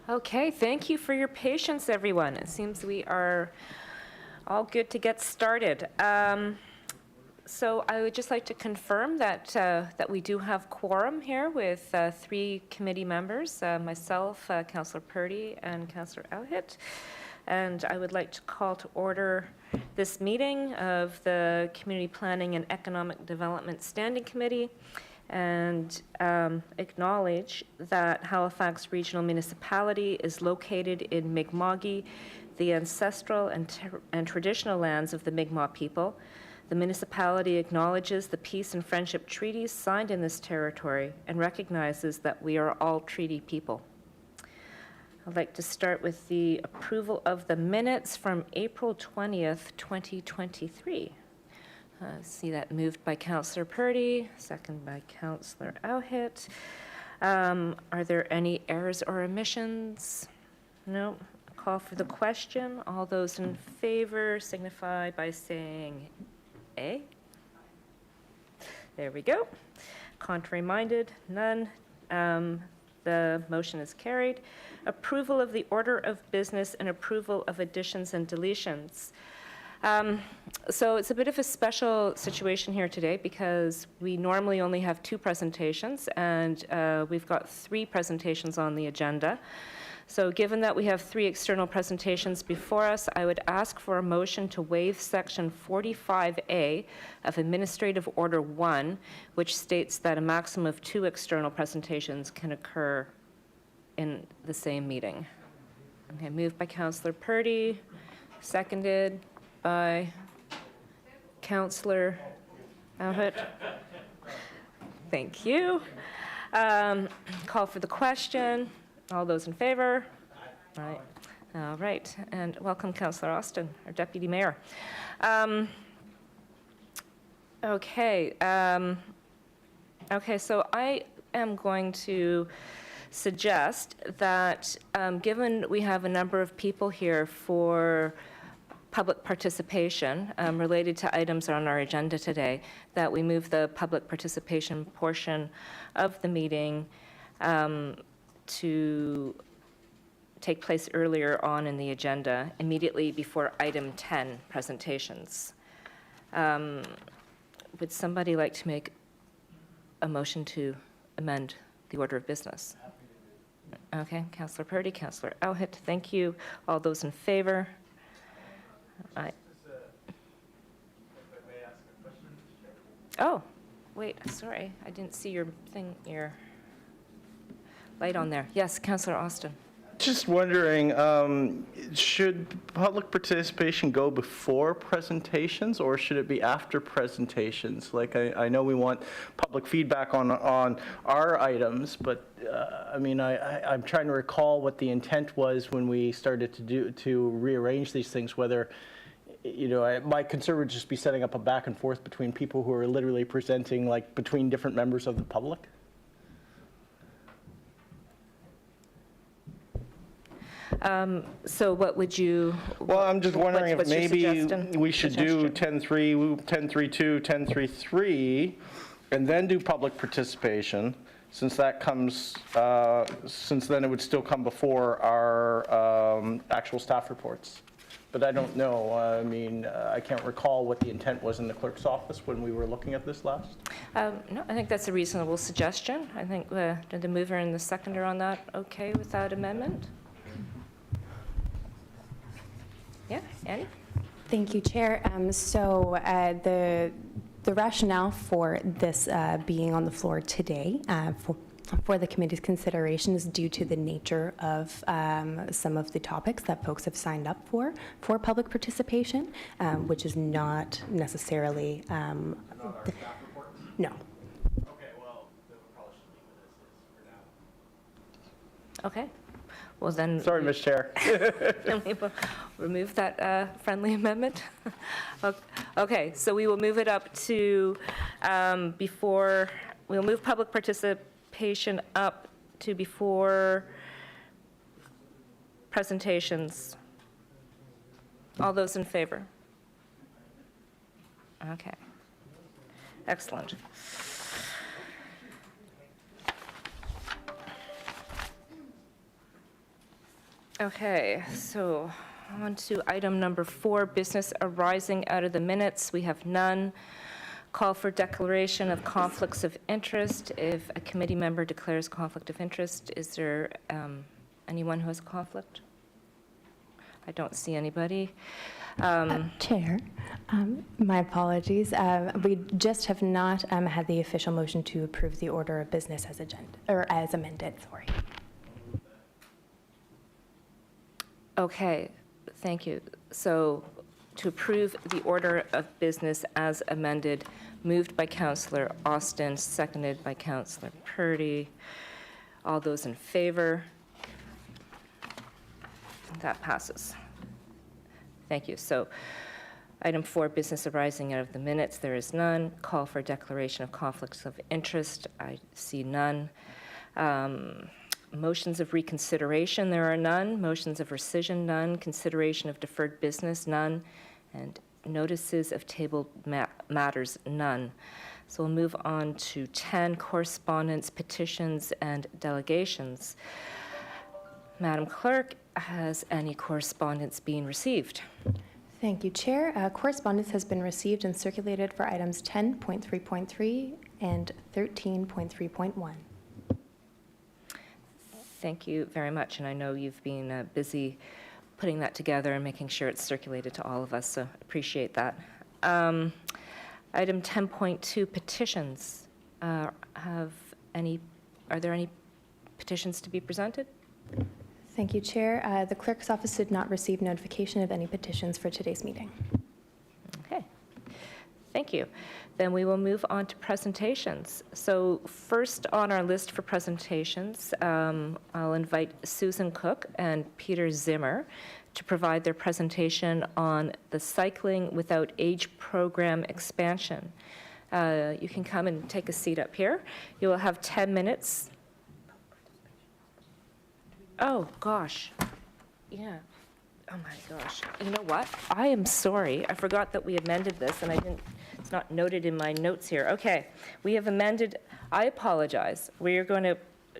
Okay, thank you for your patience, everyone. It seems we are all good to get started. So I would just like to confirm that that we do have quorum here with 3 committee members, myself, Councillor Purdy, and Councillor Elhit. And I would like to call to order this meeting of the Community Planning and Economic Development Standing Committee, and acknowledge that Halifax Regional Municipality is located in Mi'kma'ki, the ancestral and traditional lands of the Mi'kmaq people. The municipality acknowledges the peace and friendship treaties signed in this territory and recognizes that we are all treaty people. I'd like to start with the approval of the minutes from April 20th, 2023. See that moved by Councillor Purdy, second by Councillor Elhit. Are there any errors or omissions? No. Call for the question. All those in favor signify by saying A. There we go. Contrary-minded, none. The motion is carried. Approval of the order of business and approval of additions and deletions. So it's a bit of a special situation here today because we normally only have 2 presentations, and we've got 3 presentations on the agenda. So given that we have 3 external presentations before us, I would ask for a motion to waive Section 45A of Administrative Order 1, which states that a maximum of 2 external presentations can occur in the same meeting. Okay, moved by Councillor Purdy, seconded by Councillor Elhit. Thank you. Call for the question. All those in favor? All right. And welcome, Councillor Austin, our Deputy Mayor. Okay. Okay, so I am going to suggest that given we have a number of people here for public participation related to items on our agenda today, that we move the public participation portion of the meeting to take place earlier on in the agenda, immediately before item 10, presentations. Would somebody like to make a motion to amend the order of business? Okay, Councillor Purdy, Councillor Elhit, thank you. All those in favor? Aye. Oh, wait, sorry, I didn't see your thing, your light on there. Yes, Councillor Austin. Just wondering, should public participation go before presentations or should it be after presentations? Like, I know we want public feedback on our items, but I mean, I'm trying to recall what the intent was when we started to rearrange these things, whether, you know, my concern would just be setting up a back and forth between people who are literally presenting, like, between different members of the public. So what would you... Well, I'm just wondering if maybe we should do 10.3, 10.3.2, 10.3.3, and then do public participation, since that comes, since then it would still come before our actual staff reports. But I don't know. I mean, I can't recall what the intent was in the clerk's office when we were looking at this last. No, I think that's a reasonable suggestion. I think the mover and the seconder on that okay with that amendment? Yeah, Annie? Thank you, Chair. So the rationale for this being on the floor today for the committee's consideration is due to the nature of some of the topics that folks have signed up for public participation, which is not necessarily... Not our staff reports? No. Okay, well, then we probably should leave it as is for now. Okay. Well, then... Sorry, Ms. Chair. Then we will remove that friendly amendment. Okay, so we will move it up to we'll move public participation up to before presentations. All those in favor? Okay. Excellent. Okay, so on to item number 4, business arising out of the minutes. We have none. Call for declaration of conflicts of interest. If a committee member declares conflict of interest, is there anyone who has a conflict? I don't see anybody. Chair, my apologies. We just have not had the official motion to approve the order of business as agenda, or as amended, sorry. Okay, thank you. So to approve the order of business as amended, moved by Councillor Austin, seconded by Councillor Purdy. All those in favor? That passes. Thank you. So item 4, business arising out of the minutes, there is none. Call for declaration of conflicts of interest, I see none. Motions of reconsideration, there are none. Motions of rescission, none. Consideration of deferred business, none. And notices of tabled matters, none. So we'll move on to 10, correspondence, petitions, and delegations. Madam Clerk, has any correspondence been received? Thank you, Chair. Correspondence has been received and circulated for items 10.3.3 and 13.3.1. Thank you very much, and I know you've been busy putting that together and making sure it's circulated to all of us, so appreciate that. Item 10.2, petitions. Are there any petitions to be presented? Thank you, Chair. The clerk's office did not receive notification of any petitions for today's meeting. Okay, thank you. Then we will move on to presentations. So first on our list for presentations, I'll invite Susan Cook and Peter Zimmer to provide their presentation on the Cycling Without Age program expansion. You can come and take a seat up here. You will have 10 minutes. Oh, gosh. Yeah. Oh, my gosh. You know what? I am sorry. I forgot that we amended this, and it's not noted in my notes here. Okay. We have amended. I apologize. We are going to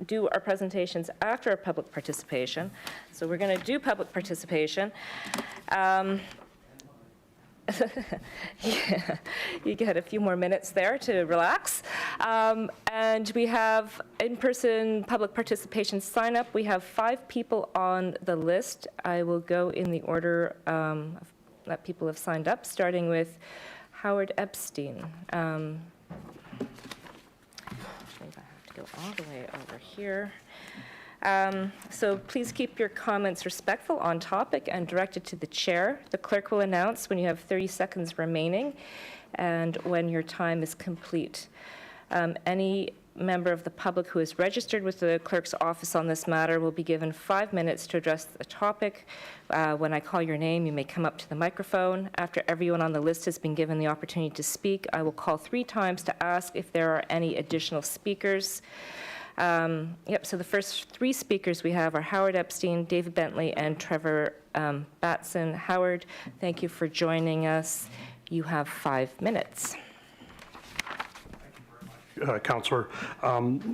do our presentations after our public participation. So we're going to do public participation. Yeah, you get a few more minutes there to relax. And we have in-person public participation sign up. We have 5 people on the list. I will go in the order that people have signed up, starting with Howard Epstein. I think I have to go all the way over here. So please keep your comments respectful, on topic, and directed to the chair. The clerk will announce when you have 30 seconds remaining and when your time is complete. Any member of the public who is registered with the clerk's office on this matter will be given 5 minutes to address the topic. When I call your name, you may come up to the microphone. After everyone on the list has been given the opportunity to speak, I will call 3 times to ask if there are any additional speakers. So the first 3 speakers we have are Howard Epstein, David Bentley, and Trevor Batson. Howard, thank you for joining us. You have 5 minutes. Councillor. I'm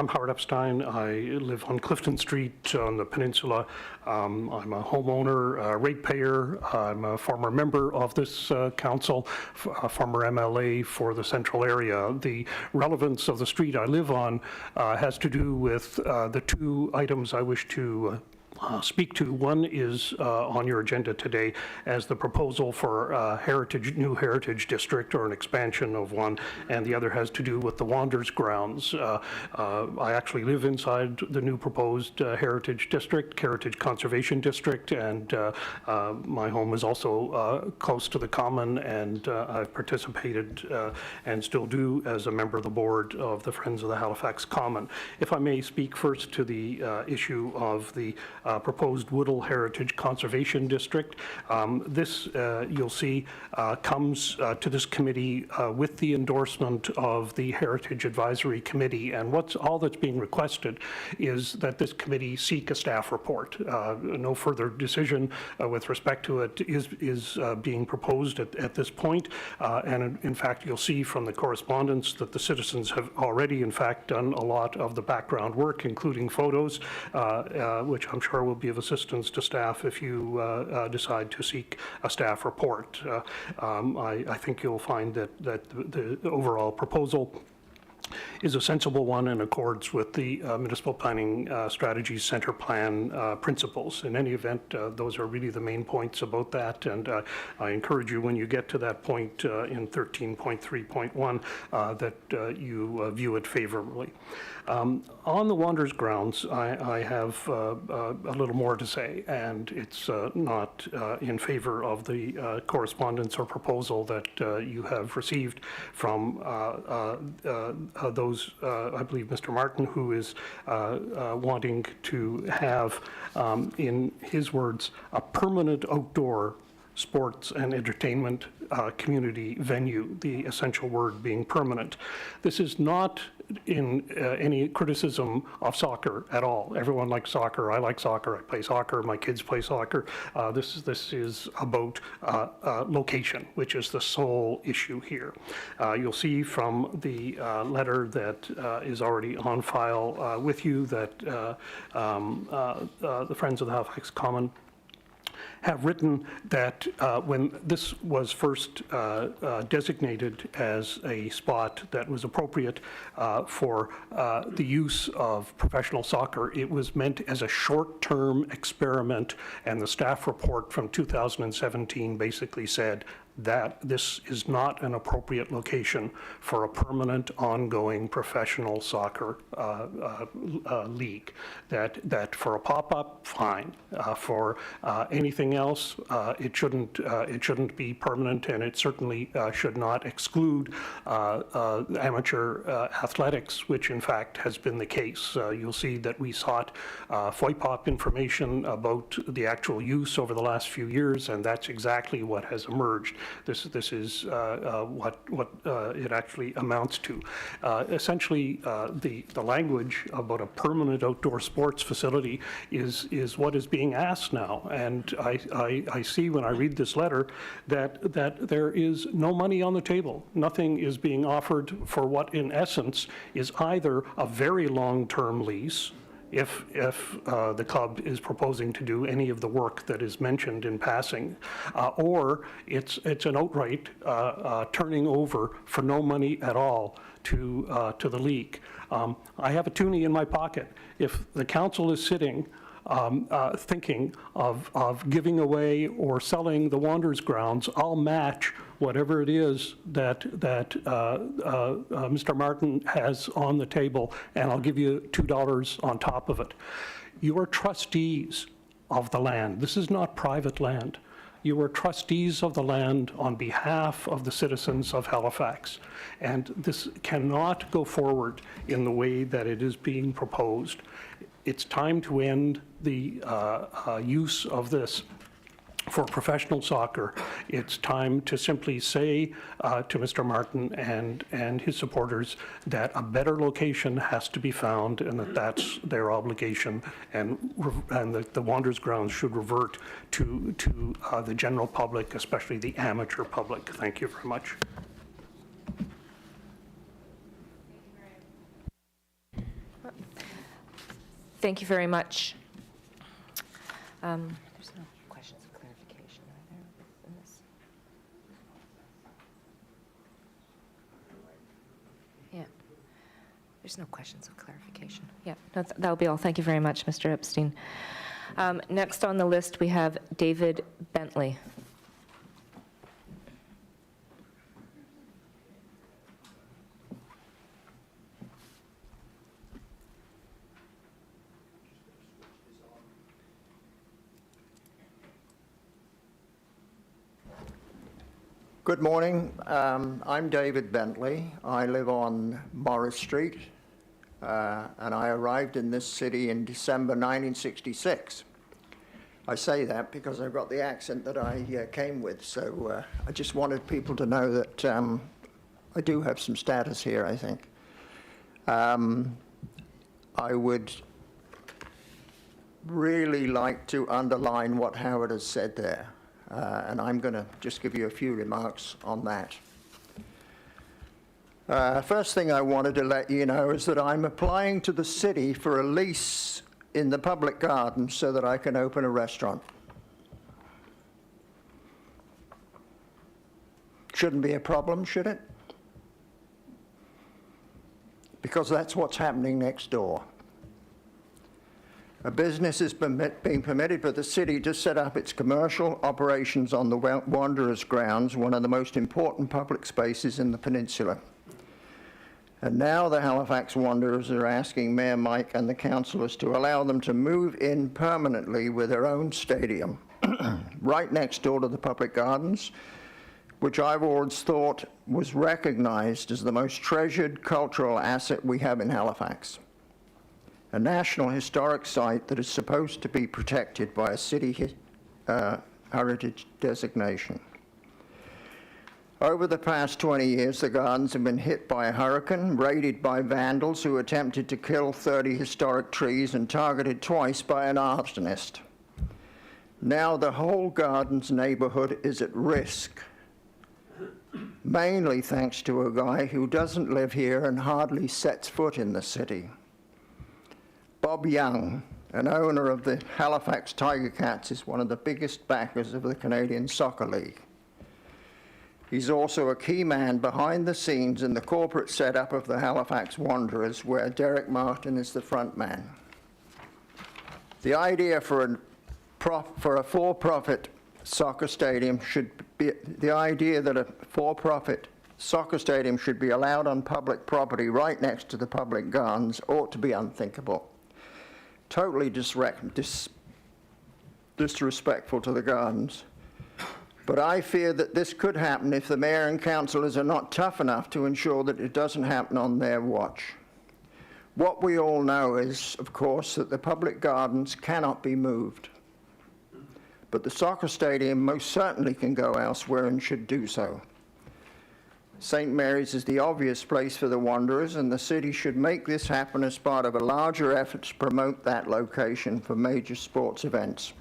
Howard Epstein. I live on Clifton Street on the peninsula. I'm a homeowner, a ratepayer. I'm a former member of this council, a former MLA for the central area. The relevance of the street I live on has to do with the 2 items I wish to speak to. One is on your agenda today as the proposal for new heritage district, or an expansion of one, and the other has to do with the Wanderers grounds. I actually live inside the new proposed heritage district, heritage conservation district, and my home is also close to the common, and I've participated and still do as a member of the board of the Friends of the Halifax Common. If I may speak first to the issue of the proposed Woodall Heritage Conservation District. This, you'll see, comes to this committee with the endorsement of the Heritage Advisory Committee, and all that's being requested is that this committee seek a staff report. No further decision with respect to it is being proposed at this point, and in fact, you'll see from the correspondence that the citizens have already, in fact, done a lot of the background work, including photos, which I'm sure HR will be of assistance to staff if you decide to seek a staff report. I think you'll find that the overall proposal is a sensible one and accords with the Municipal Planning Strategies Center Plan principles. In any event, those are really the main points about that, and I encourage you, when you get to that point in 13.3.1, that you view it favorably. On the Wanderers grounds, I have a little more to say, and it's not in favor of the correspondence or proposal that you have received from those, I believe Mr. Martin, who is wanting to have, in his words, a permanent outdoor sports and entertainment community venue, the essential word being permanent. This is not in any criticism of soccer at all. Everyone likes soccer. I like soccer. I play soccer. My kids play soccer. This is about location, which is the sole issue here. You'll see from the letter that is already on file with you that the Friends of the Halifax Common have written that when this was first designated as a spot that was appropriate for the use of professional soccer, it was meant as a short-term experiment, and the staff report from 2017 basically said that this is not an appropriate location for a permanent, ongoing professional soccer league. That for a pop-up, fine. For anything else, it shouldn't be permanent, and it certainly should not exclude amateur athletics, which in fact has been the case. You'll see that we sought FOIPOP information about the actual use over the last few years, and that's exactly what has emerged. This is what it actually amounts to. Essentially, the language about a permanent outdoor sports facility is what is being asked now. And I see when I read this letter that there is no money on the table. Nothing is being offered for what, in essence, is either a very long-term lease, if the club is proposing to do any of the work that is mentioned in passing, or it's an outright turning over for no money at all to the league. I have a toonie in my pocket. If the council is sitting thinking of giving away or selling the Wanderers grounds, I'll match whatever it is that Mr. Martin has on the table, and I'll give you $2 on top of it. You are trustees of the land. This is not private land. You are trustees of the land on behalf of the citizens of Halifax. And this cannot go forward in the way that it is being proposed. It's time to end the use of this for professional soccer. It's time to simply say to Mr. Martin and his supporters that a better location has to be found, and that's their obligation, and that the Wanderers grounds should revert to the general public, especially the amateur public. Thank you very much. Thank you very much. There's no questions of clarification, are there, in this? Yeah. There's no questions of clarification. Yeah, that'll be all. Thank you very much, Mr. Epstein. Next on the list, we have David Bentley. Good morning. I'm David Bentley. I live on Morris Street, and I arrived in this city in December 1966. I say that because I've got the accent that I came with, so I just wanted people to know that I do have some status here, I think. I would really like to underline what Howard has said there. And I'm going to just give you a few remarks on that. First thing I wanted to let you know is that I'm applying to the city for a lease in the public garden so that I can open a restaurant. Shouldn't be a problem, should it? Because that's what's happening next door. A business is being permitted by the city to set up its commercial operations on the Wanderers' grounds, one of the most important public spaces in the peninsula. And now the Halifax Wanderers are asking Mayor Mike and the councillors to allow them to move in permanently with their own stadium, right next door to the public gardens, which I've always thought was recognized as the most treasured cultural asset we have in Halifax. A national historic site that is supposed to be protected by a city heritage designation. Over the past 20 years, the gardens have been hit by a hurricane, raided by vandals who attempted to kill 30 historic trees, and targeted twice by an arsonist. Now the whole gardens neighborhood is at risk, mainly thanks to a guy who doesn't live here and hardly sets foot in the city. Bob Young, an owner of the Halifax Tiger Cats, is one of the biggest backers of the Canadian Soccer League. He's also a key man behind the scenes in the corporate setup of the Halifax Wanderers, where Derek Martin is the front man. The idea for a for-profit soccer stadium should be, the idea that a for-profit soccer stadium should be allowed on public property right next to the public gardens ought to be unthinkable. Totally disrespectful to the gardens. But I fear that this could happen if the mayor and councillors are not tough enough to ensure that it doesn't happen on their watch. What we all know is, of course, that the public gardens cannot be moved. But the soccer stadium most certainly can go elsewhere and should do so. St. Mary's is the obvious place for the Wanderers, and the city should make this happen as part of a larger effort to promote that location for major sports events.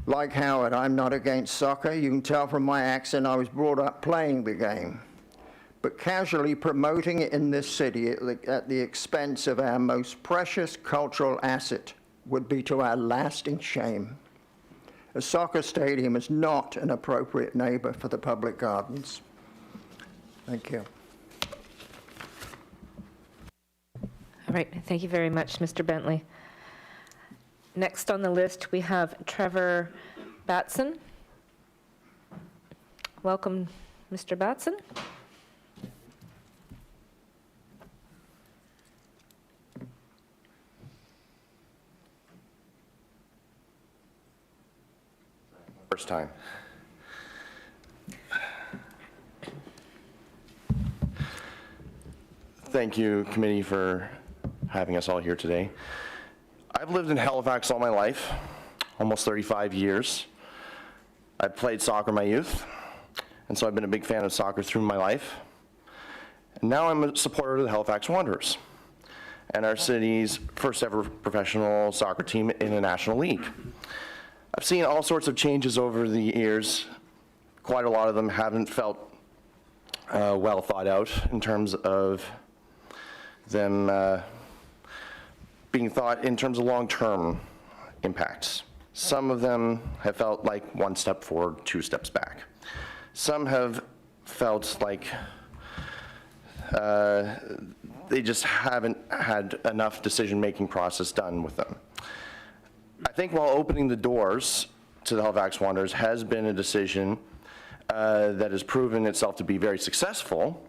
Like Howard, I'm not against soccer. You can tell from my accent I was brought up playing the game. But casually promoting it in this city at the expense of our most precious cultural asset would be to our lasting shame. A soccer stadium is not an appropriate neighbor for the public gardens. Thank you. All right, thank you very much, Mr. Bentley. Next on the list, we have Trevor Batson. Welcome, Mr. Batson. First time. Thank you, committee, for having us all here today. I've lived in Halifax all my life, almost 35 years. I've played soccer in my youth, and so I've been a big fan of soccer through my life. And now I'm a supporter of the Halifax Wanderers and our city's first ever professional soccer team in a national league. I've seen all sorts of changes over the years. Quite a lot of them haven't felt well thought out in terms of them being thought in terms of long-term impacts. Some of them have felt like one step forward, two steps back. Some have felt like they just haven't had enough decision-making process done with them. I think while opening the doors to the Halifax Wanderers has been a decision that has proven itself to be very successful,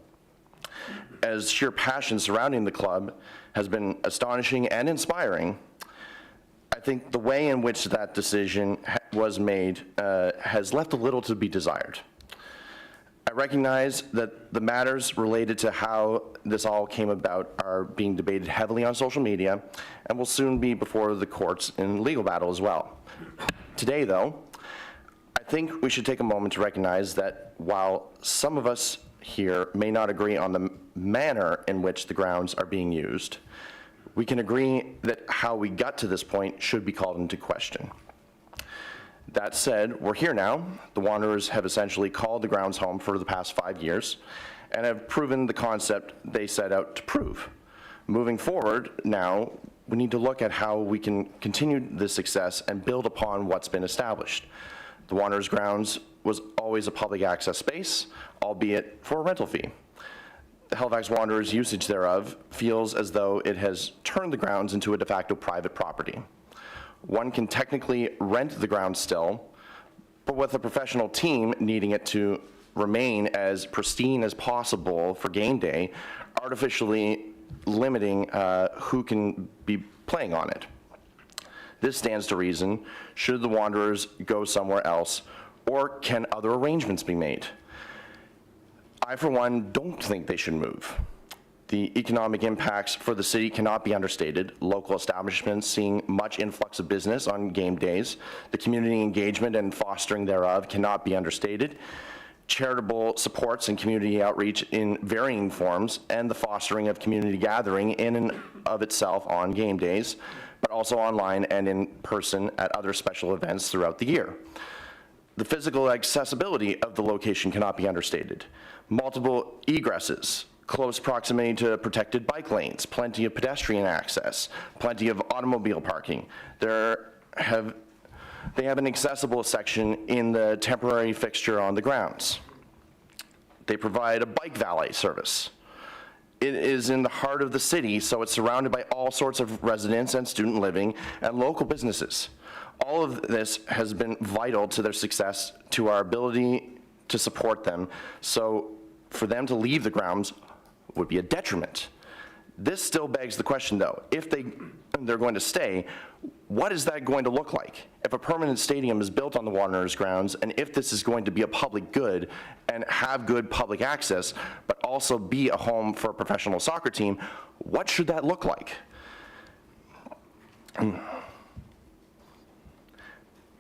as sheer passion surrounding the club has been astonishing and inspiring, I think the way in which that decision was made has left a little to be desired. I recognize that the matters related to how this all came about are being debated heavily on social media and will soon be before the courts in legal battle as well. Today, though, I think we should take a moment to recognize that while some of us here may not agree on the manner in which the grounds are being used, we can agree that how we got to this point should be called into question. That said, we're here now. The Wanderers have essentially called the grounds home for the past 5 years and have proven the concept they set out to prove. Moving forward now, we need to look at how we can continue this success and build upon what's been established. The Wanderers Grounds was always a public access space, albeit for a rental fee. The Halifax Wanderers' usage thereof feels as though it has turned the grounds into a de facto private property. One can technically rent the ground still, but with a professional team needing it to remain as pristine as possible for game day, artificially limiting who can be playing on it. This stands to reason, should the Wanderers go somewhere else, or can other arrangements be made? I, for one, don't think they should move. The economic impacts for the city cannot be understated. Local establishments seeing much influx of business on game days. The community engagement and fostering thereof cannot be understated. Charitable supports and community outreach in varying forms, and the fostering of community gathering in and of itself on game days, but also online and in person at other special events throughout the year. The physical accessibility of the location cannot be understated. Multiple egresses, close proximity to protected bike lanes, plenty of pedestrian access, plenty of automobile parking. They have an accessible section in the temporary fixture on the grounds. They provide a bike valet service. It is in the heart of the city, so it's surrounded by all sorts of residents and student living and local businesses. All of this has been vital to their success, to our ability to support them. So for them to leave the grounds would be a detriment. This still begs the question, though, if they're going to stay, what is that going to look like? If a permanent stadium is built on the Wanderers grounds, and if this is going to be a public good and have good public access, but also be a home for a professional soccer team, what should that look like? I'd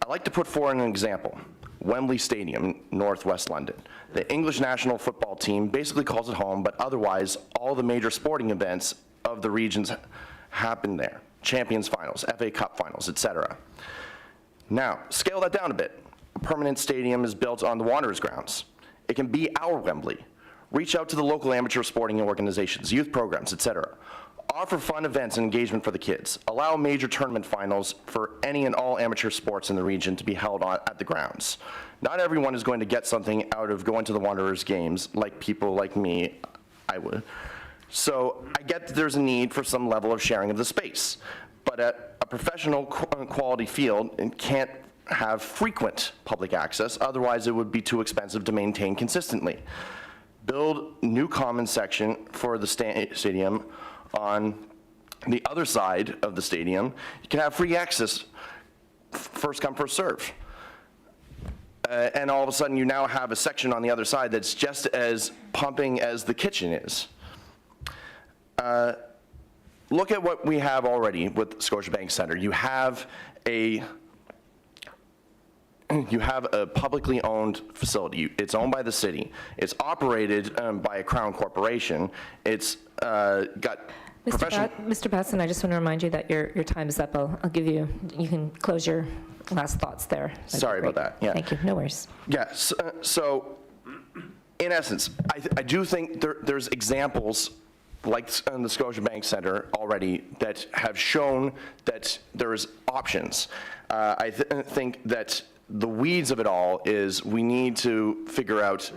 like to put forward an example. Wembley Stadium, Northwest London. The English national football team basically calls it home, but otherwise all the major sporting events of the regions happen there. Champions finals, FA Cup finals, etc. Now, scale that down a bit. A permanent stadium is built on the Wanderers grounds. It can be our Wembley. Reach out to the local amateur sporting organizations, youth programs, etc. Offer fun events and engagement for the kids. Allow major tournament finals for any and all amateur sports in the region to be held at the grounds. Not everyone is going to get something out of going to the Wanderers games, like people like me, I would. So I get that there's a need for some level of sharing of the space, but at a professional quality field, it can't have frequent public access, otherwise it would be too expensive to maintain consistently. Build new common section for the stadium on the other side of the stadium. You can have free access, first come, first serve. And all of a sudden you now have a section on the other side that's just as pumping as the kitchen is. Look at what we have already with Scotiabank Centre. You have a publicly owned facility. It's owned by the city. It's operated by a Crown corporation. It's got professional... Mr. Batson, I just want to remind you that your time is up. I'll give you can close your last thoughts there. Sorry about that. Yeah. Thank you. No worries. Yeah, so in essence, I do think there's examples like in the Scotiabank Centre already that have shown that there's options. I think that the weeds of it all is we need to figure out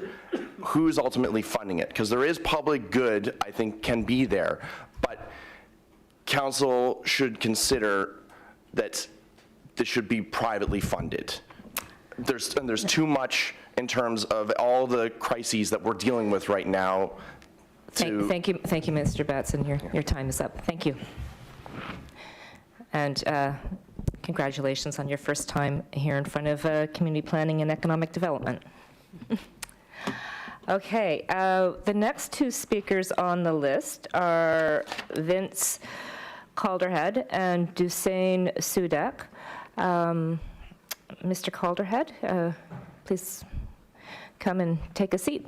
who's ultimately funding it, because there is public good, I think, can be there, but council should consider that this should be privately funded. There's too much in terms of all the crises that we're dealing with right now. Thank you, Mr. Batson. Your time is up. Thank you. And congratulations on your first time here in front of Community Planning and Economic Development. Okay, the next two speakers on the list are Vince Calderhead and Dusain Sudak. Mr. Calderhead, please come and take a seat.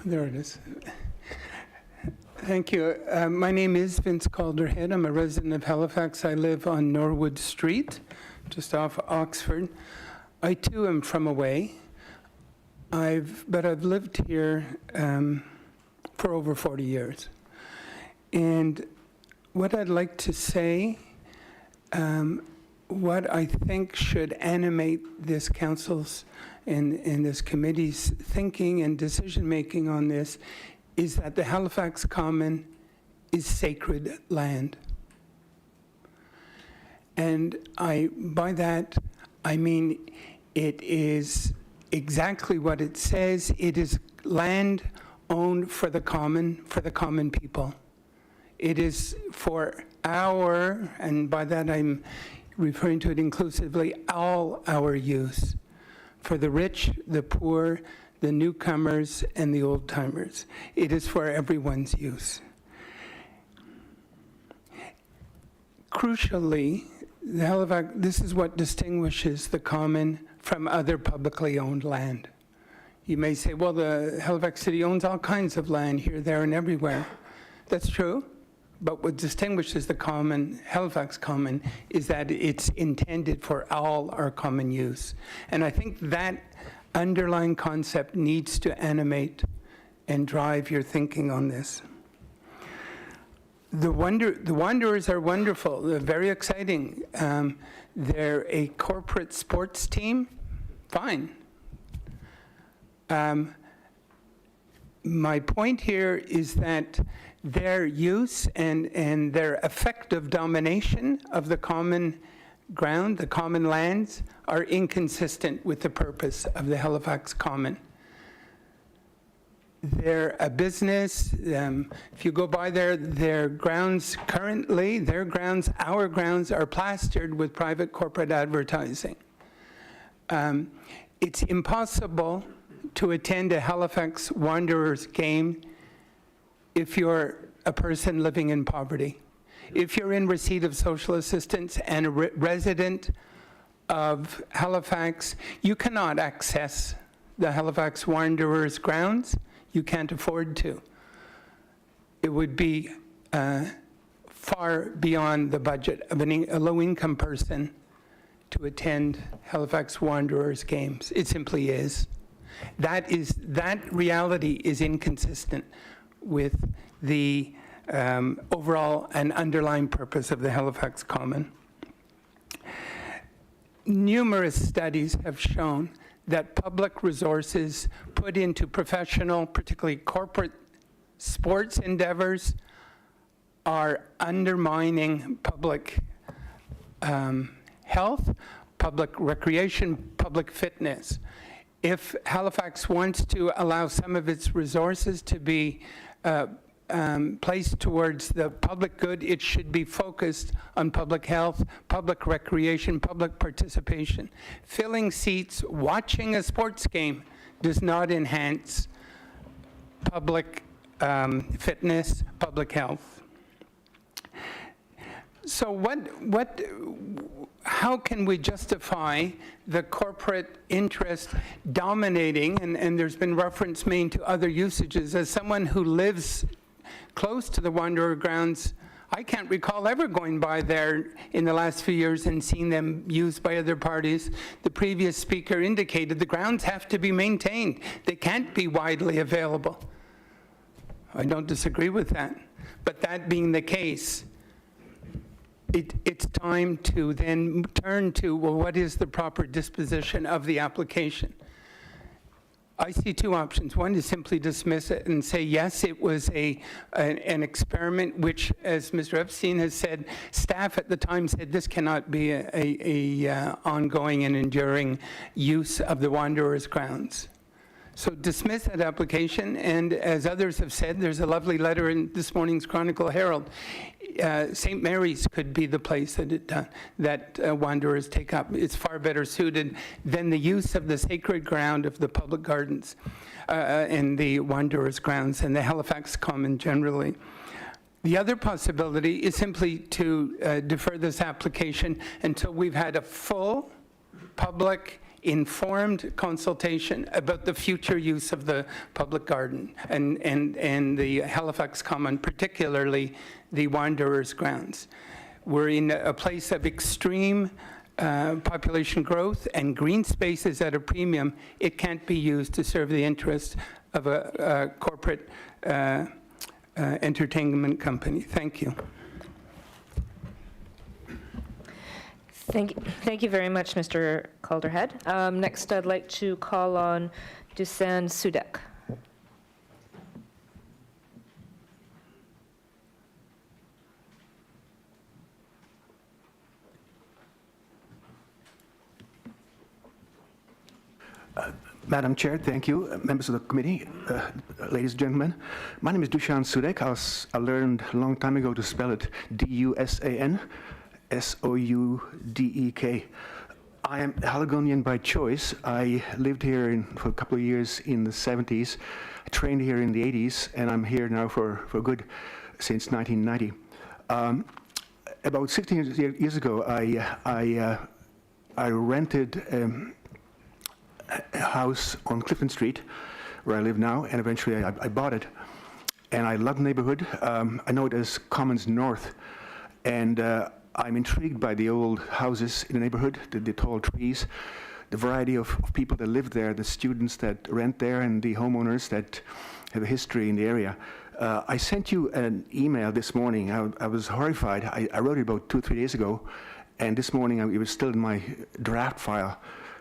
There it is. Thank you. My name is Vince Calderhead. I'm a resident of Halifax. I live on Norwood Street, just off Oxford. I too am from away. But I've lived here for over 40 years. And what I'd like to say, what I think should animate this council's and this committee's thinking and decision-making on this is that the Halifax Common is sacred land. And by that, I mean it is exactly what it says. It is land owned for the common people. It is for our, and by that I'm referring to it inclusively, all our use, for the rich, the poor, the newcomers, and the old-timers. It is for everyone's use. Crucially, this is what distinguishes the Common from other publicly owned land. You may say, well, the Halifax City owns all kinds of land here, there, and everywhere. That's true. But what distinguishes the Common, Halifax Common, is that it's intended for all our common use. And I think that underlying concept needs to animate and drive your thinking on this. The Wanderers are wonderful. They're very exciting. They're a corporate sports team. Fine. My point here is that their use and their effective domination of the common ground, the common lands, are inconsistent with the purpose of the Halifax Common. They're a business. If you go by their grounds currently, our grounds are plastered with private corporate advertising. It's impossible to attend a Halifax Wanderers game if you're a person living in poverty. If you're in receipt of social assistance and a resident of Halifax, you cannot access the Halifax Wanderers grounds. You can't afford to. It would be far beyond the budget of a low-income person to attend Halifax Wanderers games. It simply is. That reality is inconsistent with the overall and underlying purpose of the Halifax Common. Numerous studies have shown that public resources put into professional, particularly corporate sports endeavors, are undermining public health, public recreation, public fitness. If Halifax wants to allow some of its resources to be placed towards the public good, it should be focused on public health, public recreation, public participation. Filling seats, watching a sports game does not enhance public fitness, public health. So how can we justify the corporate interest dominating, and there's been reference made to other usages? As someone who lives close to the Wanderer grounds, I can't recall ever going by there in the last few years and seeing them used by other parties. The previous speaker indicated the grounds have to be maintained. They can't be widely available. I don't disagree with that. But that being the case, it's time to then turn to, well, what is the proper disposition of the application? I see two options. One is simply dismiss it and say, yes, it was an experiment, which, as Mr. Epstein has said, staff at the time said this cannot be a ongoing and enduring use of the Wanderers' grounds. So dismiss that application, and as others have said, there's a lovely letter in this morning's Chronicle Herald. St. Mary's could be the place that Wanderers take up. It's far better suited than the use of the sacred ground of the public gardens and the Wanderers' grounds and the Halifax Common generally. The other possibility is simply to defer this application until we've had a full public informed consultation about the future use of the public garden and the Halifax Common, particularly the Wanderers' grounds. We're in a place of extreme population growth and green spaces at a premium, it can't be used to serve the interests of a corporate entertainment company. Thank you. Thank you very much, Mr. Calderhead. Next, I'd like to call on Dusan Sudek. Madam Chair, thank you. Members of the committee, ladies and gentlemen. My name is Dusan Sudek. I learned a long time ago to spell it D-U-S-A-N, S-O-U-D-E-K. I am Haligonian by choice. I lived here for a couple of years in the 70s. I trained here in the 80s, and I'm here now for good since 1990. About 16 years ago, I rented a house on Clifton Street, where I live now, and eventually I bought it. And I love the neighborhood. I know it as Commons North, and I'm intrigued by the old houses in the neighborhood, the tall trees, the variety of people that live there, the students that rent there, and the homeowners that have a history in the area. I sent you an email this morning. I was horrified. I wrote it about 2 or 3 days ago, and this morning it was still in my draft file.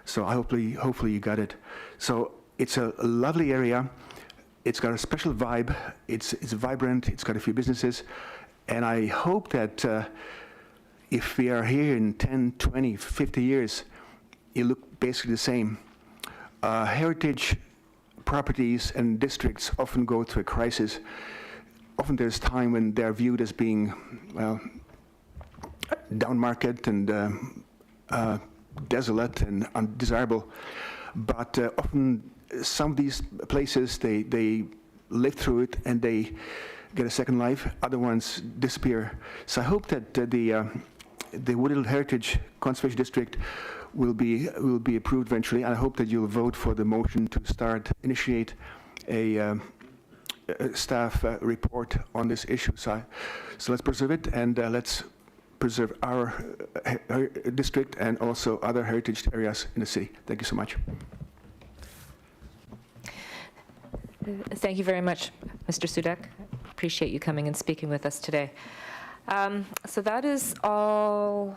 So hopefully you got it. So it's a lovely area. It's got a special vibe. It's vibrant. It's got a few businesses. And I hope that if we are here in 10, 20, 50 years, it look basically the same. Heritage properties and districts often go through a crisis. Often there's time when they're viewed as being, well, down market and desolate and undesirable, but often some of these places, they live through it and they get a second life. Other ones disappear. So I hope that the Woodhill Heritage Conservation District will be approved eventually, and I hope that you'll vote for the motion to initiate a staff report on this issue. So let's preserve it, and let's preserve our district and also other heritage areas in the city. Thank you so much. Thank you very much, Mr. Sudek. Appreciate you coming and speaking with us today. So that is all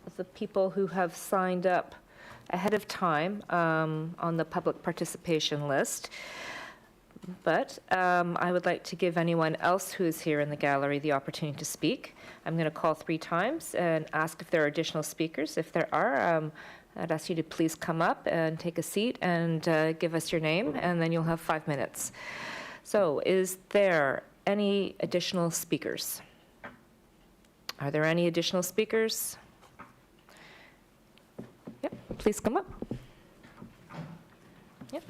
of the people who have signed up ahead of time on the public participation list. But I would like to give anyone else who is here in the gallery the opportunity to speak. I'm going to call 3 times and ask if there are additional speakers. If there are, I'd ask you to please come up and take a seat and give us your name, and then you'll have 5 minutes. So is there any additional speakers? Are there any additional speakers? Yep, please come up. Yep.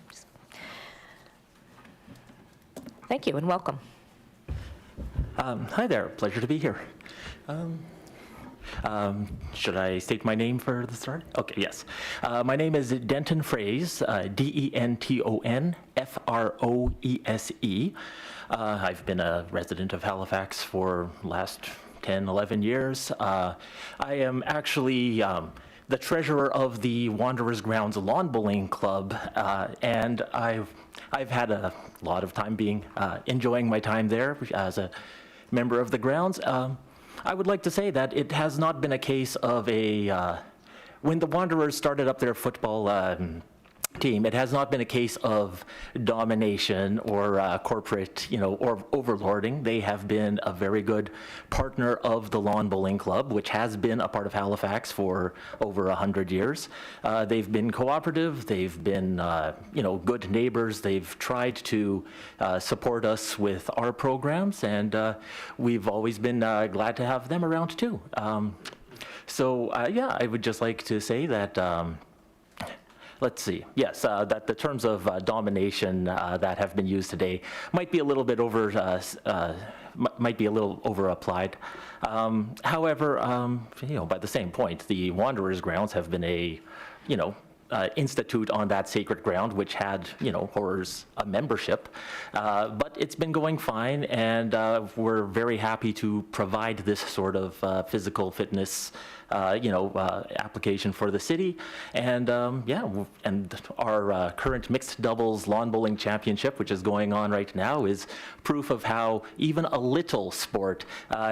Thank you and welcome. Hi there, pleasure to be here. Should I state my name for the start? Okay, yes. My name is Denton Froese, Denton Froese. I've been a resident of Halifax for the last 10, 11 years. I am actually the treasurer of the Wanderers Grounds Lawn Bowling Club, and I've had a lot of time enjoying my time there as a member of the grounds. I would like to say that it has not been a case of when the Wanderers started up their football team, it has not been a case of domination or corporate, or overlording. They have been a very good partner of the Lawn Bowling Club, which has been a part of Halifax for over 100 years. They've been cooperative. They've been, good neighbors. They've tried to support us with our programs, and we've always been glad to have them around too. I would just like to say that let's see. Yes, that the terms of domination that have been used today might be a little bit over applied. However, by the same point, the Wanderers Grounds have been institute on that sacred ground, which had, horrors, a membership. But it's been going fine, and we're very happy to provide this sort of physical fitness application for the city. And and our current mixed doubles lawn bowling championship, which is going on right now, is proof of how even a little sport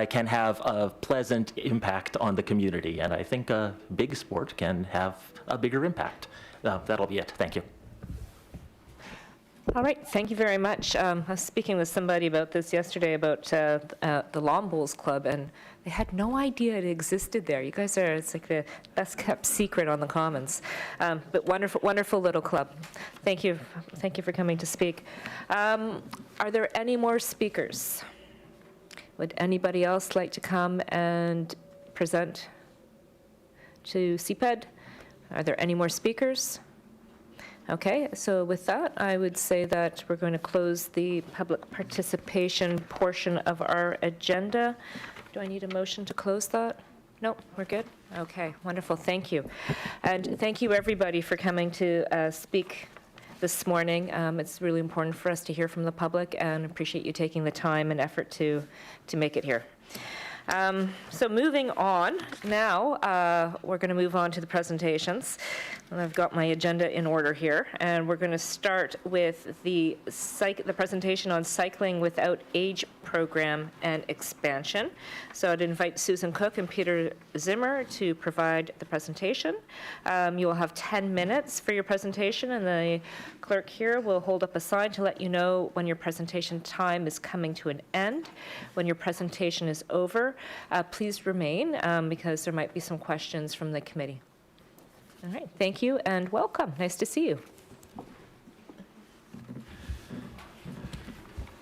can have a pleasant impact on the community. And I think a big sport can have a bigger impact. That'll be it. Thank you. All right, thank you very much. I was speaking with somebody about this yesterday, about the Lawn Bowls Club, and they had no idea it existed there. You guys are, it's like the best kept secret on the Commons. But wonderful, wonderful little club. Thank you for coming to speak. Are there any more speakers? Would anybody else like to come and present to CPED? Are there any more speakers? Okay, so with that, I would say that we're going to close the public participation portion of our agenda. Do I need a motion to close that? No, we're good? Okay, wonderful, thank you. And thank you, everybody, for coming to speak this morning. It's really important for us to hear from the public, and appreciate you taking the time and effort to make it here. So moving on, now we're going to move on to the presentations. And I've got my agenda in order here, and we're going to start with the presentation on Cycling Without Age program and expansion. So I'd invite Susan Cook and Peter Zimmer to provide the presentation. You will have 10 minutes for your presentation, and the clerk here will hold up a sign to let you know when your presentation time is coming to an end. When your presentation is over, please remain because there might be some questions from the committee. All right, thank you and welcome. Nice to see you.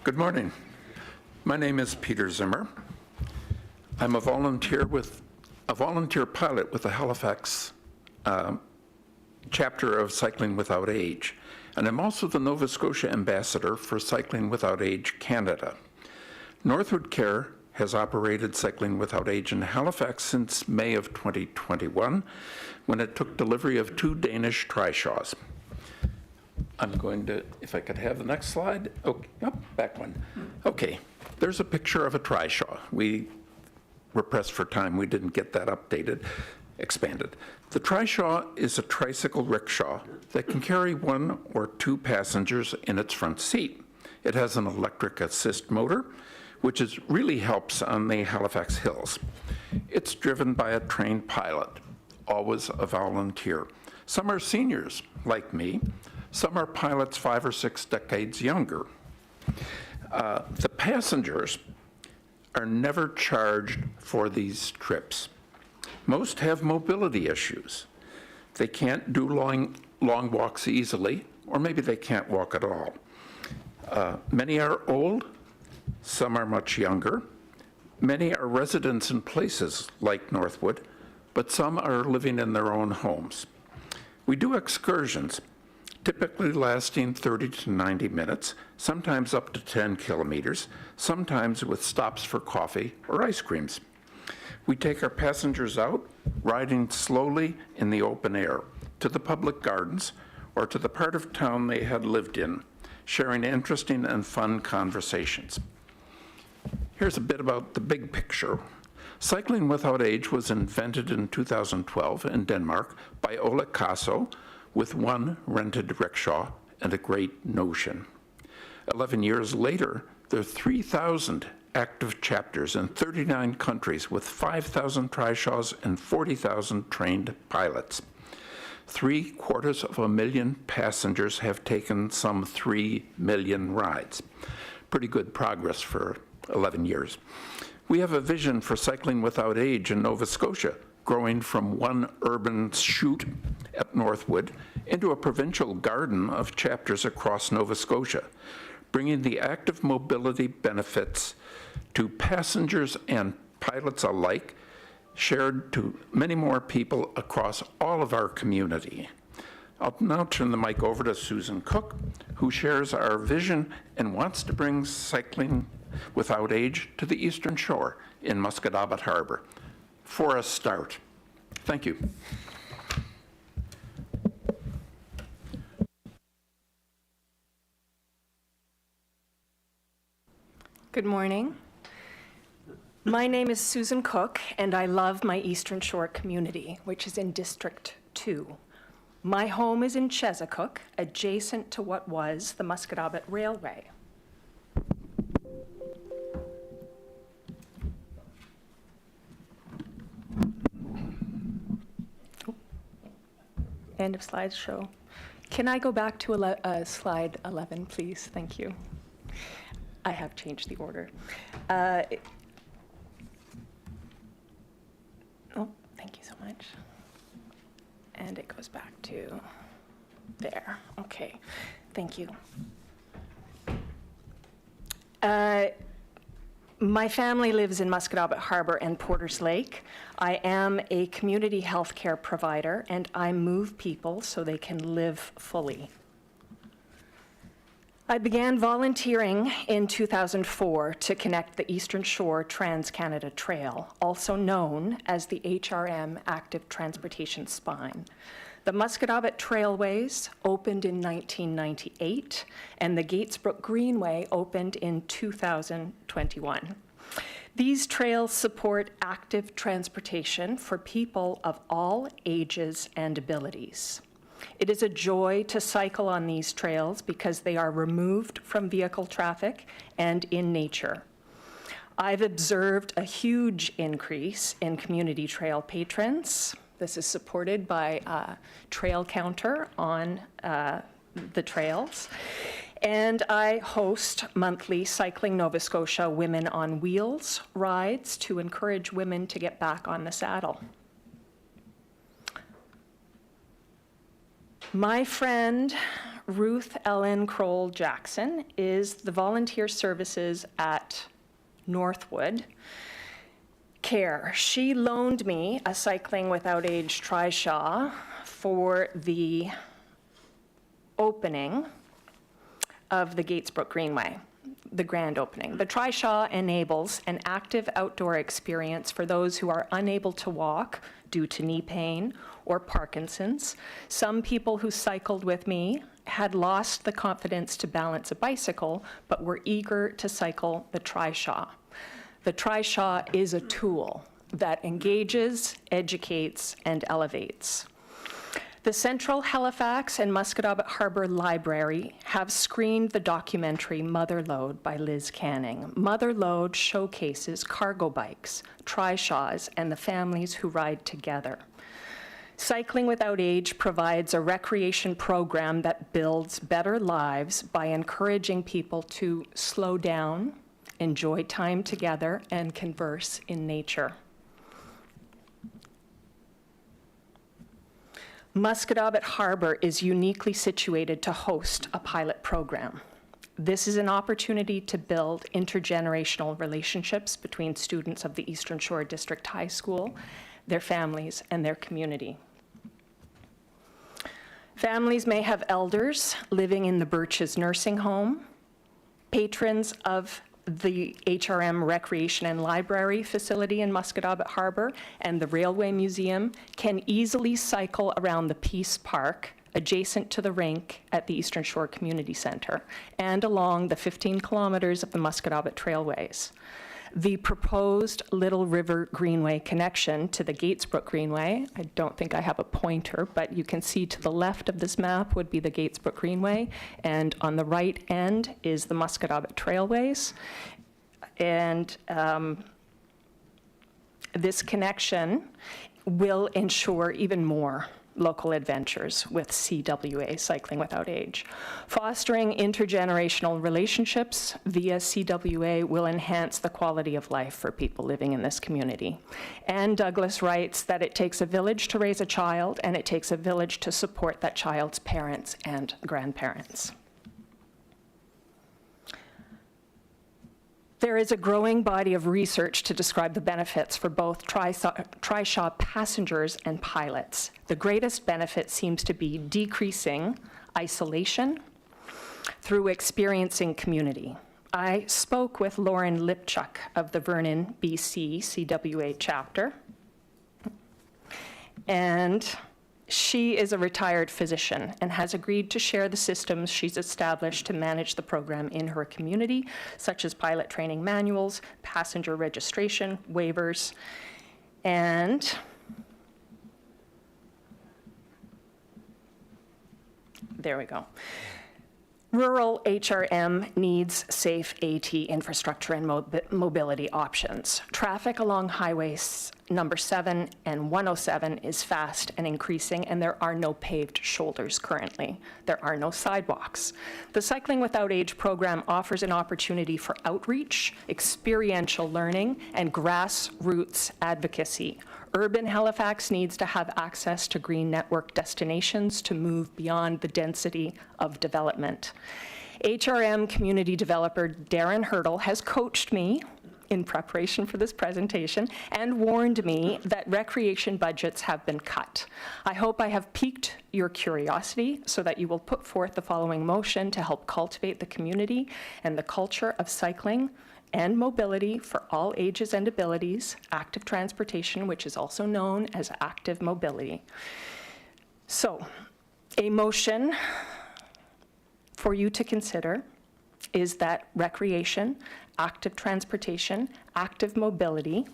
Good morning. My name is Peter Zimmer. I'm a volunteer pilot with the Halifax chapter of Cycling Without Age, and I'm also the Nova Scotia ambassador for Cycling Without Age Canada. Northwood Care has operated Cycling Without Age in Halifax since May of 2021, when it took delivery of 2 Danish trishaws. I'm going to, if I could have the next slide. Okay, oh, back one. Okay, there's a picture of a trishaw. We were pressed for time. We didn't get that expanded. The trishaw is a tricycle rickshaw that can carry 1 or 2 passengers in its front seat. It has an electric assist motor, which really helps on the Halifax hills. It's driven by a trained pilot, always a volunteer. Some are seniors, like me. Some are pilots 5 or 6 decades younger. The passengers are never charged for these trips. Most have mobility issues. They can't do long walks easily, or maybe they can't walk at all. Many are old. Some are much younger. Many are residents in places like Northwood, but some are living in their own homes. We do excursions, typically lasting 30 to 90 minutes, sometimes up to 10 kilometers, sometimes with stops for coffee or ice creams. We take our passengers out, riding slowly in the open air, to the public gardens or to the part of town they had lived in, sharing interesting and fun conversations. Here's a bit about the big picture. Cycling Without Age was invented in 2012 in Denmark by Ole Kasso with 1 rented rickshaw and a great notion. 11 years later, there are 3,000 active chapters in 39 countries with 5,000 trishaws and 40,000 trained pilots. 750,000 passengers have taken some 3 million rides. Pretty good progress for 11 years. We have a vision for Cycling Without Age in Nova Scotia, growing from 1 urban shoot at Northwood into a provincial garden of chapters across Nova Scotia, bringing the active mobility benefits to passengers and pilots alike, shared to many more people across all of our community. I'll now turn the mic over to Susan Cook, who shares our vision and wants to bring Cycling Without Age to the Eastern Shore in Musquodoboit Harbor. For a start. Thank you. Good morning. My name is Susan Cook, and I love my Eastern Shore community, which is in District 2. My home is in Chesacook, adjacent to what was the Musquodoboit Railway. End of slideshow. Can I go back to slide 11, please? Thank you. I have changed the order. Oh, thank you so much. And it goes back to there. Okay, thank you. My family lives in Musquodoboit Harbor and Porters Lake. I am a community health care provider, and I move people so they can live fully. I began volunteering in 2004 to connect the Eastern Shore Trans-Canada Trail, also known as the HRM Active Transportation Spine. The Musquodoboit Trailways opened in 1998, and the Gatesbrook Greenway opened in 2021. These trails support active transportation for people of all ages and abilities. It is a joy to cycle on these trails because they are removed from vehicle traffic and in nature. I've observed a huge increase in community trail patrons. This is supported by a trail counter on the trails. And I host monthly Cycling Nova Scotia Women on Wheels rides to encourage women to get back on the saddle. My friend, Ruth Ellen Kroll Jackson, is the volunteer services at Northwood Care. She loaned me a Cycling Without Age trishaw for the opening of the Gatesbrook Greenway, the grand opening. The trishaw enables an active outdoor experience for those who are unable to walk due to knee pain or Parkinson's. Some people who cycled with me had lost the confidence to balance a bicycle, but were eager to cycle the trishaw. The trishaw is a tool that engages, educates, and elevates. The Central Halifax and Musquodoboit Harbor Library have screened the documentary Motherlode by Liz Canning. Motherlode showcases cargo bikes, trishaws, and the families who ride together. Cycling Without Age provides a recreation program that builds better lives by encouraging people to slow down, enjoy time together, and converse in nature. Musquodoboit Harbor is uniquely situated to host a pilot program. This is an opportunity to build intergenerational relationships between students of the Eastern Shore District High School, their families, and their community. Families may have elders living in the Birches Nursing Home, patrons of the HRM Recreation and Library facility in Musquodoboit Harbor and the Railway Museum can easily cycle around the Peace Park adjacent to the rink at the Eastern Shore Community Center and along the 15 kilometers of the Musquodoboit Trailways. The proposed Little River Greenway connection to the Gatesbrook Greenway, I don't think I have a pointer, but you can see to the left of this map would be the Gatesbrook Greenway, and on the right end is the Musquodoboit Trailways. And this connection will ensure even more local adventures with CWA, Cycling Without Age. Fostering intergenerational relationships via CWA will enhance the quality of life for people living in this community. Anne Douglas writes that it takes a village to raise a child, and it takes a village to support that child's parents and grandparents. There is a growing body of research to describe the benefits for both trishaw passengers and pilots. The greatest benefit seems to be decreasing isolation through experiencing community. I spoke with Lauren Lipchuk of the Vernon, BC CWA chapter, and She is a retired physician and has agreed to share the systems she's established to manage the program in her community, such as pilot training manuals, passenger registration, waivers, and there we go. Rural HRM needs safe AT infrastructure and mobility options. Traffic along highways number 7 and 107 is fast and increasing, and there are no paved shoulders currently. There are no sidewalks. The Cycling Without Age program offers an opportunity for outreach, experiential learning, and grassroots advocacy. Urban Halifax needs to have access to green network destinations to move beyond the density of development. HRM community developer Darren Hurdle has coached me in preparation for this presentation and warned me that recreation budgets have been cut. I hope I have piqued your curiosity so that you will put forth the following motion to help cultivate the community and the culture of cycling and mobility for all ages and abilities, active transportation, which is also known as active mobility. So, a motion for you to consider is that recreation, active transportation, active mobility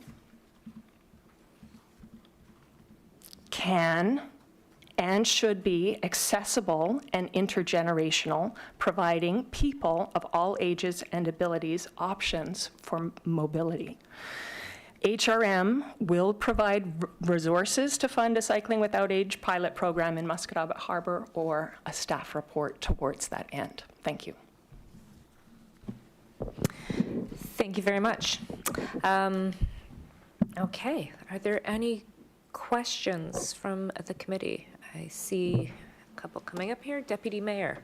can and should be accessible and intergenerational, providing people of all ages and abilities options for mobility. HRM will provide resources to fund a Cycling Without Age pilot program in Musquodoboit Harbour or a staff report towards that end. Thank you. Thank you very much. Okay, are there any questions from the committee? I see a couple coming up here. Deputy Mayor.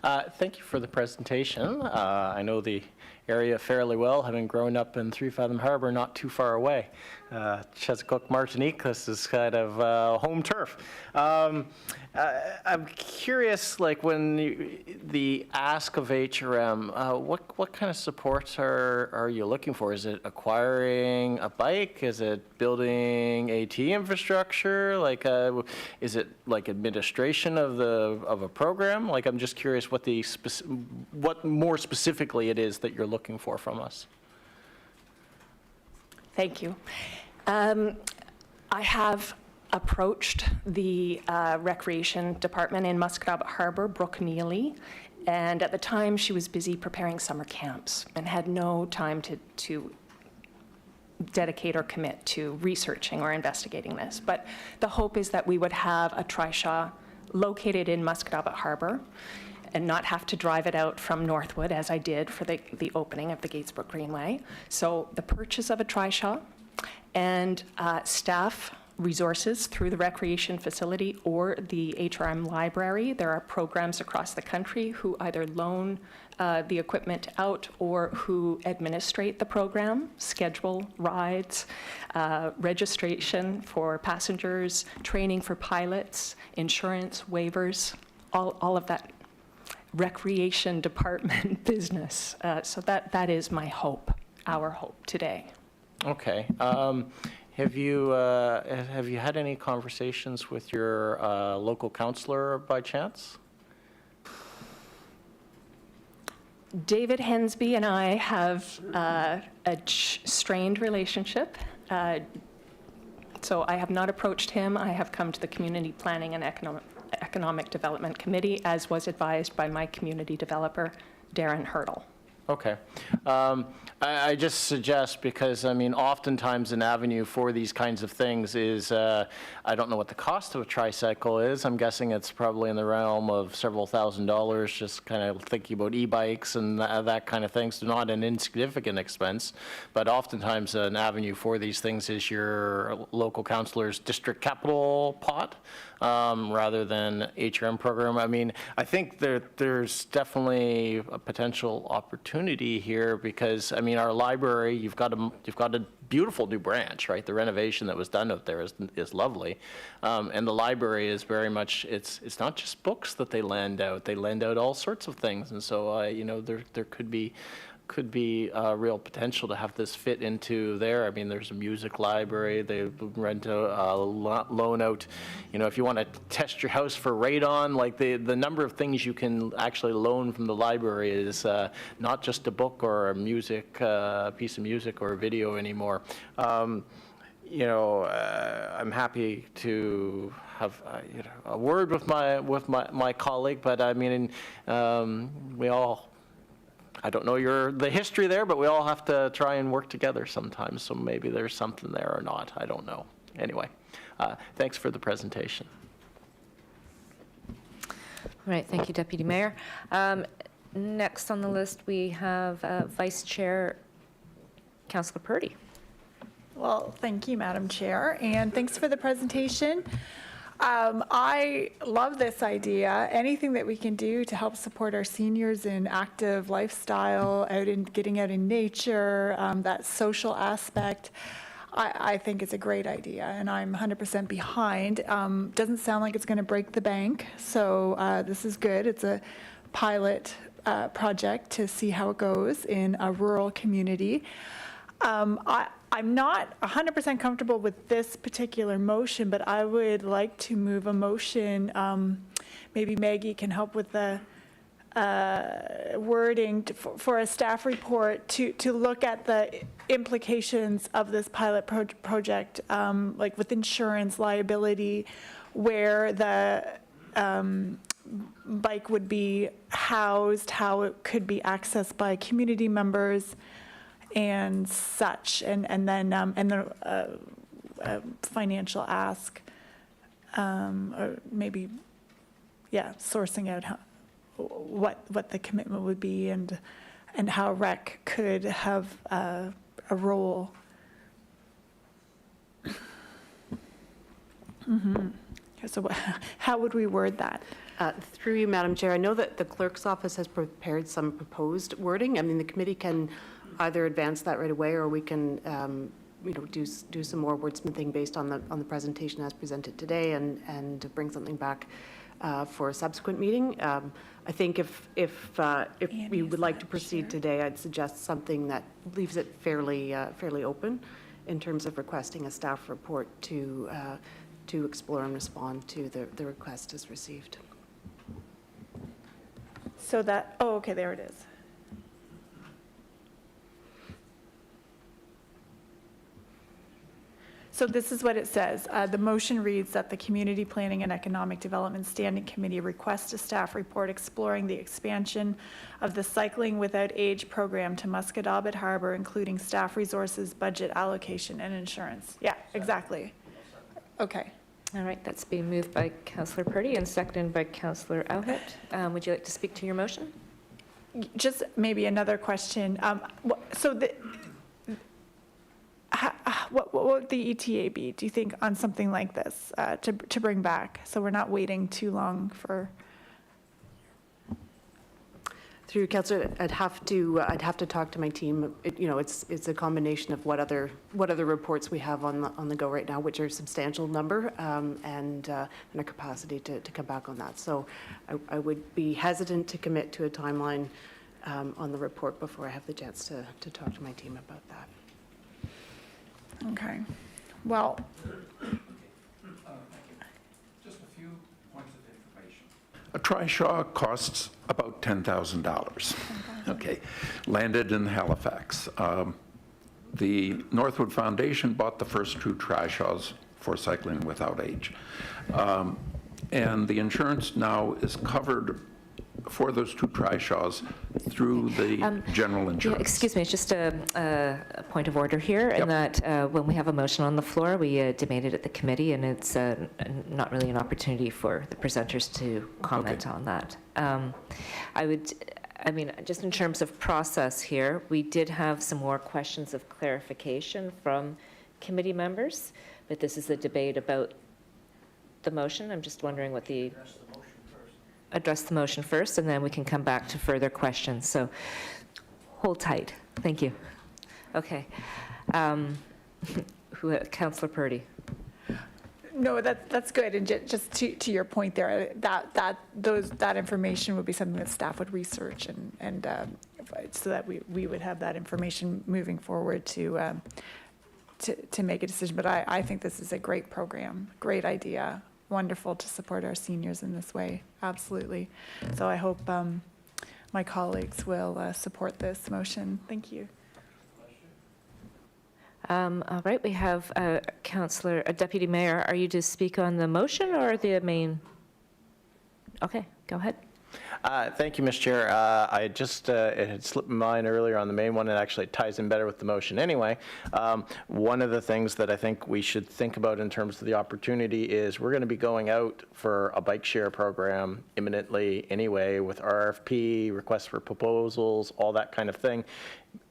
Thank you for the presentation. I know the area fairly well, having grown up in Three Fathom Harbor, not too far away. Chesapeake, Martinique, this is kind of home turf. I'm curious, like the ask of HRM, what kind of supports are you looking for? Is it acquiring a bike? Is it building AT infrastructure? Like, is it like administration of a program? Like, I'm just curious what more specifically it is that you're looking for from us. Thank you. I have approached the Recreation Department in Musquodoboit Harbour, Brooke Neely, and at the time she was busy preparing summer camps and had no time to dedicate or commit to researching or investigating this. But the hope is that we would have a trishaw located in Musquodoboit Harbour and not have to drive it out from Northwood, as I did for the opening of the Gatesbrook Greenway. So the purchase of a trishaw and staff resources through the recreation facility or the HRM library. There are programs across the country who either loan the equipment out or who administrate the program, schedule rides, registration for passengers, training for pilots, insurance, waivers, all of that recreation department business. So that is my hope, our hope today. Okay. Have you had any conversations with your local councillor by chance? David Hensby and I have a strained relationship. So I have not approached him. I have come to the Community Planning and Economic Development Committee, as was advised by my community developer, Darren Hurdle. Okay. I just suggest, because, I mean, oftentimes an avenue for these kinds of things is, I don't know what the cost of a tricycle is. I'm guessing it's probably in the realm of several $1,000s, just kind of thinking about e-bikes and that kind of thing. So not an insignificant expense, but oftentimes an avenue for these things is your local councillor's district capital pot, rather than HRM program. I mean, I think there's definitely a potential opportunity here because, I mean, our library, you've got a beautiful new branch, right? The renovation that was done out there is lovely. And the library is very much, it's not just books that they lend out all sorts of things. And so, you know, there could be could be real potential to have this fit into there. I mean, there's a music library, they rent a loan out, you know, if you want to test your house for radon, like the number of things you can actually loan from the library is not just a book or a music, piece of music or a video anymore. You know, I'm happy to have you know, a word with my colleague, but I mean, we all, I don't know the history there, but we all have to try and work together sometimes. So maybe there's something there or not. I don't know. Anyway, thanks for the presentation. All right, thank you, Deputy Mayor. Next on the list, we have Vice Chair Councillor Purdy. Well, thank you, Madam Chair, and thanks for the presentation. I love this idea. Anything that we can do to help support our seniors in active lifestyle, getting out in nature, that social aspect, I think it's a great idea, and I'm 100% behind. Doesn't sound like it's going to break the bank, so this is good. It's a pilot project to see how it goes in a rural community. I'm not 100% comfortable with this particular motion, but I would like to move a motion. Maybe Maggie can help with the wording for a staff report to look at the implications of this pilot project, like with insurance liability, where the bike would be housed, how it could be accessed by community members, and such, and then the financial ask, or maybe, yeah, sourcing out what the commitment would be, and how rec could have a role. So how would we word that? Through you, Madam Chair, I know that the clerk's office has prepared some proposed wording. I mean, the committee can either advance that right away, or we can, you know, do some more wordsmithing based on the presentation as presented today, and bring something back for a subsequent meeting. I think if we would like to proceed today, I'd suggest something that leaves it fairly open in terms of requesting a staff report to explore and respond to the request as received. So that, oh, okay, there it is. So this is what it says. The motion reads that the Community Planning and Economic Development Standing Committee requests a staff report exploring the expansion of the Cycling Without Age program to Musquodoboit Harbor, including staff resources, budget allocation, and insurance. Yeah, exactly. Okay. All right, that's being moved by Councillor Purdy and seconded by Councillor Outhet. Would you like to speak to your motion? Just maybe another question. So what would the ETA be, do you think, on something like this to bring back? So we're not waiting too long for. Through Councillor, I'd have to talk to my team. You know, it's a combination of what other reports we have on the go right now, which are a substantial number, and a capacity to come back on that. So I would be hesitant to commit to a timeline on the report before I have the chance to talk to my team about that. Okay. Well. Just a few points of information. A trishaw costs about $10,000. Okay. Landed in Halifax. The Northwood Foundation bought the first 2 trishaws for Cycling Without Age. And the insurance now is covered for those 2 trishaws through the general insurance. Yeah, excuse me, it's just a point of order here, in that when we have a motion on the floor, we debate it at the committee, and it's not really an opportunity for the presenters to comment on that. I mean, just in terms of process here, we did have some more questions of clarification from committee members, but this is a debate about the motion. I'm just wondering what the... Address the motion first, and then we can come back to further questions. So hold tight. Thank you. Okay. Councillor Purdy. No, that's good. And just to your point there, that information would be something that staff would research and so that we would have that information moving forward to make a decision. But I think this is a great program, great idea, wonderful to support our seniors in this way, absolutely. So I hope my colleagues will support this motion. Thank you. All right, we have Deputy Mayor, are you to speak on the motion or the main? Okay, go ahead. Thank you, Ms. Chair. I just, it had slipped my mind earlier on the main one, and actually it ties in better with the motion anyway. One of the things that I think we should think about in terms of the opportunity is we're going to be going out for a bike share program imminently anyway with RFP, requests for proposals, all that kind of thing.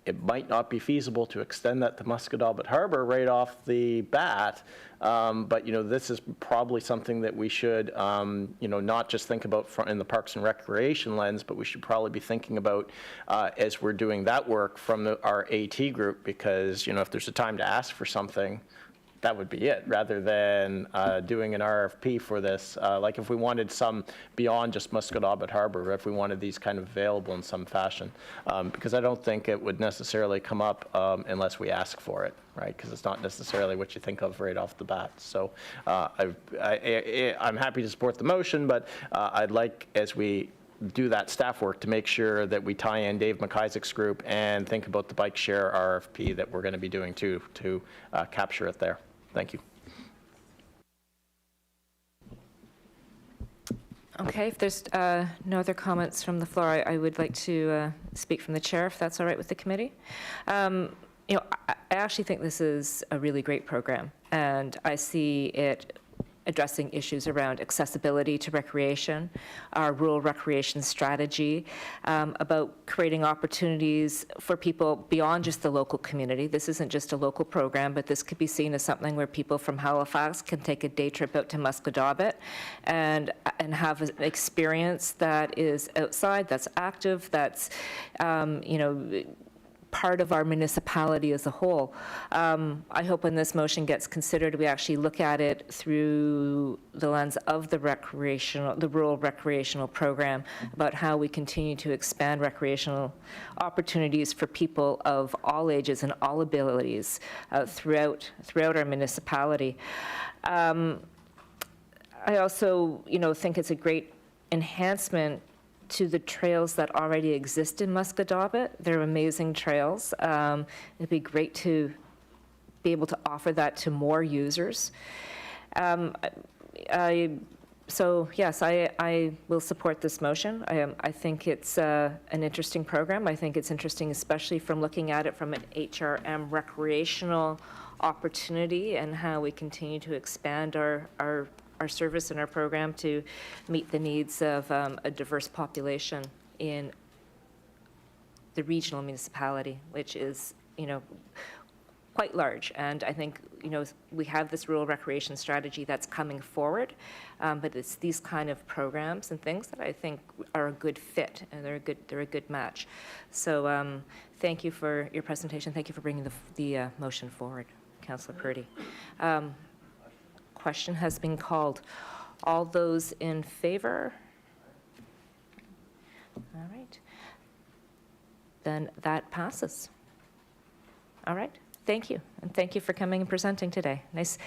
It might not be feasible to extend that to Musquodoboit Harbor right off the bat, but this is probably something that we should not just think about in the Parks and Recreation lens, but we should probably be thinking about as we're doing that work from our AT group, because if there's a time to ask for something, that would be it, rather than doing an RFP for this. Like if we wanted some beyond just Musquodoboit Harbor, if we wanted these kind of available in some fashion, because I don't think it would necessarily come up unless we ask for it, right? Because it's not necessarily what you think of right off the bat. So I'm happy to support the motion, but I'd like, as we do that staff work, to make sure that we tie in Dave McIsaac's group and think about the bike share RFP that we're going to be doing too, to capture it there. Thank you. Okay, if there's no other comments from the floor, I would like to speak from the chair, if that's all right with the committee. I actually think this is a really great program, and I see it addressing issues around accessibility to recreation, our rural recreation strategy, about creating opportunities for people beyond just the local community. This isn't just a local program, but this could be seen as something where people from Halifax can take a day trip out to Musquodoboit and have an experience that is outside, that's active, that's part of our municipality as a whole. I hope when this motion gets considered, we actually look at it through the lens of the rural recreational program, about how we continue to expand recreational opportunities for people of all ages and all abilities throughout our municipality. I also, think it's a great enhancement to the trails that already exist in Musquodoboit. They're amazing trails. It'd be great to be able to offer that to more users. So yes, I will support this motion. I think it's an interesting program. I think it's interesting, especially from looking at it from an HRM recreational opportunity, and how we continue to expand our service and our program to meet the needs of a diverse population in the regional municipality, which is, quite large. And I think, we have this rural recreation strategy that's coming forward, but it's these kind of programs and things that I think are a good fit, and they're a good match. So thank you for your presentation. Thank you for bringing the motion forward, Councillor Purdy. Question has been called. All those in favor? All right. Then that passes. All right. Thank you. And thank you for coming and presenting today. Nice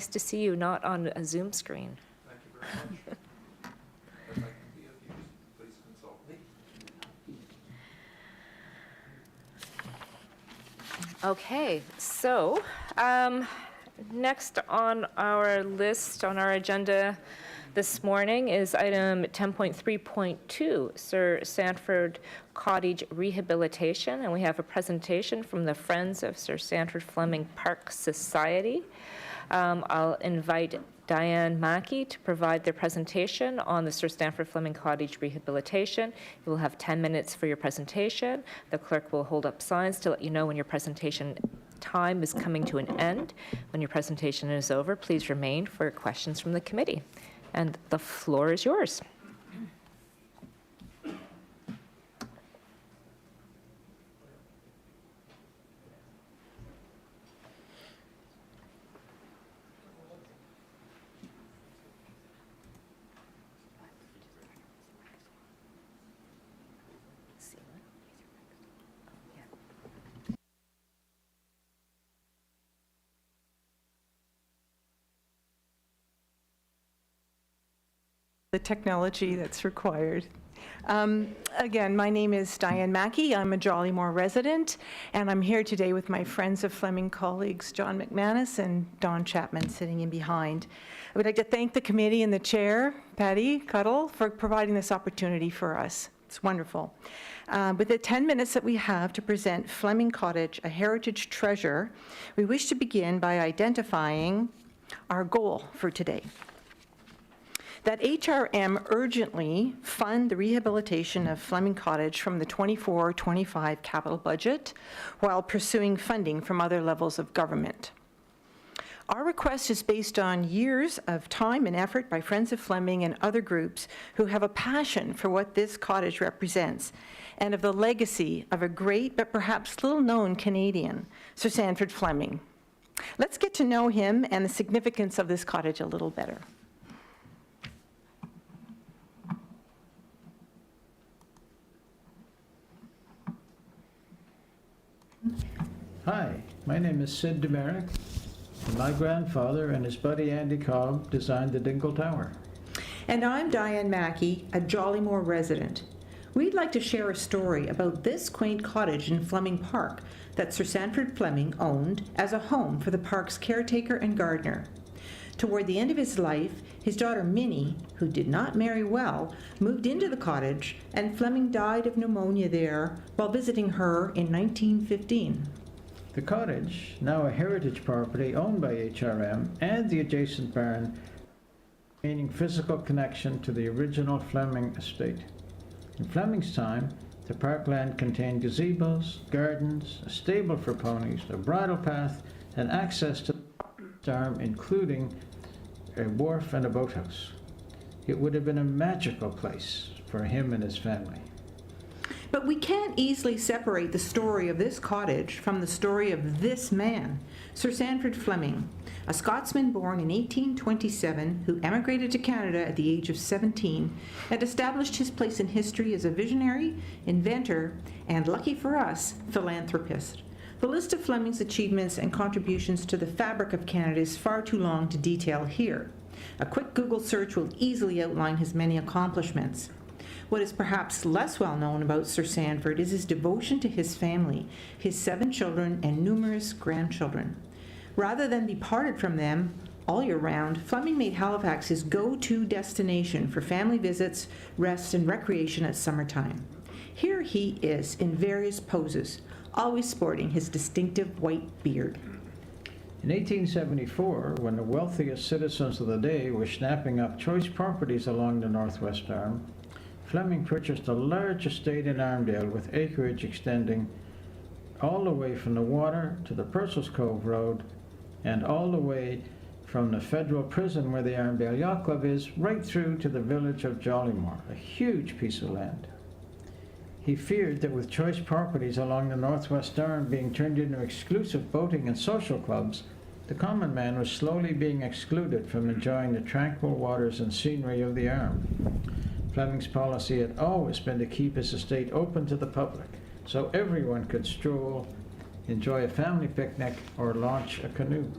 to see you not on a Zoom screen. Thank you very much. If I can be of use, please consult me. Okay, so next on our list, on our agenda this morning, is item 10.3.2, Sir Sandford Cottage Rehabilitation, and we have a presentation from the Friends of Sir Sandford Fleming Park Society. I'll invite Diane Mackey to provide their presentation on the Sir Sandford Fleming Cottage Rehabilitation. You will have 10 minutes for your presentation. The clerk will hold up signs to let you know when your presentation time is coming to an end. When your presentation is over, please remain for questions from the committee. And the floor is yours. the technology that's required. Again, my name is Diane Mackey. I'm a Jollymore resident, and I'm here today with my Friends of Fleming colleagues, John McManus and Don Chapman, sitting in behind. I would like to thank the committee and the chair, Patty Cuddle, for providing this opportunity for us. It's wonderful. With the 10 minutes that we have to present Fleming Cottage, a heritage treasure, we wish to begin by identifying our goal for today. That HRM urgently fund the rehabilitation of Fleming Cottage from the 24-25 capital budget while pursuing funding from other levels of government. Our request is based on years of time and effort by Friends of Fleming and other groups who have a passion for what this cottage represents and of the legacy of a great but perhaps little-known Canadian, Sir Sanford Fleming. Let's get to know him and the significance of this cottage a little better. Hi, my name is Sid Demerick, and my grandfather and his buddy Andy Cobb designed the Dingle Tower. And I'm Diane Mackey, a Jollymore resident. We'd like to share a story about this quaint cottage in Fleming Park that Sir Sanford Fleming owned as a home for the park's caretaker and gardener. Toward the end of his life, his daughter Minnie, who did not marry well, moved into the cottage, and Fleming died of pneumonia there while visiting her in 1915. The cottage, now a heritage property owned by HRM, and the adjacent barn, meaning physical connection to the original Fleming estate. In Fleming's time, the parkland contained gazebos, gardens, a stable for ponies, a bridle path, and access to the arm, including a wharf and a boathouse. It would have been a magical place for him and his family. But we can't easily separate the story of this cottage from the story of this man, Sir Sanford Fleming, a Scotsman born in 1827 who emigrated to Canada at the age of 17 and established his place in history as a visionary, inventor, and, lucky for us, philanthropist. The list of Fleming's achievements and contributions to the fabric of Canada is far too long to detail here. A quick Google search will easily outline his many accomplishments. What is perhaps less well known about Sir Sanford is his devotion to his family, his 7 children, and numerous grandchildren. Rather than be parted from them all year round, Fleming made Halifax his go-to destination for family visits, rest, and recreation at summertime. Here he is in various poses, always sporting his distinctive white beard. In 1874, when the wealthiest citizens of the day were snapping up choice properties along the Northwest Arm, Fleming purchased a large estate in Armdale with acreage extending all the way from the water to the Purcell's Cove Road and all the way from the federal prison where the Armdale Yacht Club is right through to the village of Jollymore, a huge piece of land. He feared that with choice properties along the Northwest Arm being turned into exclusive boating and social clubs, the common man was slowly being excluded from enjoying the tranquil waters and scenery of the Arm. Fleming's policy had always been to keep his estate open to the public, so everyone could stroll, enjoy a family picnic, or launch a canoe.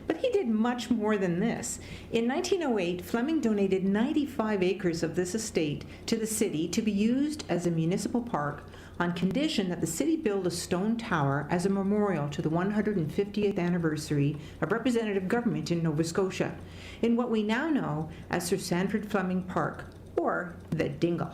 But he did much more than this. In 1908, Fleming donated 95 acres of this estate to the city to be used as a municipal park on condition that the city build a stone tower as a memorial to the 150th anniversary of representative government in Nova Scotia, in what we now know as Sir Sanford Fleming Park, or the Dingle.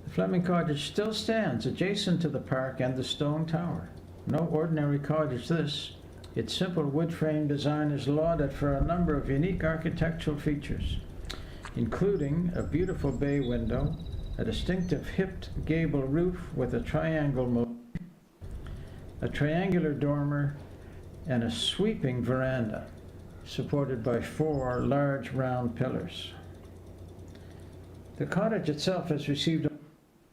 The Fleming Cottage still stands adjacent to the park and the stone tower. No ordinary cottage this. Its simple wood frame design is lauded for a number of unique architectural features, including a beautiful bay window, a distinctive hipped gable roof with a triangle motif, a triangular dormer, and a sweeping veranda supported by 4 large round pillars. The cottage itself has received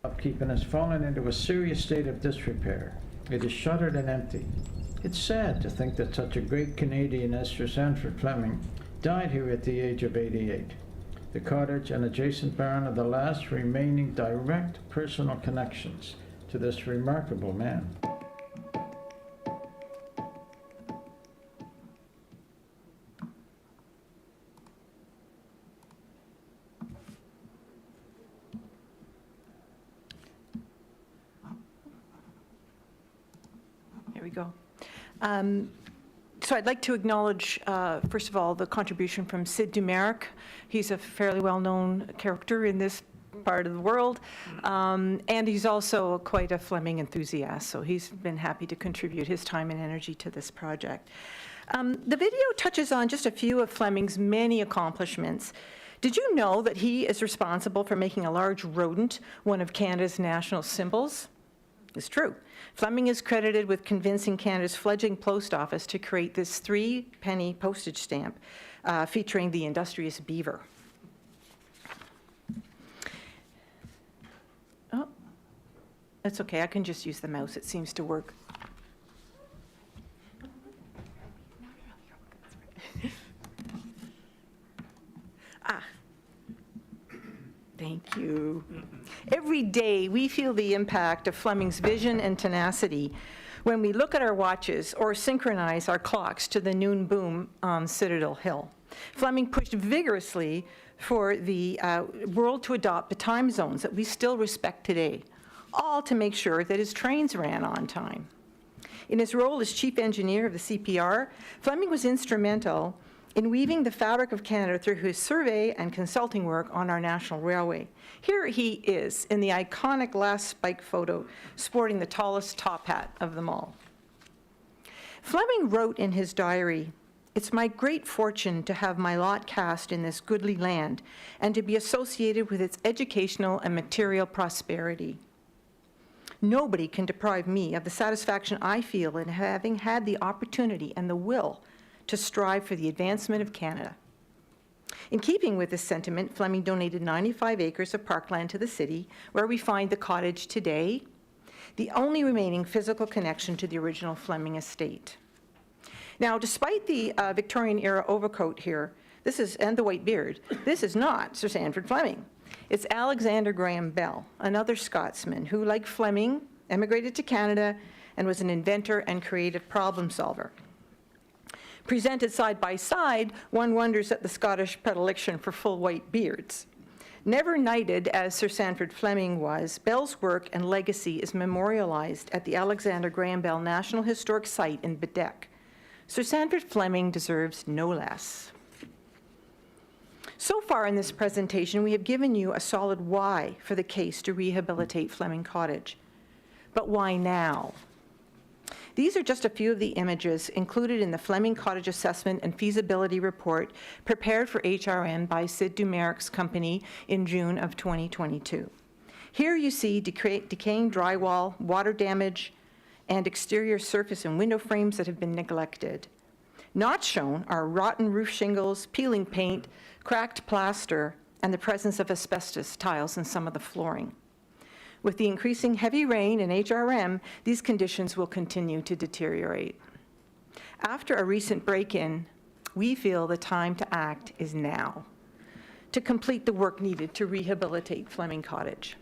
upkeep and has fallen into a serious state of disrepair. It is shuttered and empty. It's sad to think that such a great Canadian as Sir Sanford Fleming died here at the age of 88. The cottage and adjacent barn are the last remaining direct personal connections to this remarkable man. So I'd like to acknowledge, first of all, the contribution from Sid Dumaric. He's a fairly well-known character in this part of the world, and he's also quite a Fleming enthusiast, so he's been happy to contribute his time and energy to this project. The video touches on just a few of Fleming's many accomplishments. Did you know that he is responsible for making a large rodent one of Canada's national symbols? It's true. Fleming is credited with convincing Canada's fledgling post office to create this 3-penny postage stamp featuring the industrious beaver. Oh, that's okay. I can just use the mouse. It seems to work. Thank you. Every day, we feel the impact of Fleming's vision and tenacity when we look at our watches or synchronize our clocks to the noon boom on Citadel Hill. Fleming pushed vigorously for the world to adopt the time zones that we still respect today, all to make sure that his trains ran on time. In his role as chief engineer of the CPR, Fleming was instrumental in weaving the fabric of Canada through his survey and consulting work on our national railway. Here he is in the iconic last spike photo, sporting the tallest top hat of them all. Fleming wrote in his diary, "It's my great fortune to have my lot cast in this goodly land and to be associated with its educational and material prosperity. Nobody can deprive me of the satisfaction I feel in having had the opportunity and the will to strive for the advancement of Canada." In keeping with this sentiment, Fleming donated 95 acres of parkland to the city, where we find the cottage today, the only remaining physical connection to the original Fleming estate. Now, despite the Victorian-era overcoat here, and the white beard, this is not Sir Sanford Fleming. It's Alexander Graham Bell, another Scotsman who, like Fleming, emigrated to Canada and was an inventor and creative problem solver. Presented side by side, one wonders at the Scottish predilection for full white beards. Never knighted as Sir Sanford Fleming was, Bell's work and legacy is memorialized at the Alexander Graham Bell National Historic Site in Bedeque. Sir Sanford Fleming deserves no less. So far in this presentation, we have given you a solid why for the case to rehabilitate Fleming Cottage. But why now? These are just a few of the images included in the Fleming Cottage Assessment and Feasibility Report prepared for HRM by Sid Dumaric's company in June of 2022. Here you see decaying drywall, water damage, and exterior surface and window frames that have been neglected. Not shown are rotten roof shingles, peeling paint, cracked plaster, and the presence of asbestos tiles in some of the flooring. With the increasing heavy rain in HRM, these conditions will continue to deteriorate. After a recent break-in, we feel the time to act is now, to complete the work needed to rehabilitate Fleming Cottage.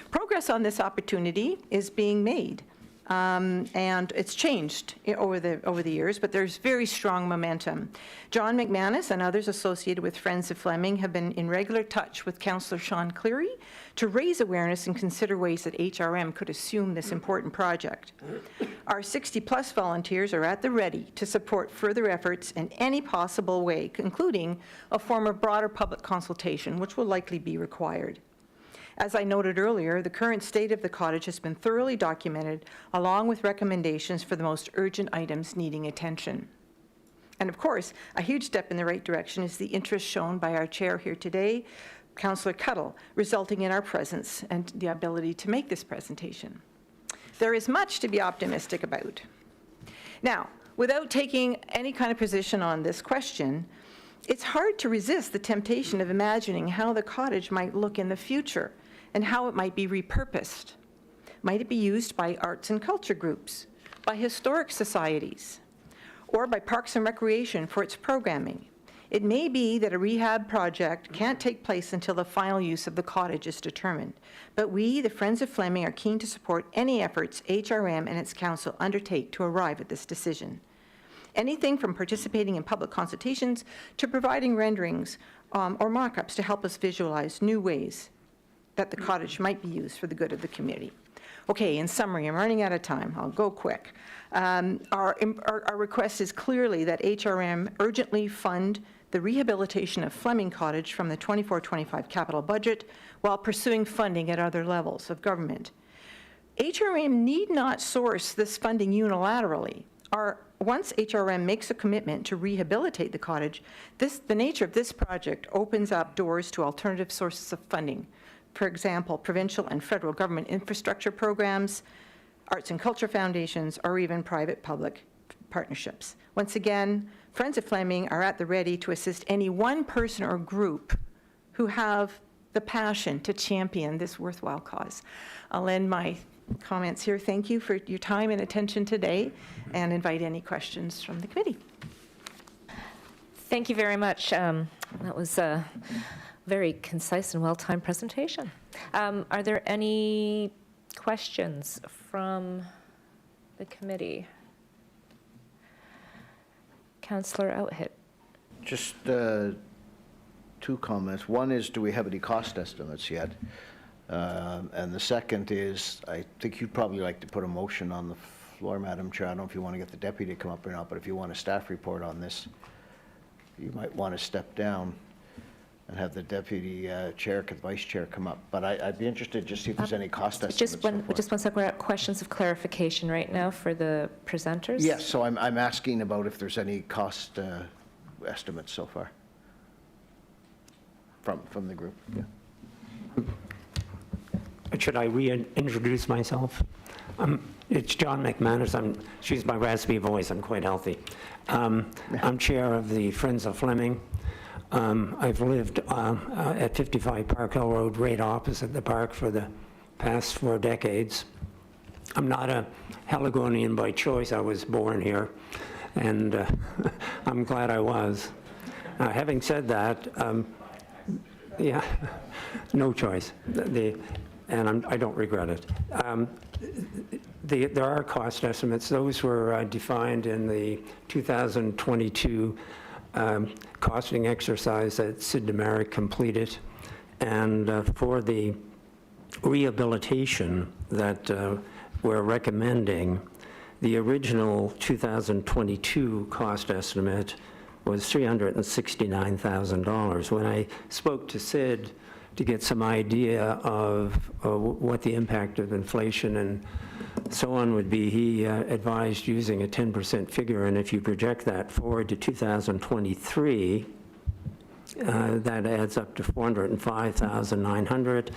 Progress on this opportunity is being made, and it's changed over the years, but there's very strong momentum. John McManus and others associated with Friends of Fleming have been in regular touch with Councillor Sean Cleary to raise awareness and consider ways that HRM could assume this important project. Our 60-plus volunteers are at the ready to support further efforts in any possible way, including a form of broader public consultation, which will likely be required. As I noted earlier, the current state of the cottage has been thoroughly documented, along with recommendations for the most urgent items needing attention. And of course, a huge step in the right direction is the interest shown by our chair here today, Councillor Cuttle, resulting in our presence and the ability to make this presentation. There is much to be optimistic about. Now, without taking any kind of position on this question, it's hard to resist the temptation of imagining how the cottage might look in the future and how it might be repurposed. Might it be used by arts and culture groups, by historic societies, or by Parks and Recreation for its programming? It may be that a rehab project can't take place until the final use of the cottage is determined, but we, the Friends of Fleming, are keen to support any efforts HRM and its council undertake to arrive at this decision. Anything from participating in public consultations to providing renderings or mock-ups to help us visualize new ways that the cottage might be used for the good of the community. Okay, in summary, I'm running out of time. I'll go quick. Our request is clearly that HRM urgently fund the rehabilitation of Fleming Cottage from the 24-25 capital budget while pursuing funding at other levels of government. HRM need not source this funding unilaterally. Once HRM makes a commitment to rehabilitate the cottage, the nature of this project opens up doors to alternative sources of funding. For example, provincial and federal government infrastructure programs, arts and culture foundations, or even private-public partnerships. Once again, Friends of Fleming are at the ready to assist any one person or group who have the passion to champion this worthwhile cause. I'll end my comments here. Thank you for your time and attention today, and invite any questions from the committee. Thank you very much. That was a very concise and well-timed presentation. Are there any questions from the committee? Councillor Outhit. Just two comments. One is, do we have any cost estimates yet? And the second is, I think you'd probably like to put a motion on the floor, Madam Chair. I don't know if you want to get the deputy to come up or not, but if you want a staff report on this, you might want to step down and have the deputy chair, vice chair come up. But I'd be interested to just see if there's any cost estimates. Just one second. We're at questions of clarification right now for the presenters. Yes, so I'm asking about if there's any cost estimates so far from the group. Yeah. Should I reintroduce myself? It's John McManus. She's my raspy voice. I'm quite healthy. I'm chair of the Friends of Fleming. I've lived at 55 Park Hill Road, right opposite the park, for the past 4 decades. I'm not a Haligonian by choice. I was born here, and I'm glad I was. Having said that, yeah, no choice. I don't regret it. There are cost estimates. Those were defined in the 2022 costing exercise that Sid Demerick completed. And for the rehabilitation that we're recommending, the original 2022 cost estimate was $369,000. When I spoke to Sid to get some idea of what the impact of inflation and so on would be, he advised using a 10% figure, and if you project that forward to 2023, that adds up to $405,900,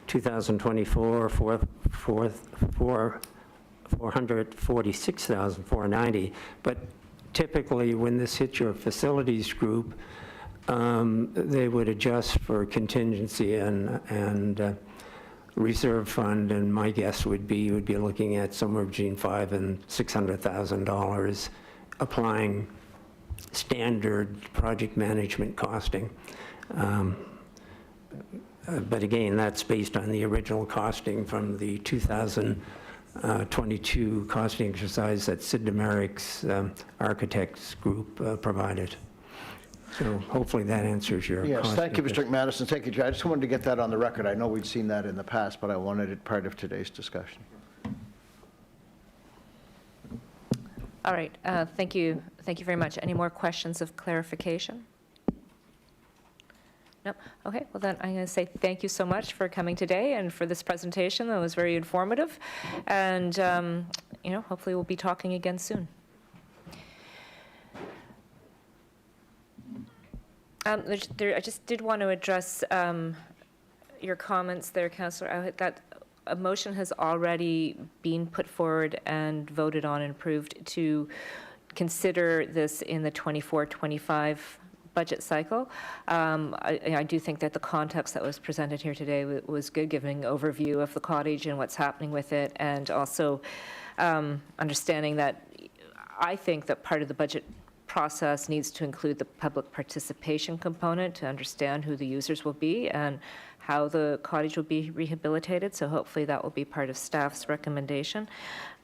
2024, $446,490. But typically, when this hits your facilities group, they would adjust for contingency and reserve fund, and my guess would be you would be looking at somewhere between $500,000 and $600,000 applying standard project management costing. But again, that's based on the original costing from the 2022 costing exercise that Sid Demerick's architects group provided. So hopefully that answers your question. Yes, thank you, Mr. McManus. Thank you, Chair. I just wanted to get that on the record. I know we'd seen that in the past, but I wanted it part of today's discussion. All right, thank you. Thank you very much. Any more questions of clarification? No? Okay, well then I'm going to say thank you so much for coming today and for this presentation. That was very informative. And, hopefully we'll be talking again soon. I just did want to address your comments there, Councillor Outhit, that a motion has already been put forward and voted on and approved to consider this in the 24-25 budget cycle. I do think that the context that was presented here today was good, giving overview of the cottage and what's happening with it, and also understanding that I think that part of the budget process needs to include the public participation component to understand who the users will be and how the cottage will be rehabilitated. So hopefully that will be part of staff's recommendation.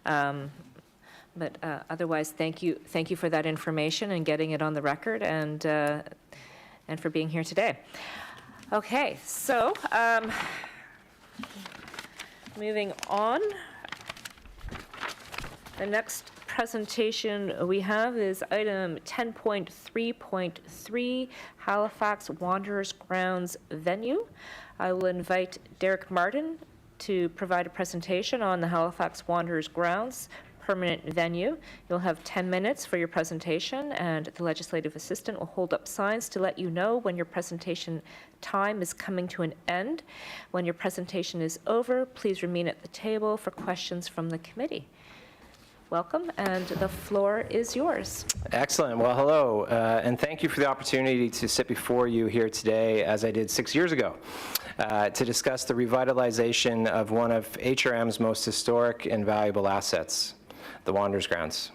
But otherwise, thank you for that information and getting it on the record, and for being here today. Okay, so moving on. The next presentation we have is item 10.3.3, Halifax Wanderers Grounds venue. I will invite Derek Martin to provide a presentation on the Halifax Wanderers Grounds permanent venue. You'll have 10 minutes for your presentation, and the legislative assistant will hold up signs to let you know when your presentation time is coming to an end. When your presentation is over, please remain at the table for questions from the committee. Welcome, and the floor is yours. Excellent. Well, hello, and thank you for the opportunity to sit before you here today, as I did 6 years ago, to discuss the revitalization of one of HRM's most historic and valuable assets, the Wanderers Grounds.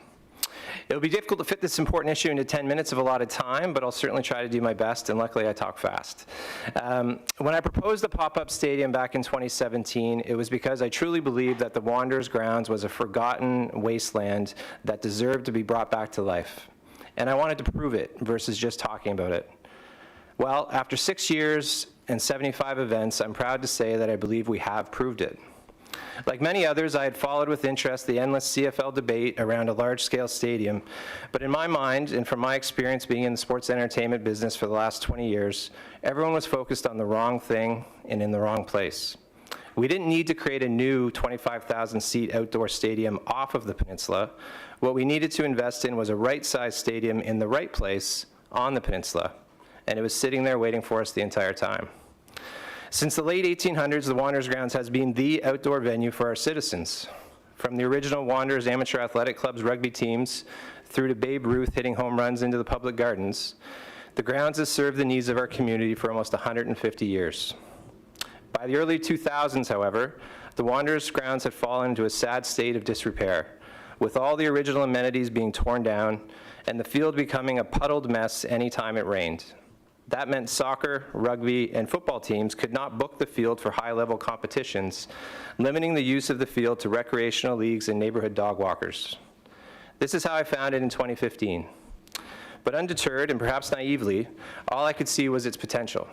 It'll be difficult to fit this important issue into 10 minutes of allotted time, but I'll certainly try to do my best, and luckily I talk fast. When I proposed the pop-up stadium back in 2017, it was because I truly believed that the Wanderers Grounds was a forgotten wasteland that deserved to be brought back to life. And I wanted to prove it versus just talking about it. Well, after 6 years and 75 events, I'm proud to say that I believe we have proved it. Like many others, I had followed with interest the endless CFL debate around a large-scale stadium, but in my mind, and from my experience being in the sports entertainment business for the last 20 years, everyone was focused on the wrong thing and in the wrong place. We didn't need to create a new 25,000-seat outdoor stadium off of the peninsula. What we needed to invest in was a right-sized stadium in the right place on the peninsula, and it was sitting there waiting for us the entire time. Since the late 1800s, the Wanderers Grounds has been the outdoor venue for our citizens. From the original Wanderers Amateur Athletic Club's rugby teams through to Babe Ruth hitting home runs into the public gardens, the grounds has served the needs of our community for almost 150 years. By the early 2000s, however, the Wanderers Grounds had fallen into a sad state of disrepair, with all the original amenities being torn down and the field becoming a puddled mess anytime it rained. That meant soccer, rugby, and football teams could not book the field for high-level competitions, limiting the use of the field to recreational leagues and neighborhood dog walkers. This is how I found it in 2015. But undeterred, and perhaps naively, all I could see was its potential.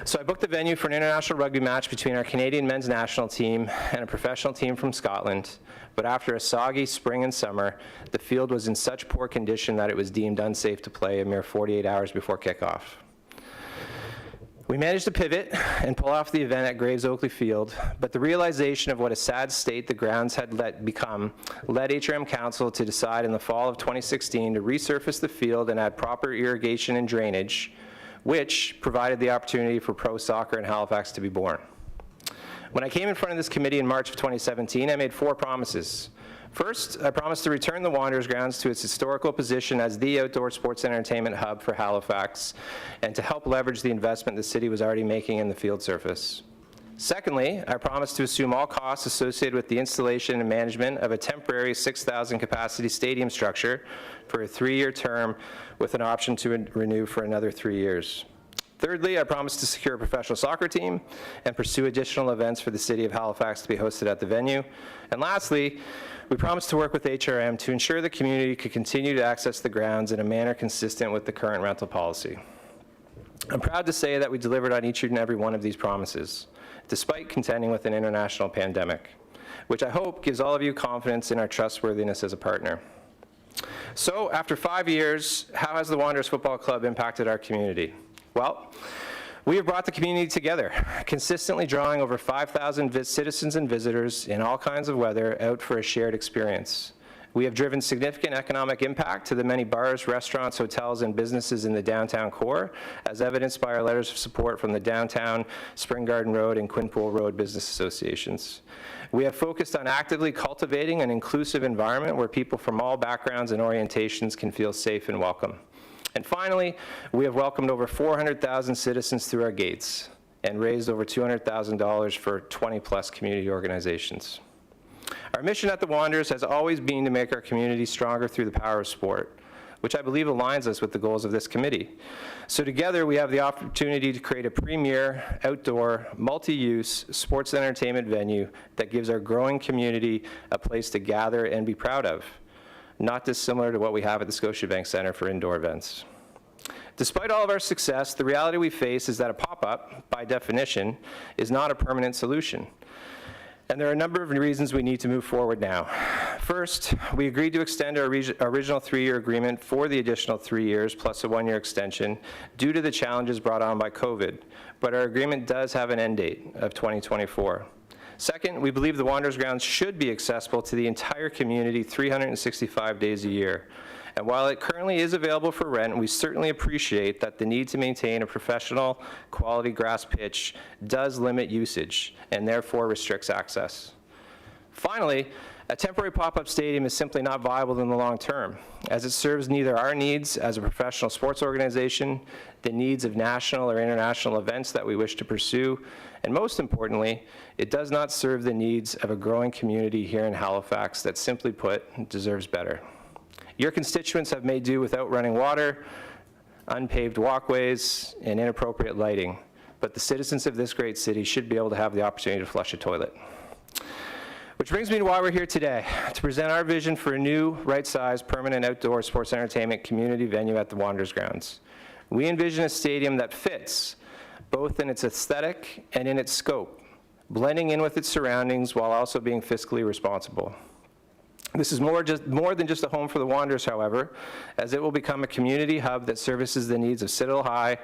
So I booked the venue for an international rugby match between our Canadian men's national team and a professional team from Scotland. But after a soggy spring and summer, the field was in such poor condition that it was deemed unsafe to play a mere 48 hours before kickoff. We managed to pivot and pull off the event at Graves Oakley Field, but the realization of what a sad state the grounds had become led HRM Council to decide in the fall of 2016 to resurface the field and add proper irrigation and drainage, which provided the opportunity for pro soccer in Halifax to be born. When I came in front of this committee in March of 2017, I made 4 promises. First, I promised to return the Wanderers Grounds to its historical position as the outdoor sports and entertainment hub for Halifax, and to help leverage the investment the city was already making in the field surface. Secondly, I promised to assume all costs associated with the installation and management of a temporary 6,000 capacity stadium structure for a 3-year term with an option to renew for another 3 years. Thirdly, I promised to secure a professional soccer team and pursue additional events for the city of Halifax to be hosted at the venue. And lastly, we promised to work with HRM to ensure the community could continue to access the grounds in a manner consistent with the current rental policy. I'm proud to say that we delivered on each and every one of these promises, despite contending with an international pandemic, which I hope gives all of you confidence in our trustworthiness as a partner. So, after 5 years, how has the Wanderers Football Club impacted our community? Well, we have brought the community together, consistently drawing over 5,000 citizens and visitors in all kinds of weather out for a shared experience. We have driven significant economic impact to the many bars, restaurants, hotels, and businesses in the downtown core, as evidenced by our letters of support from the downtown, Spring Garden Road, and Quinpool Road business associations. We have focused on actively cultivating an inclusive environment where people from all backgrounds and orientations can feel safe and welcome. And finally, we have welcomed over 400,000 citizens through our gates and raised over $200,000 for 20-plus community organizations. Our mission at the Wanderers has always been to make our community stronger through the power of sport, which I believe aligns us with the goals of this committee. So together, we have the opportunity to create a premier, outdoor, multi-use sports and entertainment venue that gives our growing community a place to gather and be proud of, not dissimilar to what we have at the Scotiabank Centre for indoor events. Despite all of our success, the reality we face is that a pop-up, by definition, is not a permanent solution. And there are a number of reasons we need to move forward now. First, we agreed to extend our original 3-year agreement for the additional 3 years plus a 1-year extension due to the challenges brought on by COVID, but our agreement does have an end date of 2024. Second, we believe the Wanderers grounds should be accessible to the entire community 365 days a year. And while it currently is available for rent, we certainly appreciate that the need to maintain a professional quality grass pitch does limit usage and therefore restricts access. Finally, a temporary pop-up stadium is simply not viable in the long term, as it serves neither our needs as a professional sports organization, the needs of national or international events that we wish to pursue, and most importantly, it does not serve the needs of a growing community here in Halifax that, simply put, deserves better. Your constituents have made do without running water, unpaved walkways, and inappropriate lighting, but the citizens of this great city should be able to have the opportunity to flush a toilet. Which brings me to why we're here today, to present our vision for a new, right-sized, permanent outdoor sports entertainment community venue at the Wanderers grounds. We envision a stadium that fits, both in its aesthetic and in its scope, blending in with its surroundings while also being fiscally responsible. This is more than just a home for the Wanderers, however, as it will become a community hub that services the needs of Citadel High,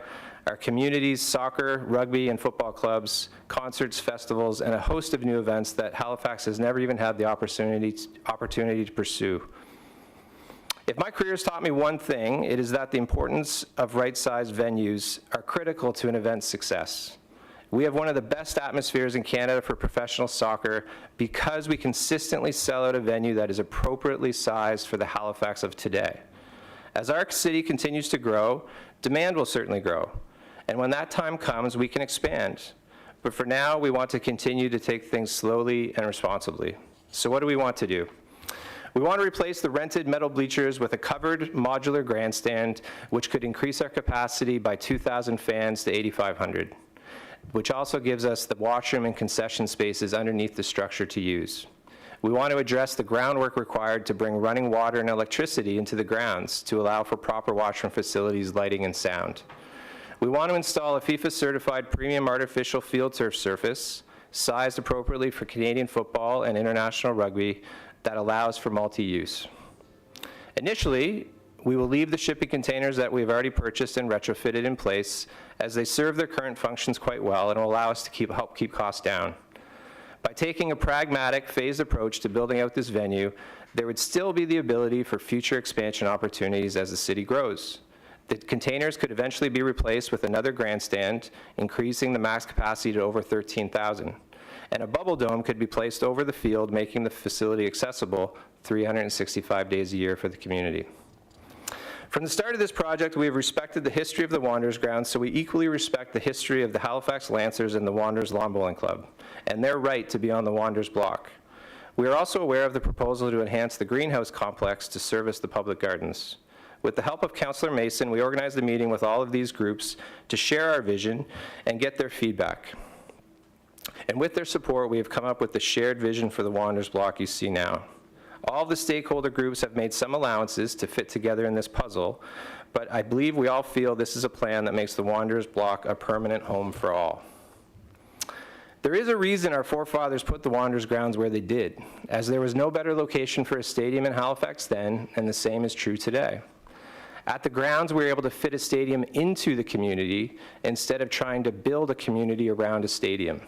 our community's soccer, rugby, and football clubs, concerts, festivals, and a host of new events that Halifax has never even had the opportunity to pursue. If my career has taught me one thing, it is that the importance of right-sized venues are critical to an event's success. We have one of the best atmospheres in Canada for professional soccer because we consistently sell out a venue that is appropriately sized for the Halifax of today. As our city continues to grow, demand will certainly grow. And when that time comes, we can expand. But for now, we want to continue to take things slowly and responsibly. So what do we want to do? We want to replace the rented metal bleachers with a covered modular grandstand, which could increase our capacity by 2,000 fans to 8,500. Which also gives us the washroom and concession spaces underneath the structure to use. We want to address the groundwork required to bring running water and electricity into the grounds to allow for proper washroom facilities, lighting, and sound. We want to install a FIFA-certified premium artificial field turf surface, sized appropriately for Canadian football and international rugby, that allows for multi-use. Initially, we will leave the shipping containers that we've already purchased and retrofitted in place, as they serve their current functions quite well and will allow us to help keep costs down. By taking a pragmatic, phased approach to building out this venue, there would still be the ability for future expansion opportunities as the city grows. The containers could eventually be replaced with another grandstand, increasing the max capacity to over 13,000. And a bubble dome could be placed over the field, making the facility accessible 365 days a year for the community. From the start of this project, we have respected the history of the Wanderers grounds, so we equally respect the history of the Halifax Lancers and the Wanderers Lawn Bowling Club, and their right to be on the Wanderers block. We are also aware of the proposal to enhance the greenhouse complex to service the public gardens. With the help of Councillor Mason, we organized a meeting with all of these groups to share our vision and get their feedback. And with their support, we have come up with the shared vision for the Wanderers block you see now. All of the stakeholder groups have made some allowances to fit together in this puzzle, but I believe we all feel this is a plan that makes the Wanderers block a permanent home for all. There is a reason our forefathers put the Wanderers grounds where they did, as there was no better location for a stadium in Halifax then, and the same is true today. At the grounds, we were able to fit a stadium into the community instead of trying to build a community around a stadium.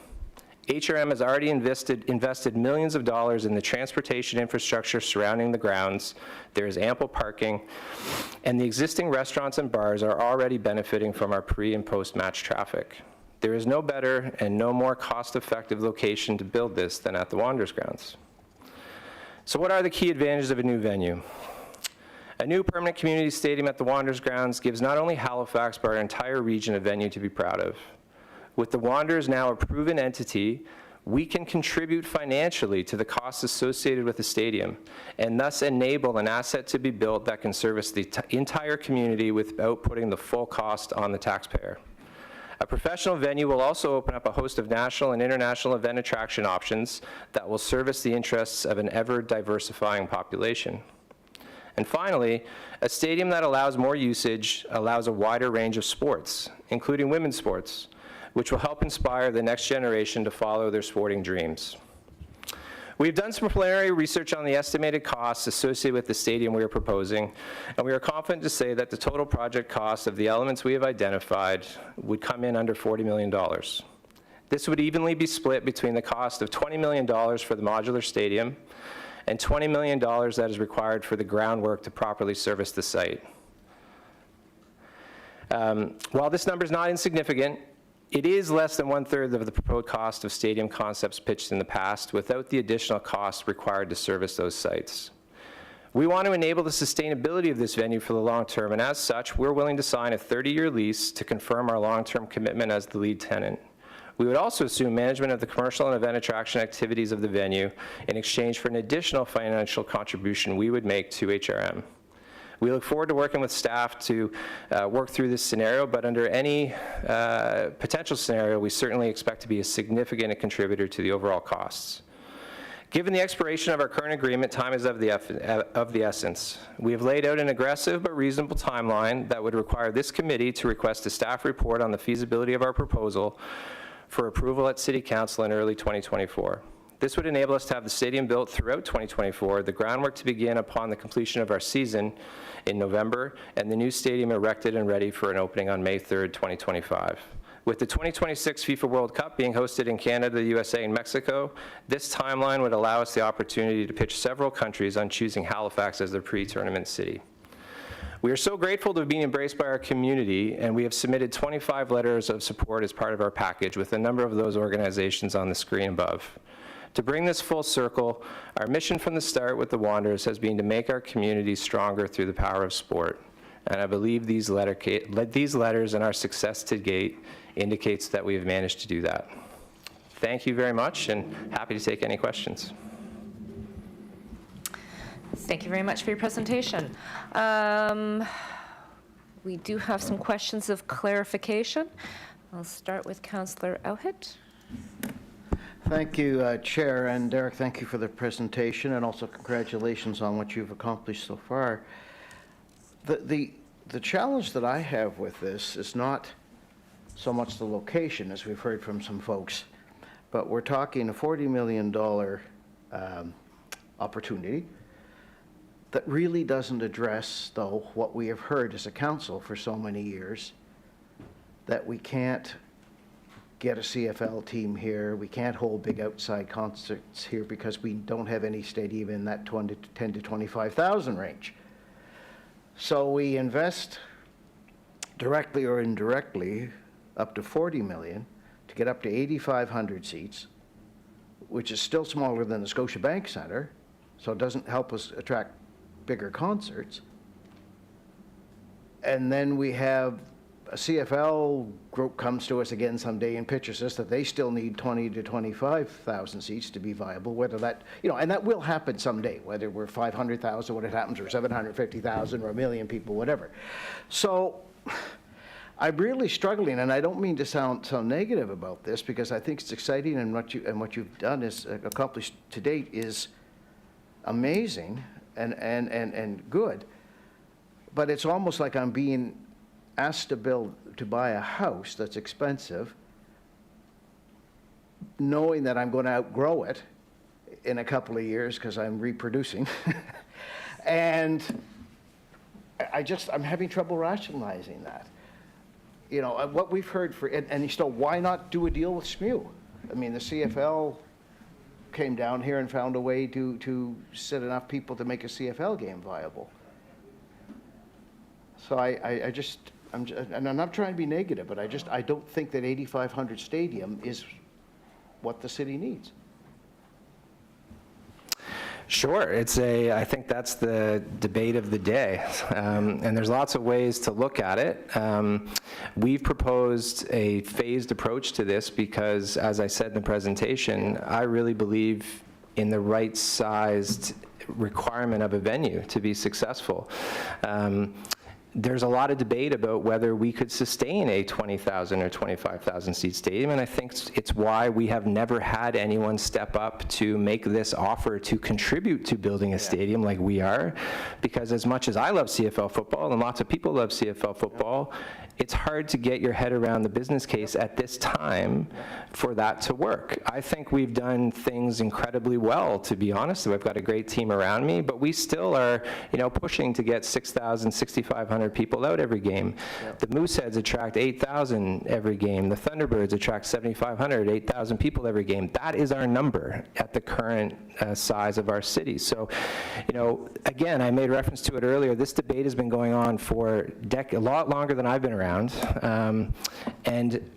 HRM has already invested millions of dollars in the transportation infrastructure surrounding the grounds. There is ample parking, and the existing restaurants and bars are already benefiting from our pre- and post-match traffic. There is no better and no more cost-effective location to build this than at the Wanderers grounds. So what are the key advantages of a new venue? A new permanent community stadium at the Wanderers grounds gives not only Halifax but our entire region a venue to be proud of. With the Wanderers now a proven entity, we can contribute financially to the costs associated with the stadium and thus enable an asset to be built that can service the entire community without putting the full cost on the taxpayer. A professional venue will also open up a host of national and international event attraction options that will service the interests of an ever-diversifying population. And finally, a stadium that allows more usage allows a wider range of sports, including women's sports, which will help inspire the next generation to follow their sporting dreams. We've done some preliminary research on the estimated costs associated with the stadium we are proposing, and we are confident to say that the total project cost of the elements we have identified would come in under $40 million. This would evenly be split between the cost of $20 million for the modular stadium and $20 million that is required for the groundwork to properly service the site. While this number is not insignificant, it is less than 1/3 of the proposed cost of stadium concepts pitched in the past without the additional costs required to service those sites. We want to enable the sustainability of this venue for the long term, and as such, we're willing to sign a 30-year lease to confirm our long-term commitment as the lead tenant. We would also assume management of the commercial and event attraction activities of the venue in exchange for an additional financial contribution we would make to HRM. We look forward to working with staff to work through this scenario, but under any potential scenario, we certainly expect to be a significant contributor to the overall costs. Given the expiration of our current agreement, time is of the essence. We have laid out an aggressive but reasonable timeline that would require this committee to request a staff report on the feasibility of our proposal for approval at City Council in early 2024. This would enable us to have the stadium built throughout 2024, the groundwork to begin upon the completion of our season in November, and the new stadium erected and ready for an opening on May 3rd, 2025. With the 2026 FIFA World Cup being hosted in Canada, the USA, and Mexico, this timeline would allow us the opportunity to pitch several countries on choosing Halifax as their pre-tournament city. We are so grateful to be embraced by our community, and we have submitted 25 letters of support as part of our package, with a number of those organizations on the screen above. To bring this full circle, our mission from the start with the Wanderers has been to make our community stronger through the power of sport. And I believe these letters and our success to date indicates that we have managed to do that. Thank you very much, and happy to take any questions. Thank you very much for your presentation. We do have some questions of clarification. I'll start with Councillor Elhit. Thank you, Chair, and Derek, thank you for the presentation, and also congratulations on what you've accomplished so far. The challenge that I have with this is not so much the location, as we've heard from some folks, but we're talking a $40 million opportunity that really doesn't address, though, what we have heard as a council for so many years, that we can't get a CFL team here, we can't hold big outside concerts here because we don't have any stadium in that 10 to 25,000 range. So we invest directly or indirectly up to $40 million to get up to 8,500 seats, which is still smaller than the Scotiabank Centre, so it doesn't help us attract bigger concerts. And then we have a CFL group comes to us again someday and pitches us that they still need 20 to 25,000 seats to be viable, whether that, and that will happen someday, whether we're 500,000 when it happens, or 750,000, or 1 million people, whatever. So I'm really struggling, and I don't mean to sound negative about this, because I think it's exciting, and what you've done is accomplished to date is amazing and good. But it's almost like I'm being asked to buy a house that's expensive, knowing that I'm going to outgrow it in a couple of years because I'm reproducing. And I'm having trouble rationalizing that. What we've heard and why not do a deal with SMU? I mean, the CFL came down here and found a way to set enough people to make a CFL game viable. So and I'm not trying to be negative, but I don't think that 8,500 stadium is what the city needs. Sure, I think that's the debate of the day, and there's lots of ways to look at it. We've proposed a phased approach to this because, as I said in the presentation, I really believe in the right-sized requirement of a venue to be successful. There's a lot of debate about whether we could sustain a 20,000 or 25,000 seat stadium, and I think it's why we have never had anyone step up to make this offer to contribute to building a stadium like we are, because as much as I love CFL football, and lots of people love CFL football, it's hard to get your head around the business case at this time for that to work. I think we've done things incredibly well, to be honest. I've got a great team around me, but we still are, pushing to get 6,000, 6,500 people out every game. Yep. The Mooseheads attract 8,000 every game. The Thunderbirds attract 7,500, 8,000 people every game. That is our number at the current size of our city. So, again, I made reference to it earlier. This debate has been going on for a lot longer than I've been around, and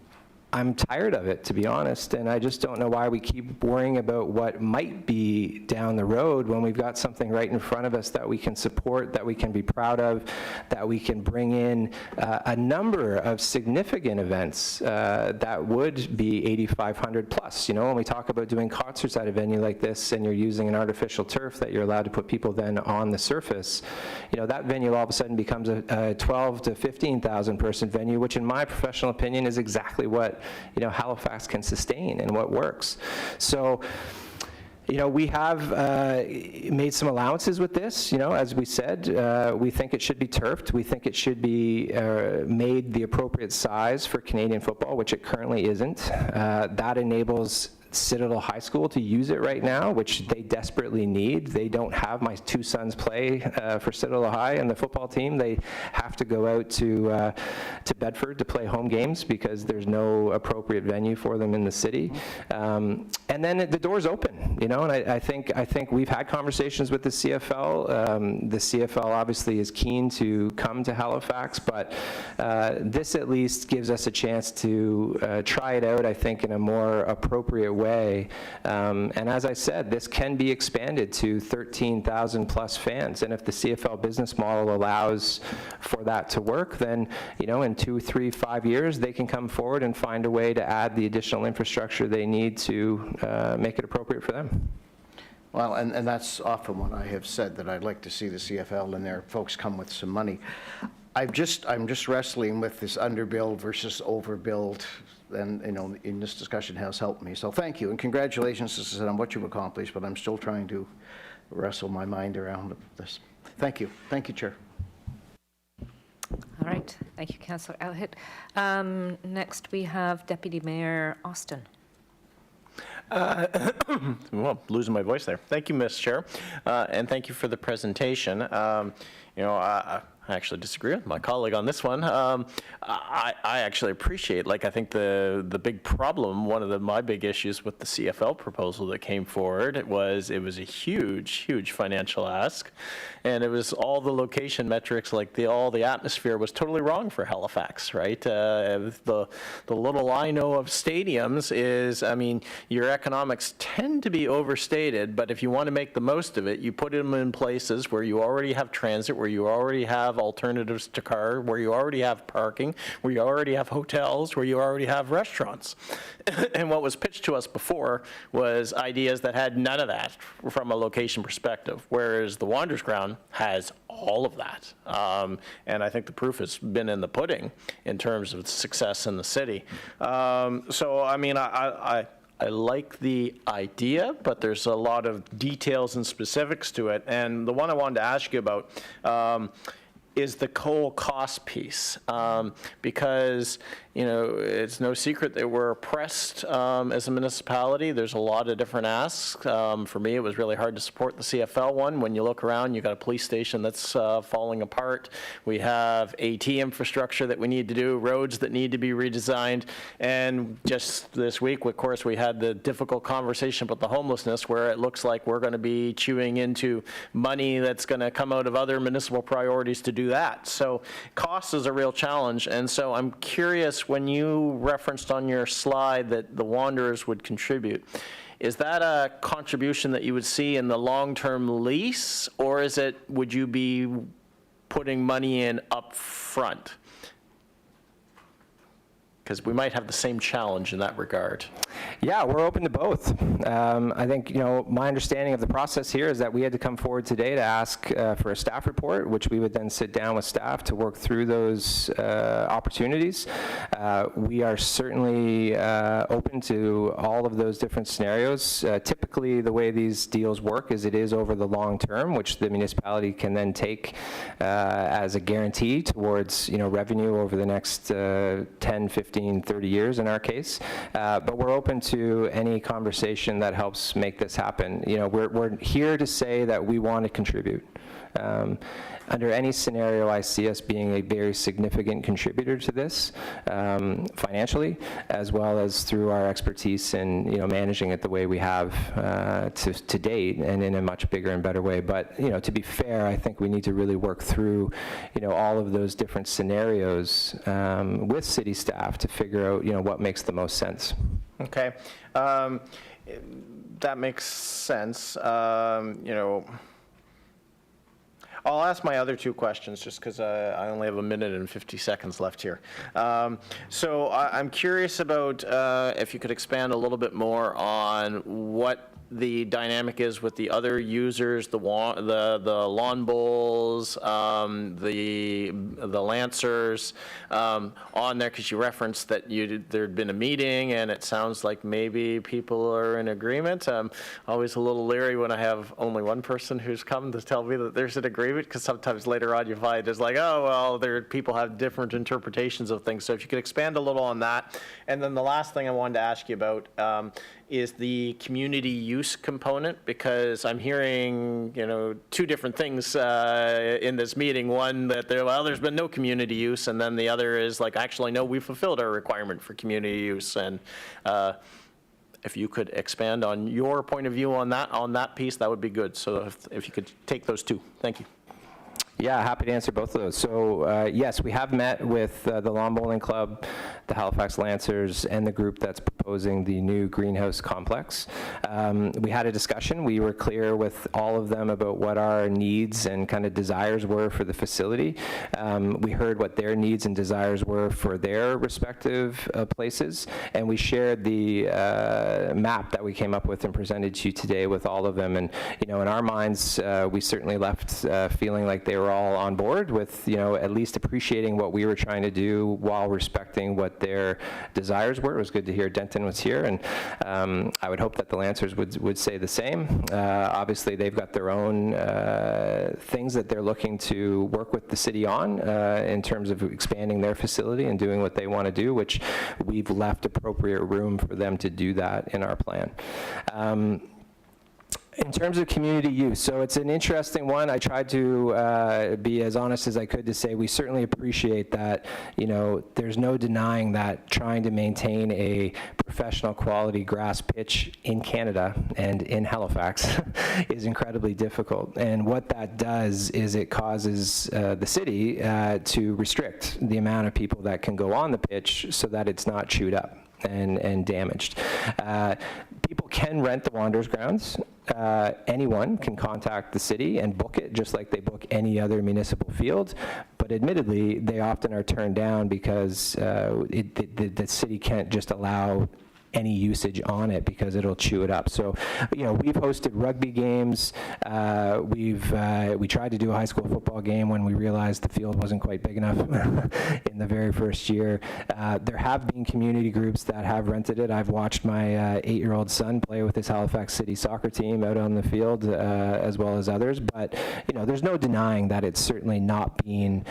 I'm tired of it, to be honest, and I just don't know why we keep worrying about what might be down the road when we've got something right in front of us that we can support, that we can be proud of, that we can bring in a number of significant events that would be 8,500 plus. When we talk about doing concerts at a venue like this and you're using an artificial turf that you're allowed to put people then on the surface, that venue all of a sudden becomes a 12 to 15,000 person venue, which in my professional opinion is exactly what Halifax can sustain and what works. So, we have made some allowances with this. As we said, we think it should be turfed. We think it should be made the appropriate size for Canadian football, which it currently isn't. That enables Citadel High School to use it right now, which they desperately need. They don't have my two sons play for Citadel High and the football team. They have to go out to Bedford to play home games because there's no appropriate venue for them in the city. And then the door's open, and I think we've had conversations with the CFL. The CFL obviously is keen to come to Halifax, but this at least gives us a chance to try it out, I think, in a more appropriate way. And as I said, this can be expanded to 13,000 plus fans. And if the CFL business model allows for that to work, then, in 2, 3, 5 years, they can come forward and find a way to add the additional infrastructure they need to make it appropriate for them. Well, and that's often what I have said, that I'd like to see the CFL and their folks come with some money. I'm just wrestling with this underbuild versus overbuild, and in this discussion has helped me. So thank you, and congratulations, as I said, on what you've accomplished, but I'm still trying to wrestle my mind around this. Thank you, Chair. All right, thank you, Councillor Elhit. Next, we have Deputy Mayor Austin. Well, losing my voice there. Thank you, Ms. Chair, and thank you for the presentation. I actually disagree with my colleague on this one. I actually appreciate, I think the big problem, one of my big issues with the CFL proposal that came forward, it was a huge financial ask, and it was all the location metrics, all the atmosphere was totally wrong for Halifax, right? The little I know of stadiums is, your economics tend to be overstated, but if you want to make the most of it, you put them in places where you already have transit, where you already have alternatives to car, where you already have parking, where you already have hotels, where you already have restaurants. And what was pitched to us before was ideas that had none of that from a location perspective, whereas the Wanderers Ground has all of that. And I think the proof has been in the pudding in terms of success in the city. I like the idea, but there's a lot of details and specifics to it. And the one I wanted to ask you about is the whole cost piece, because it's no secret that we're pressed as a municipality. There's a lot of different asks. For me, it was really hard to support the CFL one. When you look around, you've got a police station that's falling apart. We have AT infrastructure that we need to do, roads that need to be redesigned. And just this week, of course, we had the difficult conversation about the homelessness, where it looks like we're going to be chewing into money that's going to come out of other municipal priorities to do that. So cost is a real challenge. And so I'm curious, when you referenced on your slide that the Wanderers would contribute, is that a contribution that you would see in the long-term lease, or would you be putting money in up front? Because we might have the same challenge in that regard. Yeah, we're open to both. I think, my understanding of the process here is that we had to come forward today to ask for a staff report, which we would then sit down with staff to work through those opportunities. We are certainly open to all of those different scenarios. Typically, the way these deals work is it is over the long term, which the municipality can then take as a guarantee towards, revenue over the next 10, 15 15, 30 years in our case. But we're open to any conversation that helps make this happen. You know, we're here to say that we want to contribute. Under any scenario, I see us being a very significant contributor to this, financially, as well as through our expertise in, you know, managing it the way we have to date, and in a much bigger and better way. But, you know, to be fair, I think we need to really work through, you know, all of those different scenarios with city staff to figure out, you know, what makes the most sense. Okay. That makes sense. You know, I'll ask my other two questions just because I only have 1 minute and 50 seconds left here. So I'm curious about if you could expand a little bit more on what the dynamic is with the other users, the lawn bowls, the Lancers on there, because you referenced that there'd been a meeting, and it sounds like maybe people are in agreement. I'm always a little leery when I have only one person who's come to tell me that there's an agreement, because sometimes later on you find it's like, oh, well, people have different interpretations of things. So if you could expand a little on that. And then the last thing I wanted to ask you about is the community use component, because I'm hearing, you know, two different things in this meeting. One, that there's been no community use, and then the other is like, actually, no, we fulfilled our requirement for community use. And if you could expand on your point of view on that piece, that would be good. So if you could take those two. Thank you. Yeah, happy to answer both of those. So yes, we have met with the Lawn Bowling Club, the Halifax Lancers, and the group that's proposing the new greenhouse complex. We had a discussion. We were clear with all of them about what our needs and kind of desires were for the facility. We heard what their needs and desires were for their respective places, and we shared the map that we came up with and presented to you today with all of them. And, you know, in our minds, we certainly left feeling like they were all on board with, you know, at least appreciating what we were trying to do while respecting what their desires were. It was good to hear Denton was here, and I would hope that the Lancers would say the same. Obviously, they've got their own things that they're looking to work with the city on in terms of expanding their facility and doing what they want to do, which we've left appropriate room for them to do that in our plan. In terms of community use, so it's an interesting one. I tried to be as honest as I could to say we certainly appreciate that, you know, there's no denying that trying to maintain a professional quality grass pitch in Canada and in Halifax is incredibly difficult. And what that does is it causes the city to restrict the amount of people that can go on the pitch so that it's not chewed up and damaged. People can rent the Wanderers grounds. Anyone can contact the city and book it just like they book any other municipal field, but admittedly they often are turned down because the city can't just allow any usage on it because it'll chew it up. So, you know, we've hosted rugby games. We tried to do a high school football game when we realized the field wasn't quite big enough in the very first year. There have been community groups that have rented it. I've watched my 8-year-old son play with his Halifax City soccer team out on the field, as well as others. But, you know, there's no denying that it's certainly not being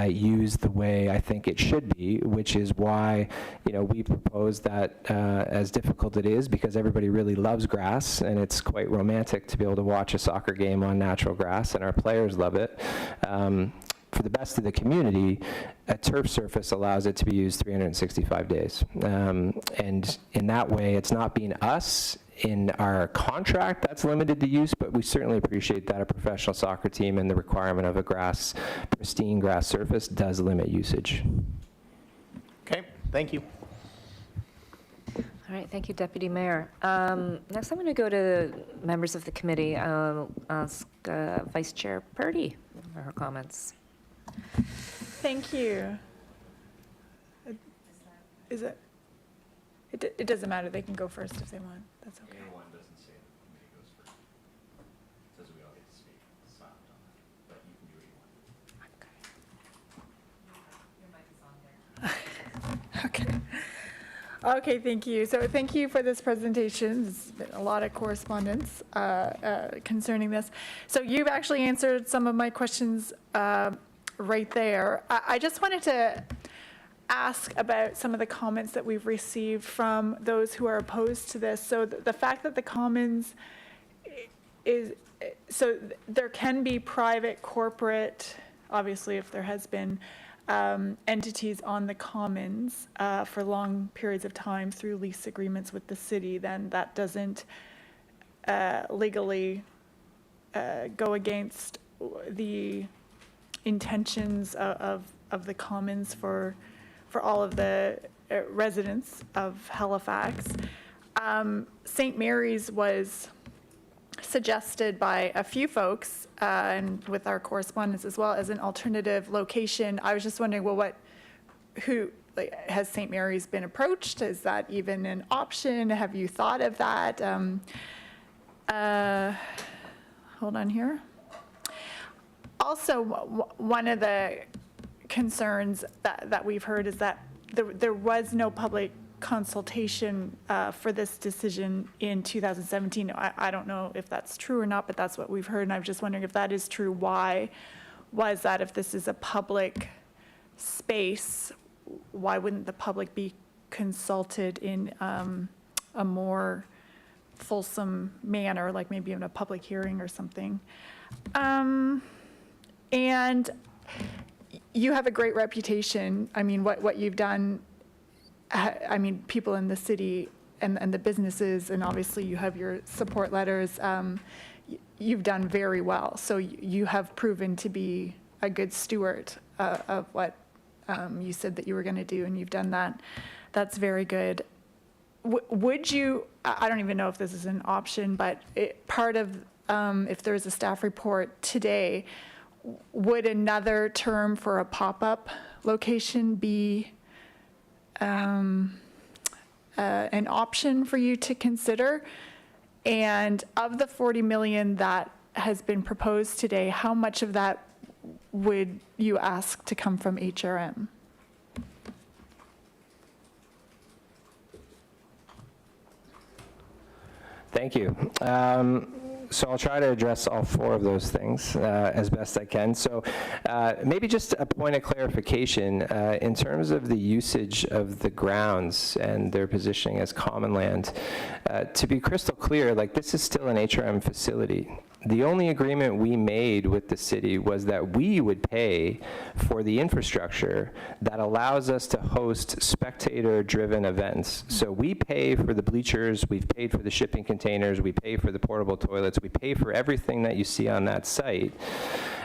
used the way I think it should be, which is why, you know, we propose that as difficult it is, because everybody really loves grass, and it's quite romantic to be able to watch a soccer game on natural grass, and our players love it. For the best of the community, a turf surface allows it to be used 365 days. And in that way, it's not being us in our contract that's limited the use, but we certainly appreciate that a professional soccer team and the requirement of a pristine grass surface does limit usage. Okay, thank you. All right, thank you, Deputy Mayor. Next, I'm going to go to members of the committee. I'll ask Vice Chair Purdy for her comments. Thank you. Is it? It doesn't matter. They can go first if they want. That's okay. One doesn't say the committee goes first. It says we all get to speak. It's silent on that, but you can do what you want. Okay. Okay, thank you. So thank you for this presentation. There's been a lot of correspondence concerning this. So you've actually answered some of my questions right there. I just wanted to ask about some of the comments that we've received from those who are opposed to this. So the fact that the Commons is, so there can be private, corporate, obviously if there has been entities on the Commons for long periods of time through lease agreements with the city, then that doesn't legally go against the intentions of the Commons for all of the residents of Halifax. St. Mary's was suggested by a few folks, and with our correspondence as well, as an alternative location. I was just wondering, well, has St. Mary's been approached? Is that even an option? Have you thought of that? Hold on here. Also, one of the concerns that we've heard is that there was no public consultation for this decision in 2017. I don't know if that's true or not, but that's what we've heard, and I'm just wondering if that is true. Why was that? If this is a public space, why wouldn't the public be consulted in a more fulsome manner, like maybe in a public hearing or something? And you have a great reputation. I mean, what you've done, I mean, people in the city and the businesses, and obviously you have your support letters, you've done very well. So you have proven to be a good steward of what you said that you were going to do, and you've done that. That's very good. Would you, I don't even know if this is an option, but part of, if there's a staff report today, would another term for a pop-up location be an option for you to consider? And of the 40 million that has been proposed today, how much of that would you ask to come from HRM? Thank you. So I'll try to address all four of those things as best I can. So maybe just a point of clarification in terms of the usage of the grounds and their positioning as common land. To be crystal clear, like, this is still an HRM facility. The only agreement we made with the city was that we would pay for the infrastructure that allows us to host spectator-driven events. So we pay for the bleachers, we've paid for the shipping containers, we pay for the portable toilets, we pay for everything that you see on that site.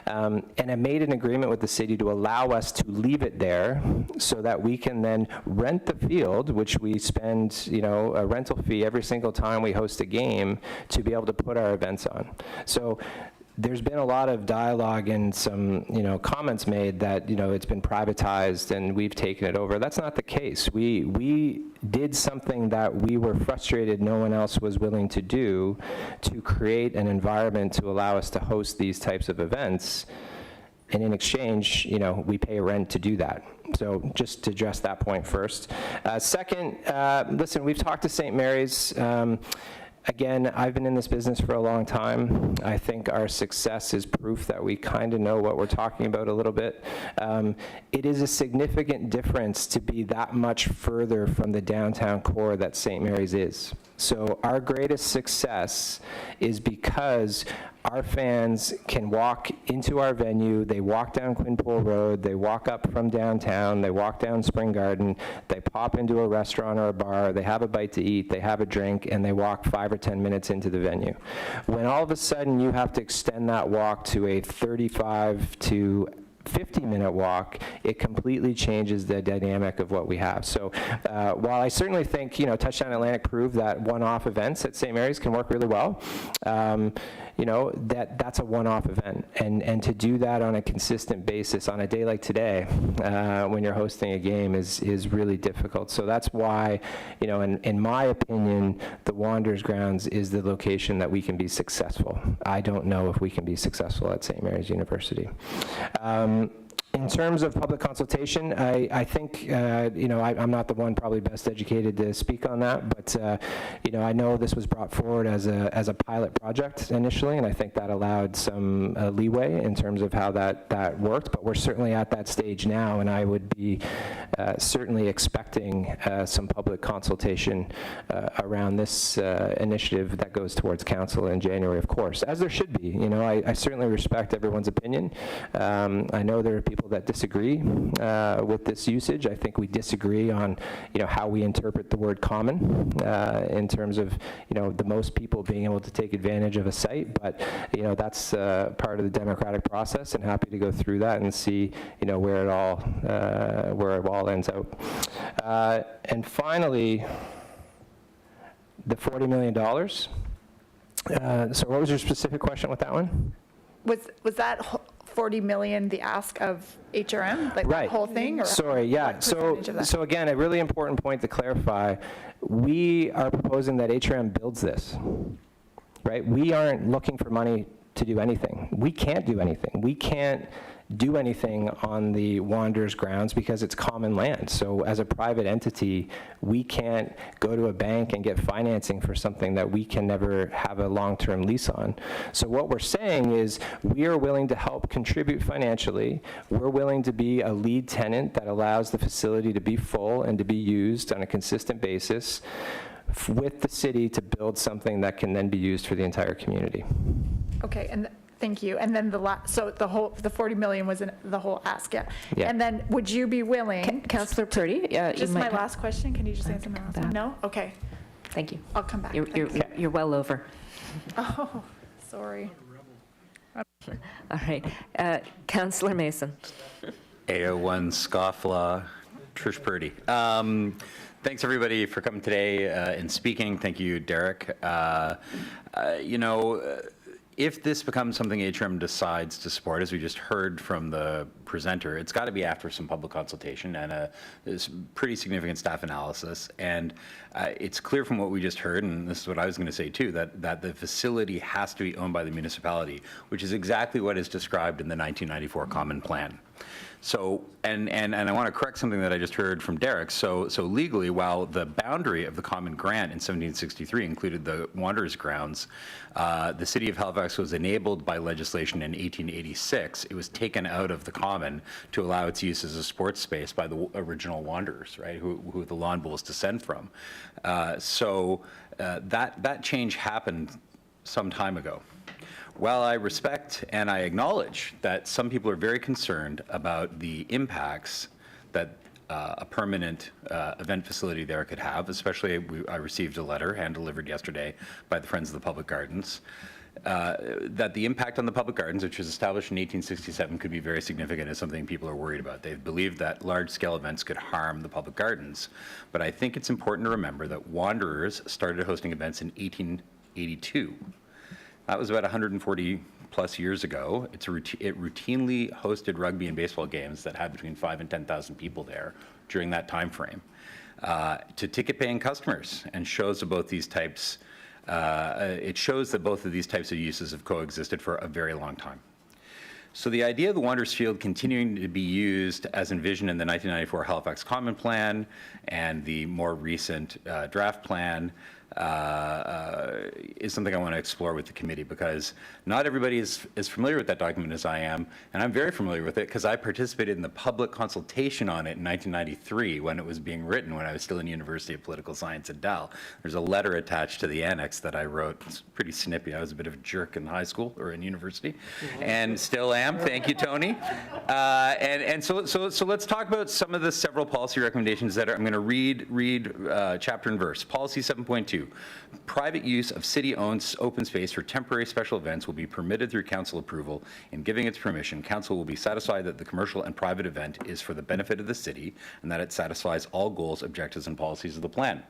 And I made an agreement with the city to allow us to leave it there so that we can then rent the field, which we spend, you know, a rental fee every single time we host a game, to be able to put our events on. So there's been a lot of dialogue and some, you know, comments made that, you know, it's been privatized and we've taken it over. That's not the case. We did something that we were frustrated no one else was willing to do, to create an environment to allow us to host these types of events. And in exchange, you know, we pay rent to do that. So just to address that point first. Second, listen, we've talked to St. Mary's. Again, I've been in this business for a long time. I think our success is proof that we kind of know what we're talking about a little bit. It is a significant difference to be that much further from the downtown core that St. Mary's is. So our greatest success is because our fans can walk into our venue, they walk down Quinpool Road, they walk up from downtown, they walk down Spring Garden, they pop into a restaurant or a bar, they have a bite to eat, they have a drink, and they walk 5 or 10 minutes into the venue. When all of a sudden you have to extend that walk to a 35 to 50-minute walk, it completely changes the dynamic of what we have. So while I certainly think, you know, Touchdown Atlantic proved that one-off events at St. Mary's can work really well, you know, that's a one-off event. And to do that on a consistent basis on a day like today, when you're hosting a game, is really difficult. So that's why, you know, in my opinion, the Wanderers grounds is the location that we can be successful. I don't know if we can be successful at St. Mary's University. In terms of public consultation, I think, I'm not the one probably best educated to speak on that, but, I know this was brought forward as a pilot project initially, and I think that allowed some leeway in terms of how that worked, but we're certainly at that stage now, and I would be certainly expecting some public consultation around this initiative that goes towards council in January, of course, as there should be. I certainly respect everyone's opinion. I know there are people that disagree with this usage. I think we disagree on, how we interpret the word common in terms of, the most people being able to take advantage of a site. But, that's part of the democratic process, and happy to go through that and see, where it all ends out. And finally, the $40 million. So what was your specific question with that one? Was that 40 million the ask of HRM, like that whole thing? Or Sorry, yeah. what percentage of that? So again, a really important point to clarify. We are proposing that HRM builds this, right? We aren't looking for money to do anything. We can't do anything. We can't do anything on the Wanderers grounds because it's common land. So as a private entity, we can't go to a bank and get financing for something that we can never have a long-term lease on. So what we're saying is we are willing to help contribute financially. We're willing to be a lead tenant that allows the facility to be full and to be used on a consistent basis with the city to build something that can then be used for the entire community. Okay, and thank you. And then the 40 million was the whole ask, yeah. And then would you be willing? Councillor Purdy? Just my last question, can you just answer my last one? No? Okay. Thank you. I'll come back. You're well over. Oh, sorry. All right. Councillor Mason. 801 Scofflaw, Trish Purdy. Thanks everybody for coming today and speaking. Thank you, Derek. If this becomes something HRM decides to support, as we just heard from the presenter, it's got to be after some public consultation and a pretty significant staff analysis. And it's clear from what we just heard, and this is what I was going to say too, that the facility has to be owned by the municipality, which is exactly what is described in the 1994 Common Plan. So, and I want to correct something that I just heard from Derek. So legally, while the boundary of the common grant in 1763 included the Wanderers grounds, the city of Halifax was enabled by legislation in 1886. It was taken out of the common to allow its use as a sports space by the original Wanderers, right, who the Lawn Bulls descend from. That change happened some time ago. While I respect and I acknowledge that some people are very concerned about the impacts that a permanent event facility there could have, especially I received a letter hand-delivered yesterday by the Friends of the Public Gardens, that the impact on the public gardens, which was established in 1867, could be very significant, is something people are worried about. They believe that large-scale events could harm the public gardens. But I think it's important to remember that Wanderers started hosting events in 1882. That was about 140 plus years ago. It routinely hosted rugby and baseball games that had between 5,000 and 10,000 people there during that time frame to ticket-paying customers, and shows that both these types, it shows that both of these types of uses have coexisted for a very long time. So the idea of the Wanderers Field continuing to be used as envisioned in the 1994 Halifax Common Plan and the more recent draft plan is something I want to explore with the committee, because not everybody is familiar with that document as I am, and I'm very familiar with it because I participated in the public consultation on it in 1993 when it was being written, when I was still in University of Political Science at Dal. There's a letter attached to the annex that I wrote. It's pretty snippy. I was a bit of a jerk in high school or in university, and still am. Thank you, Tony. So let's talk about some of the several policy recommendations that I'm going to read chapter and verse. Policy 7.2. Private use of city-owned open space for temporary special events will be permitted through council approval. In giving its permission, council will be satisfied that the commercial and private event is for the benefit of the city and that it satisfies all goals, objectives, and policies of the plan.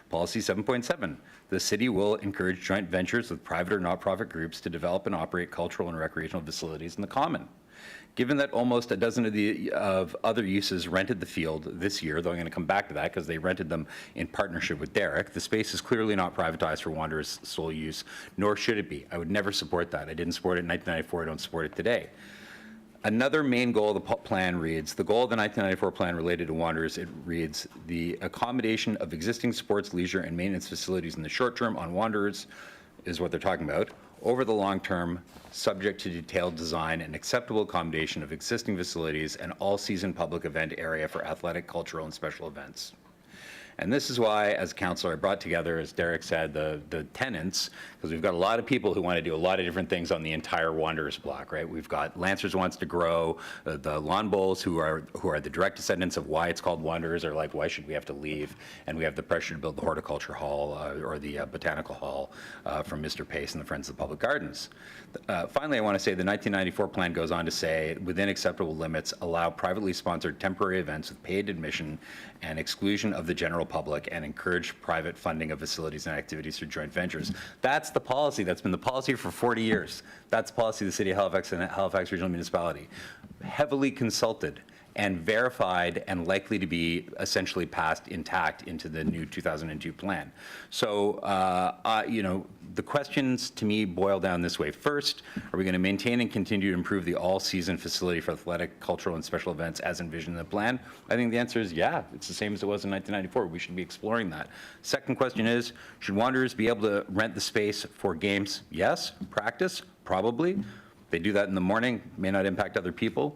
Policy 7.7. The city will encourage joint ventures with private or not-profit groups to develop and operate cultural and recreational facilities in the common. Given that almost a dozen of other uses rented the field this year, though I'm going to come back to that because they rented them in partnership with Derek, the space is clearly not privatized for Wanderers' sole use, nor should it be. I would never support that. I didn't support it in 1994. I don't support it today. Another main goal of the plan reads, the goal of the 1994 plan related to Wanderers, it reads, the accommodation of existing sports, leisure, and maintenance facilities in the short term on Wanderers is what they're talking about. Over the long term, subject to detailed design and acceptable accommodation of existing facilities and all-season public event area for athletic, cultural, and special events. And this is why, as a councillor, I brought together, as Derek said, the tenants, because we've got a lot of people who want to do a lot of different things on the entire Wanderers block, right? We've got Lancers wants to grow, the Lawn Bowls, who are the direct descendants of why it's called Wanderers, are like, why should we have to leave? And we have the pressure to build the Horticulture Hall or the Botanical Hall from Mr. Pace and the Friends of the Public Gardens. Finally, I want to say the 1994 plan goes on to say, within acceptable limits, allow privately sponsored temporary events with paid admission and exclusion of the general public, and encourage private funding of facilities and activities through joint ventures. That's the policy. That's been the policy for 40 years. That's the policy of the City of Halifax and Halifax Regional Municipality. Heavily consulted and verified and likely to be essentially passed intact into the new 2002 plan. So, the questions to me boil down this way. First, are we going to maintain and continue to improve the all-season facility for athletic, cultural, and special events as envisioned in the plan? I think the answer is yeah. It's the same as it was in 1994. We should be exploring that. Second question is, should Wanderers be able to rent the space for games? Yes. Practice? Probably. They do that in the morning, may not impact other people.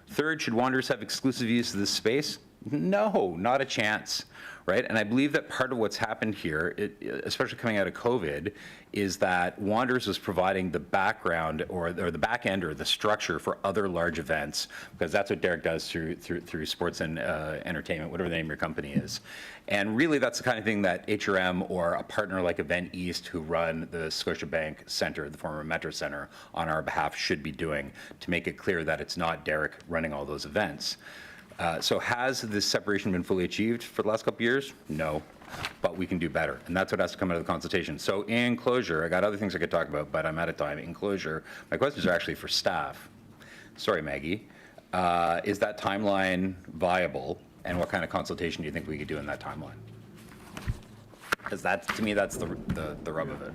Third, should Wanderers have exclusive use of this space? No, not a chance, right? And I believe that part of what's happened here, especially coming out of COVID, is that Wanderers was providing the background or the back end or the structure for other large events, because that's what Derek does through sports and entertainment, whatever the name of your company is. And really, that's the kind of thing that HRM or a partner like Event East, who run the Scotiabank Centre, the former Metro Centre, on our behalf should be doing, to make it clear that it's not Derek running all those events. So has this separation been fully achieved for the last couple of years? No, but we can do better, and that's what has to come out of the consultation. So in closure, I got other things I could talk about, but I'm out of time. In closure, my questions are actually for staff. Sorry, Maggie. Is that timeline viable, and what kind of consultation do you think we could do in that timeline? Because to me, that's the rub of it.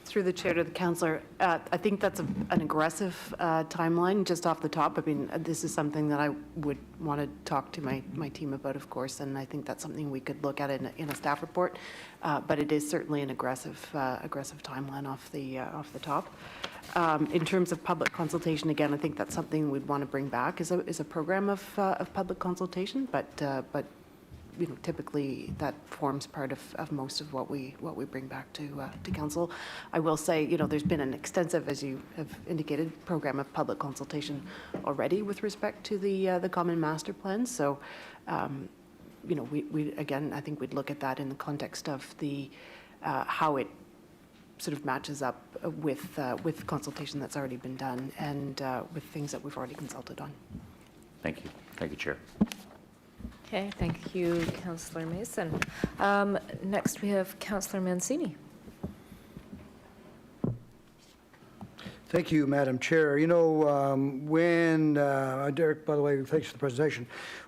Through the chair to the councillor, I think that's an aggressive timeline just off the top. I mean, this is something that I would want to talk to my team about, of course, and I think that's something we could look at in a staff report. But it is certainly an aggressive timeline off the top. In terms of public consultation, again, I think that's something we'd want to bring back is a program of public consultation, but typically that forms part of most of what we bring back to council. I will say, there's been an extensive, as you have indicated, program of public consultation already with respect to the common master plan. So, we again, I think we'd look at that in the context of the how it sort of matches up with consultation that's already been done and with things that we've already consulted on. Thank you. Thank you, Chair. Okay, thank you, Councillor Mason. Next, we have Councillor Mancini. Thank you, Madam Chair. When, Derek, by the way, thanks for the presentation.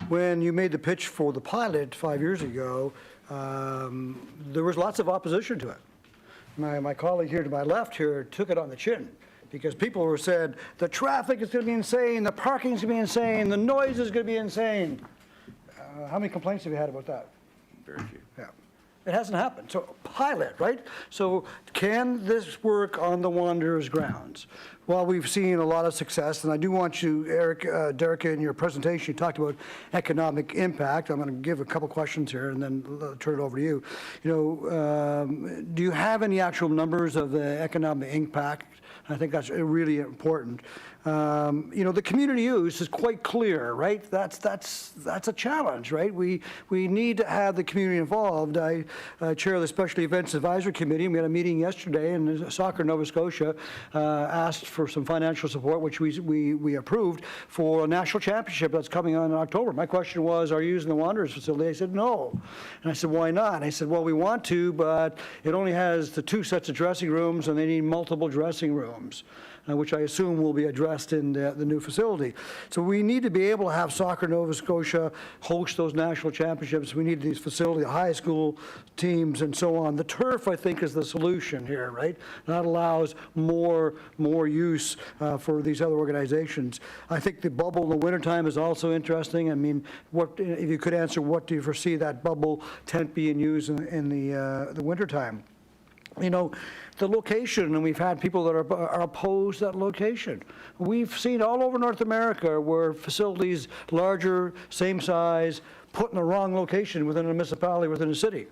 When you made the pitch for the pilot 5 years ago, there was lots of opposition to it. My colleague here to my left here took it on the chin, because people were said, the traffic is going to be insane, the parking is going to be insane, the noise is going to be insane. How many complaints have you had about that? Very few. Yeah. It hasn't happened. So pilot, right? So can this work on the Wanderers grounds? Well, we've seen a lot of success, and I do want you, Derek, in your presentation, you talked about economic impact. I'm going to give a couple questions here and then turn it over to you. Do you have any actual numbers of the economic impact? I think that's really important. The community use is quite clear, right? That's a challenge, right? We need to have the community involved. I chair the Special Events Advisory Committee, and we had a meeting yesterday, and Soccer Nova Scotia asked for some financial support, which we approved, for a national championship that's coming on in October. My question was, are you using the Wanderers facility? They said no. And I said, why not? And I said, well, we want to, but it only has the 2 sets of dressing rooms, and they need multiple dressing rooms. which I assume will be addressed in the new facility. So we need to be able to have Soccer Nova Scotia host those national championships. We need these facilities, high school teams and so on. The turf, I think, is the solution here, right? That allows more use for these other organizations. I think the bubble in the wintertime is also interesting. I mean, what if you could answer, what do you foresee that bubble tent being used in the wintertime? You know, the location, and we've had people that are opposed to that location. We've seen all over North America where facilities larger, same size, put in the wrong location within a municipality, within a city.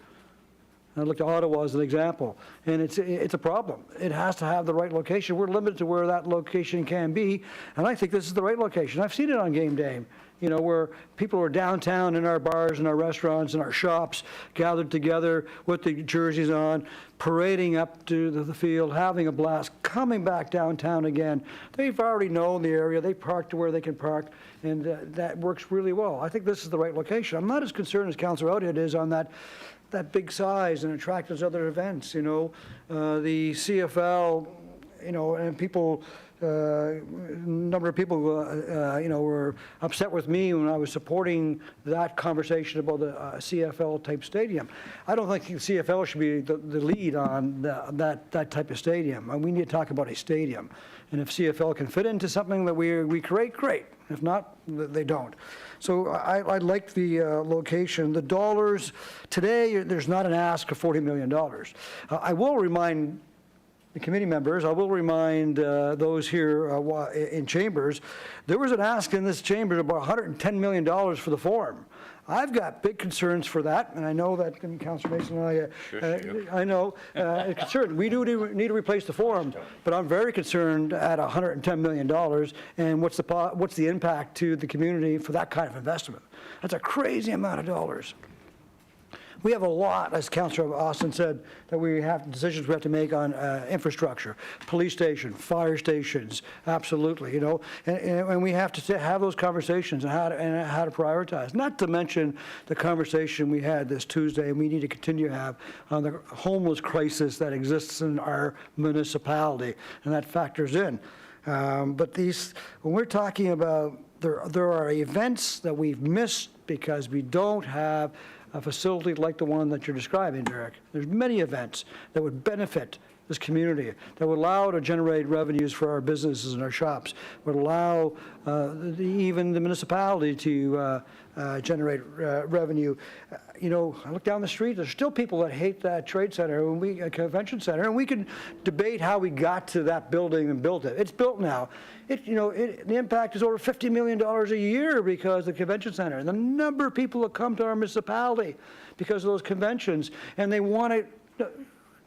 I looked at Ottawa as an example, and it's a problem. It has to have the right location. We're limited to where that location can be, and I think this is the right location. I've seen it on game day, you know, where people are downtown in our bars and our restaurants and our shops, gathered together with the jerseys on, parading up to the field, having a blast, coming back downtown again. They've already known the area. They park to where they can park, and that works really well. I think this is the right location. I'm not as concerned as Councillor Elliott is on that big size and attract those other events, you know. The CFL, you know, and people, a number of people, you know, were upset with me when I was supporting that conversation about the CFL type stadium. I don't think the CFL should be the lead on that type of stadium. And we need to talk about a stadium. And if CFL can fit into something that we create, great. If not, they don't. So I like the location. The dollars, today, there's not an ask of $40 million. I will remind the committee members, I will remind those here in chambers, there was an ask in this chamber about $110 million for the forum. I've got big concerns for that, and I know that Councillor Mason and I know, concerned. We do need to replace the forum, but I'm very concerned at $110 million, and what's the impact to the community for that kind of investment? That's a crazy amount of dollars. We have a lot, as Councillor Austin said, that we have decisions we have to make on infrastructure, police station, fire stations, absolutely, you know, and we have to have those conversations and how to prioritize. Not to mention the conversation we had this Tuesday, and we need to continue to have on the homeless crisis that exists in our municipality, and that factors in. But when we're talking about, there are events that we've missed because we don't have a facility like the one that you're describing, Derek. There's many events that would benefit this community, that would allow to generate revenues for our businesses and our shops, would allow even the municipality to generate revenue. You know, I look down the street, there's still people that hate that trade center, convention center, and we can debate how we got to that building and built it. It's built now. The impact is over $50 million a year because of the convention center. And the number of people that come to our municipality because of those conventions, and they want to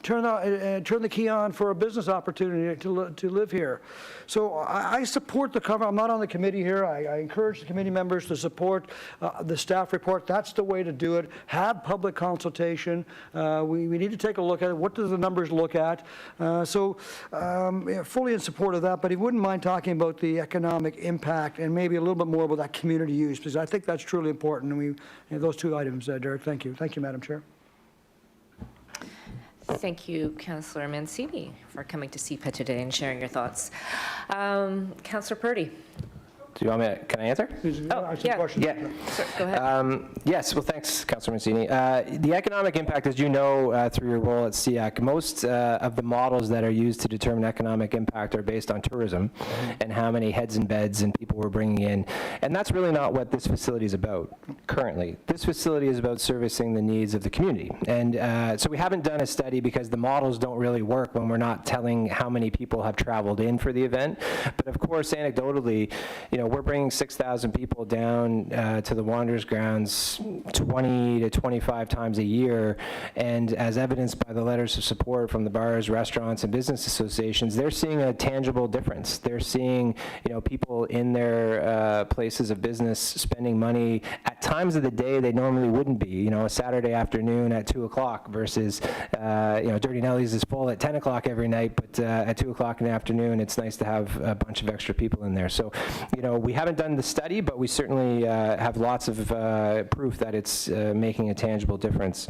turn the key on for a business opportunity to live here. So I support the cover. I'm not on the committee here. I encourage the committee members to support the staff report. That's the way to do it. Have public consultation. We need to take a look at it. What do the numbers look at? Fully in support of that, but he wouldn't mind talking about the economic impact and maybe a little bit more about that community use, because I think that's truly important. And we have those two items, Derek. Thank you. Thank you, Madam Chair. Thank you, Councillor Mancini, for coming to CPA today and sharing your thoughts. Councillor Purdy. Do you want me can I answer? Oh, yeah. Sure, go ahead. Yes, well, thanks, Councillor Mancini. The economic impact, as you know through your role at SEAC, most of the models that are used to determine economic impact are based on tourism and how many heads and beds and people we're bringing in. And that's really not what this facility is about currently. This facility is about servicing the needs of the community. And so we haven't done a study because the models don't really work when we're not telling how many people have traveled in for the event. But of course, anecdotally, you know, we're bringing 6,000 people down to the Wanderers grounds 20 to 25 times a year, and as evidenced by the letters of support from the bars, restaurants, and business associations, they're seeing a tangible difference. They're seeing, you know, people in their places of business spending money at times of the day they normally wouldn't be. You know, a Saturday afternoon at 2 o'clock versus, you know, Dirty Nelly's is full at 10 o'clock every night, but at 2 o'clock in the afternoon, it's nice to have a bunch of extra people in there. So, you know, we haven't done the study, but we certainly have lots of proof that it's making a tangible difference.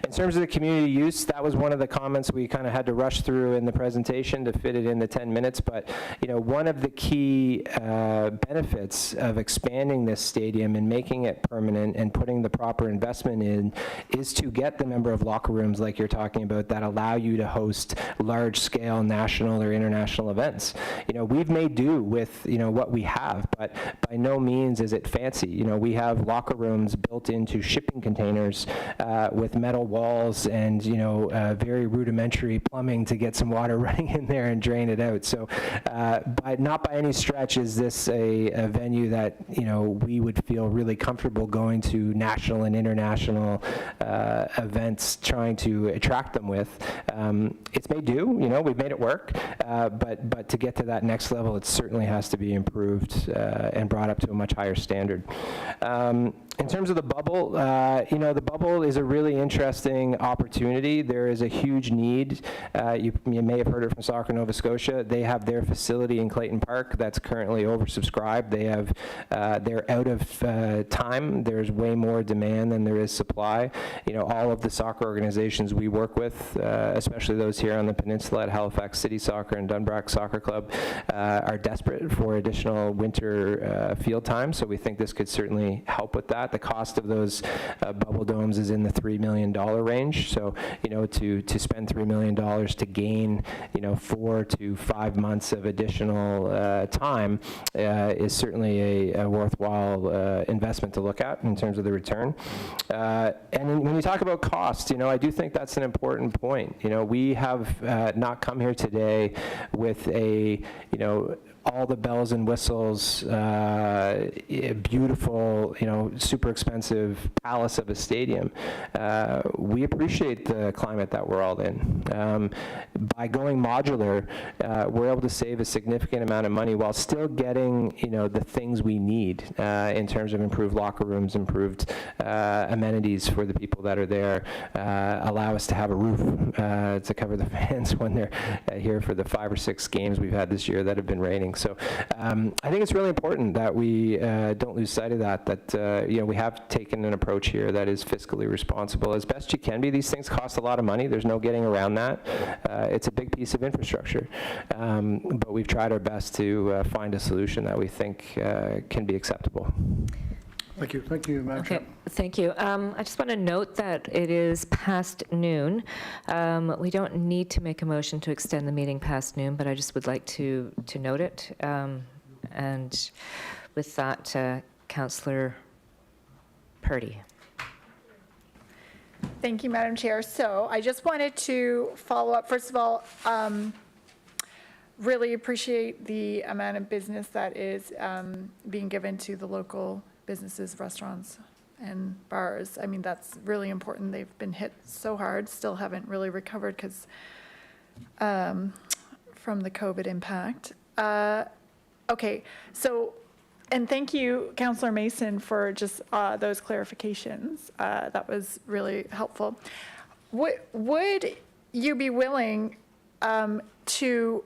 In terms of the community use, that was one of the comments we kind of had to rush through in the presentation to fit it in the 10 minutes. But one of the key benefits of expanding this stadium and making it permanent and putting the proper investment in is to get the number of locker rooms like you're talking about that allow you to host large-scale national or international events. We've made do with what we have, but by no means is it fancy. We have locker rooms built into shipping containers with metal walls and very rudimentary plumbing to get some water running in there and drain it out. So not by any stretch is this a venue that we would feel really comfortable going to national and international events trying to attract them with. It's made do, we've made it work, but to get to that next level, it certainly has to be improved and brought up to a much higher standard. In terms of the bubble, the bubble is a really interesting opportunity. There is a huge need. You may have heard it from Soccer Nova Scotia. They have their facility in Clayton Park that's currently oversubscribed. They're out of time. There's way more demand than there is supply. All of the soccer organizations we work with, especially those here on the peninsula at Halifax City Soccer and Dunbrack Soccer Club, are desperate for additional winter field time. So we think this could certainly help with that. The cost of those bubble domes is in the $3 million range. So, to spend $3 million to gain, 4 to 5 months of additional time is certainly a worthwhile investment to look at in terms of the return. And when you talk about cost, I do think that's an important point. We have not come here today with all the bells and whistles, beautiful, super expensive palace of a stadium. We appreciate the climate that we're all in. By going modular, we're able to save a significant amount of money while still getting, the things we need in terms of improved locker rooms, improved amenities for the people that are there, allow us to have a roof to cover the fans when they're here for the 5 or 6 games we've had this year that have been raining. So I think it's really important that we don't lose sight of that we have taken an approach here that is fiscally responsible. As best you can be, these things cost a lot of money. There's no getting around that. It's a big piece of infrastructure. But we've tried our best to find a solution that we think can be acceptable. Thank you. Thank you, Madam Chair. Okay, thank you. I just want to note that it is past noon. We don't need to make a motion to extend the meeting past noon, but I just would like to note it. And with that, Councillor Purdy. Thank you, Madam Chair. So I just wanted to follow up. First of all, really appreciate the amount of business that is being given to the local businesses, restaurants, and bars. I mean, that's really important. They've been hit so hard, still haven't really recovered because from the COVID impact. Okay, so, and thank you, Councillor Mason, for just those clarifications. That was really helpful. Would you be willing to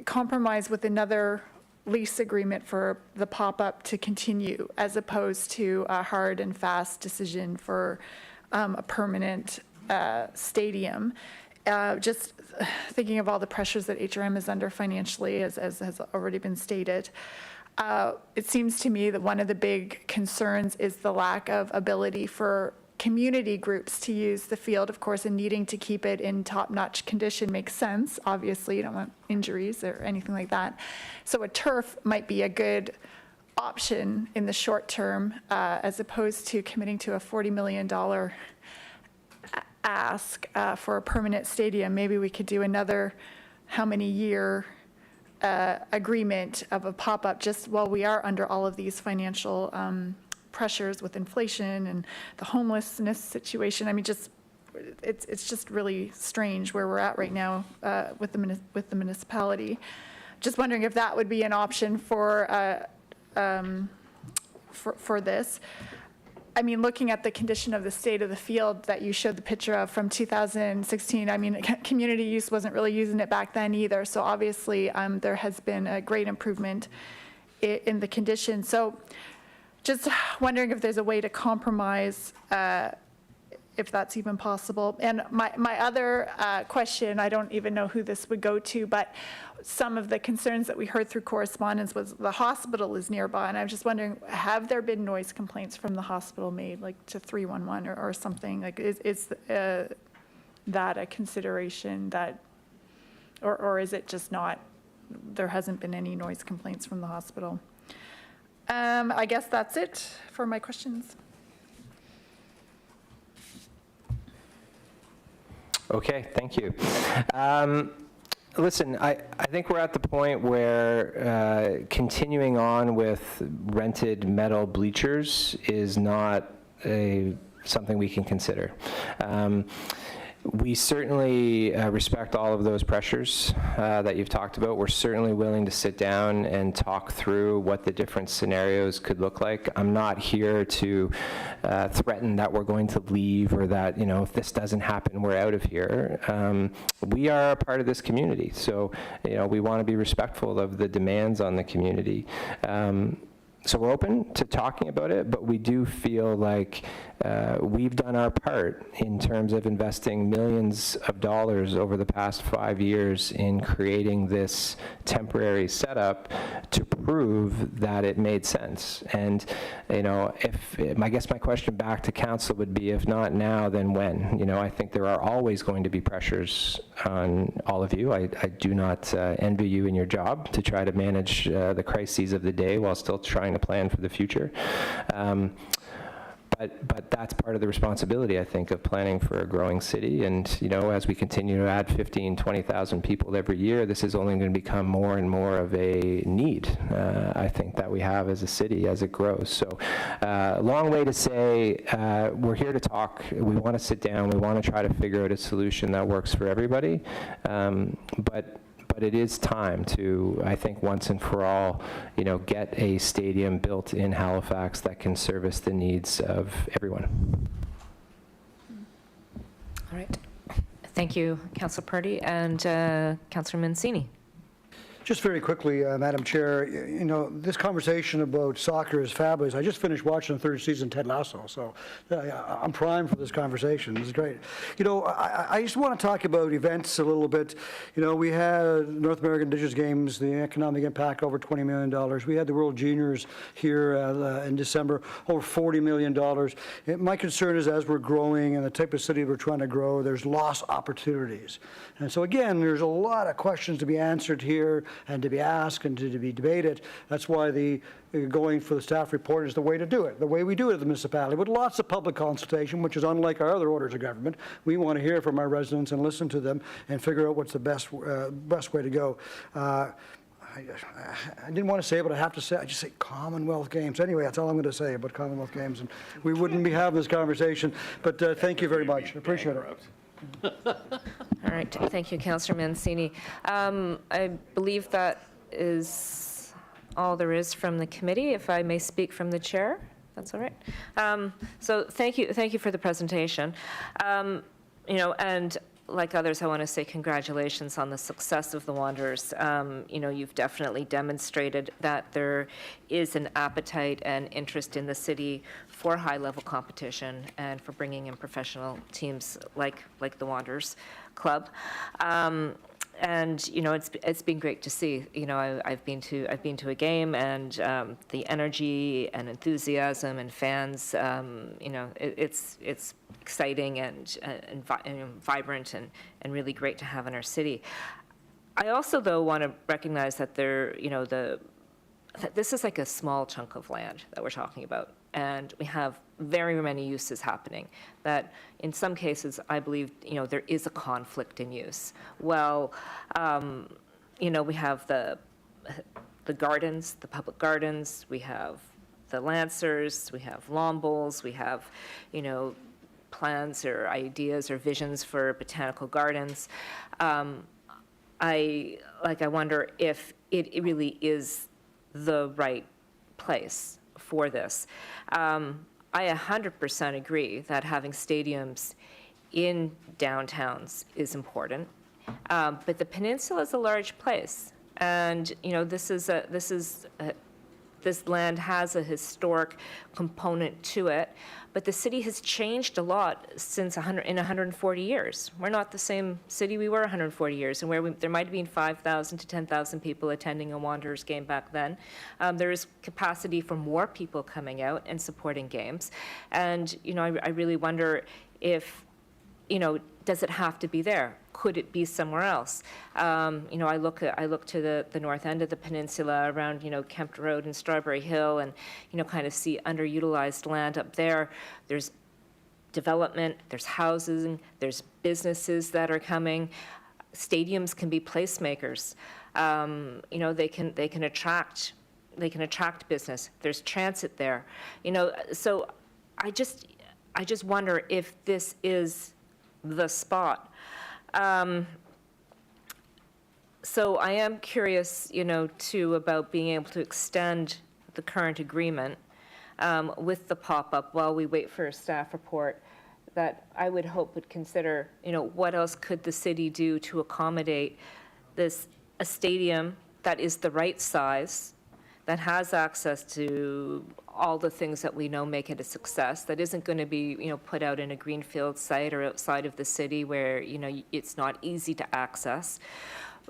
compromise with another lease agreement for the pop-up to continue as opposed to a hard and fast decision for a permanent stadium? Just thinking of all the pressures that HRM is under financially, as has already been stated, it seems to me that one of the big concerns is the lack of ability for community groups to use the field, of course, and needing to keep it in top-notch condition makes sense. Obviously, you don't want injuries or anything like that. So a turf might be a good option in the short term, as opposed to committing to a $40 million ask for a permanent stadium. Maybe we could do another how many year agreement of a pop-up just while we are under all of these financial pressures with inflation and the homelessness situation. I mean, it's just really strange where we're at right now with the municipality. Just wondering if that would be an option for this. I mean, looking at the condition of the state of the field that you showed the picture of from 2016, I mean, community use wasn't really using it back then either. So obviously there has been a great improvement in the condition. So just wondering if there's a way to compromise, if that's even possible. And my other question, I don't even know who this would go to, but some of the concerns that we heard through correspondence was the hospital is nearby, and I'm just wondering, have there been noise complaints from the hospital made, like to 311 or something? Like, is that a consideration that, or is it just not, there hasn't been any noise complaints from the hospital? I guess that's it for my questions. Okay, thank you. Listen, I think we're at the point where continuing on with rented metal bleachers is not something we can consider. We certainly respect all of those pressures that you've talked about. We're certainly willing to sit down and talk through what the different scenarios could look like. I'm not here to threaten that we're going to leave or that, if this doesn't happen, we're out of here. We are a part of this community, so, we want to be respectful of the demands on the community. So we're open to talking about it, but we do feel like we've done our part in terms of investing millions of dollars over the past 5 years in creating this temporary setup to prove that it made sense. And, I guess my question back to council would be, if not now, then when? I think there are always going to be pressures on all of you. I do not envy you in your job to try to manage the crises of the day while still trying to plan for the future. But that's part of the responsibility, I think, of planning for a growing city. And, as we continue to add 15, 20,000 people every year, this is only going to become more and more of a need, I think, that we have as a city as it grows. So long way to say, we're here to talk. We want to sit down. We want to try to figure out a solution that works for everybody. But it is time to, I think, once and for all, get a stadium built in Halifax that can service the needs of everyone. All right. Thank you, Councillor Purdy and Councillor Mancini. Just very quickly, Madam Chair, this conversation about soccer is fabulous. I just finished watching the third season of Ted Lasso, so I'm primed for this conversation. This is great. I just want to talk about events a little bit. We had North American Indigenous Games, the economic impact over $20 million. We had the World Juniors here in December, over $40 million. My concern is, as we're growing and the type of city we're trying to grow, there's lost opportunities. And so again, there's a lot of questions to be answered here and to be asked and to be debated. That's why the going for the staff report is the way to do it, the way we do it at the municipality, with lots of public consultation, which is unlike our other orders of government. We want to hear from our residents and listen to them and figure out what's the best way to go. I didn't want to say it, but I have to say, I just say Commonwealth Games. Anyway, that's all I'm going to say about Commonwealth Games, and we wouldn't be having this conversation. But thank you very much. I appreciate it. All right, thank you, Councillor Mancini. I believe that is all there is from the committee, if I may speak from the chair. That's all right. So thank you for the presentation. And like others, I want to say congratulations on the success of the Wanderers. You've definitely demonstrated that there is an appetite and interest in the city for high-level competition and for bringing in professional teams like the Wanderers Club. And it's been great to see. I've been to a game, and the energy and enthusiasm and fans. It's exciting and vibrant and really great to have in our city. I also, though, want to recognize that that this is like a small chunk of land that we're talking about, and we have very many uses happening that in some cases I believe there is a conflict in use. Well, we have the gardens, the public gardens, we have the Lancers, we have lawn bowls, we have plans or ideas or visions for botanical gardens. I wonder if it really is the right place for this. I 100% agree that having stadiums in downtowns is important, but the peninsula is a large place, and this is this land has a historic component to it, but the city has changed a lot since 140 years. We're not the same city we were 140 years, and where there might have been 5,000 to 10,000 people attending a Wanderers game back then. There is capacity for more people coming out and supporting games. And, I really wonder if, does it have to be there? Could it be somewhere else? I look to the north end of the peninsula around, Kempt Road and Strawberry Hill, and, kind of see underutilized land up there. There's development, there's housing, there's businesses that are coming. Stadiums can be placemakers. They can attract business. There's transit there. So I just wonder if this is the spot. So I am curious, too, about being able to extend the current agreement with the pop-up while we wait for a staff report that I would hope would consider, what else could the city do to accommodate a stadium that is the right size, that has access to all the things that we know make it a success, that isn't going to be, put out in a greenfield site or outside of the city where, it's not easy to access,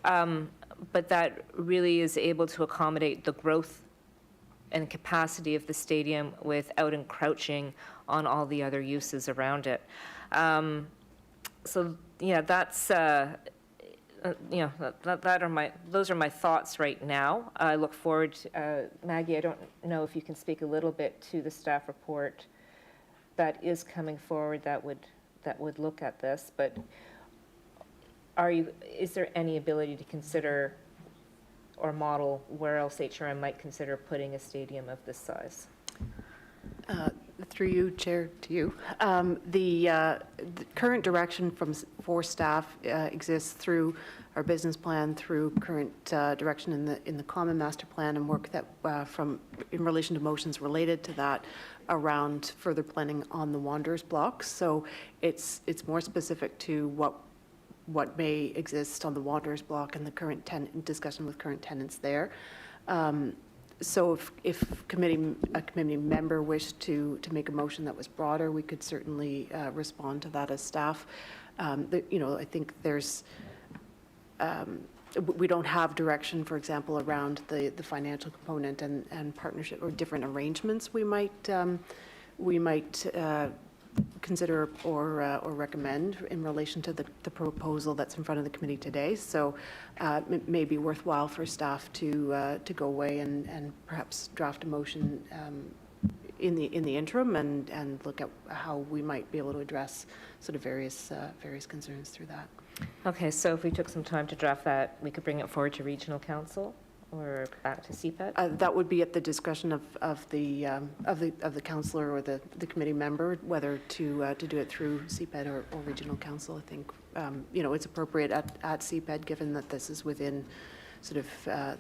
but that really is able to accommodate the growth and capacity of the stadium without encroaching on all the other uses around it. So, yeah, that's, those are my thoughts right now. I look forward, Maggie, I don't know if you can speak a little bit to the staff report that is coming forward that would look at this, but is there any ability to consider or model where else HRM might consider putting a stadium of this size? Through you, Chair, to you. The current direction for staff exists through our business plan, through current direction in the common master plan, and work that in relation to motions related to that around further planning on the Wanderers blocks. So it's more specific to what may exist on the Wanderers block and the current discussion with current tenants there. So if a committee member wished to make a motion that was broader, we could certainly respond to that as staff. I think there's, we don't have direction, for example, around the financial component and partnership or different arrangements we might consider or recommend in relation to the proposal that's in front of the committee today. So it may be worthwhile for staff to go away and perhaps draft a motion in the interim and look at how we might be able to address sort of various concerns through that. Okay, so if we took some time to draft that, we could bring it forward to regional council or back to CPED? That would be at the discretion of the councillor or the committee member, whether to do it through CPED or regional council. I think it's appropriate at CPED, given that this is within sort of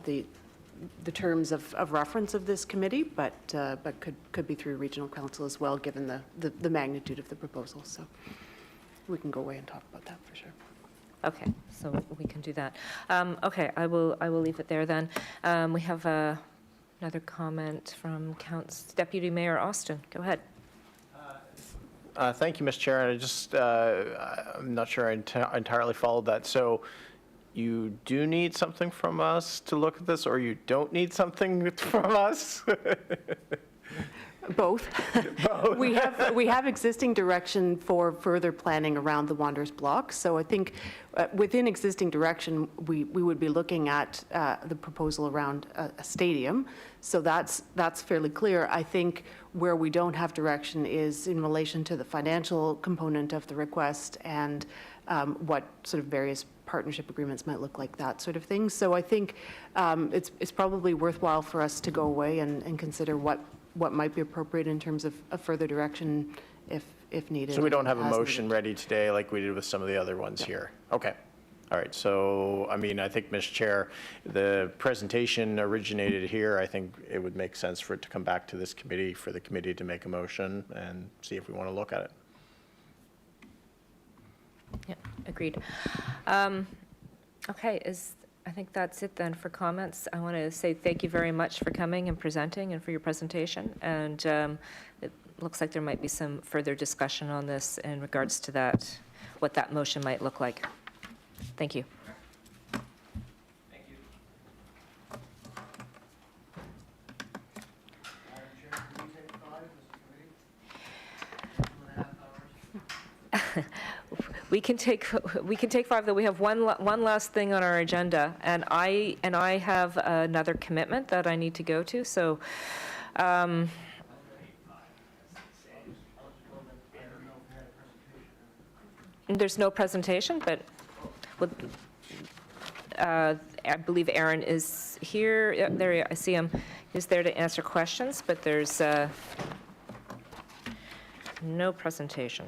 the terms of reference of this committee, but could be through regional council as well, given the magnitude of the proposal. So we can go away and talk about that for sure. Okay, so we can do that. Okay, I will leave it there then. We have another comment from Deputy Mayor Austin. Go ahead. Thank you, Ms. Chair. I'm not sure I entirely followed that. So you do need something from us to look at this, or you don't need something from us? Both. Both. We have existing direction for further planning around the Wanderers block. So I think within existing direction, we would be looking at the proposal around a stadium. So that's fairly clear. I think where we don't have direction is in relation to the financial component of the request and what sort of various partnership agreements might look like, that sort of thing. So I think it's probably worthwhile for us to go away and consider what might be appropriate in terms of further direction if needed. So we don't have a motion ready today like we did with some of the other ones here? Okay. All right. So, I think, Ms. Chair, the presentation originated here. I think it would make sense for it to come back to this committee, for the committee to make a motion and see if we want to look at it. Yeah, agreed. Okay, I think that's it then for comments. I want to say thank you very much for coming and presenting and for your presentation. And it looks like there might be some further discussion on this in regards to that, what that motion might look like. Thank you. We can take 5, though we have one last thing on our agenda, and I have another commitment that I need to go to, so there's no presentation, but I believe Aaron is here. Yeah, there, I see him. He's there to answer questions, but there's no presentation.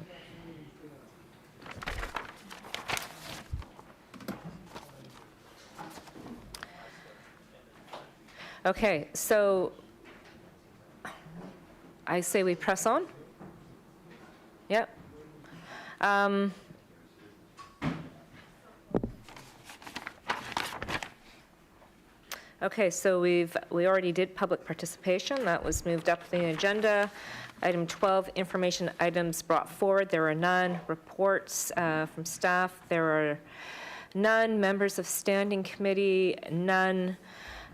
Okay, so I say we press on? Yep. Okay, so we already did public participation. That was moved up the agenda. Item 12, information items brought forward. There are none. Reports from staff. There are none. Members of standing committee, none.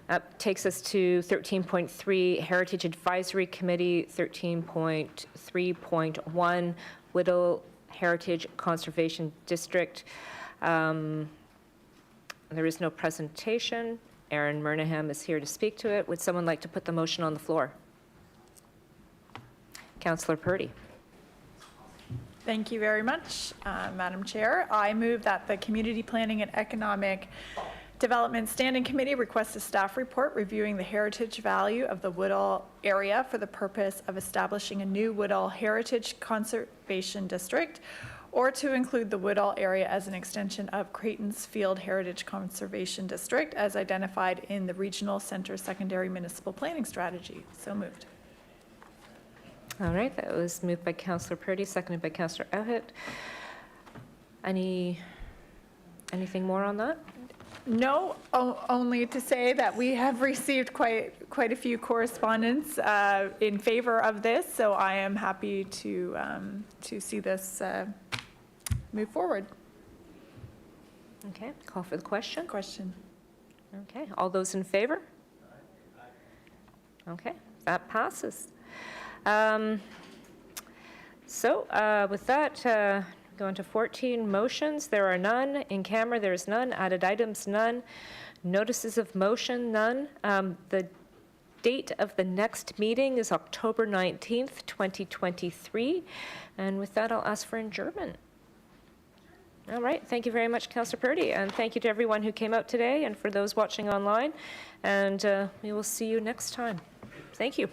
That takes us to 13.3, Heritage Advisory Committee, 13.3.1, Whittle Heritage Conservation District. There is no presentation. Aaron Murnaham is here to speak to it. Would someone like to put the motion on the floor? Councillor Purdy. Thank you very much, Madam Chair. I move that the Community Planning and Economic Development Standing Committee requests a staff report reviewing the heritage value of the Woodall area for the purpose of establishing a new Woodall Heritage Conservation District, or to include the Woodall area as an extension of Creighton's Field Heritage Conservation District as identified in the Regional Center Secondary Municipal Planning Strategy. So moved. All right, that was moved by Councillor Purdy, seconded by Councillor Outhitt. Anything more on that? No, only to say that we have received quite a few correspondence in favor of this, so I am happy to see this move forward. Okay, call for the question. Question. Okay, all those in favor? Okay, that passes. With that, going to 14 motions. There are none. In camera, there is none. Added items, none. Notices of motion, none. The date of the next meeting is October 19th, 2023. And with that, I'll ask for adjournment. All right. Thank you very much, Councillor Purdy. And thank you to everyone who came out today and for those watching online. And we will see you next time. Thank you.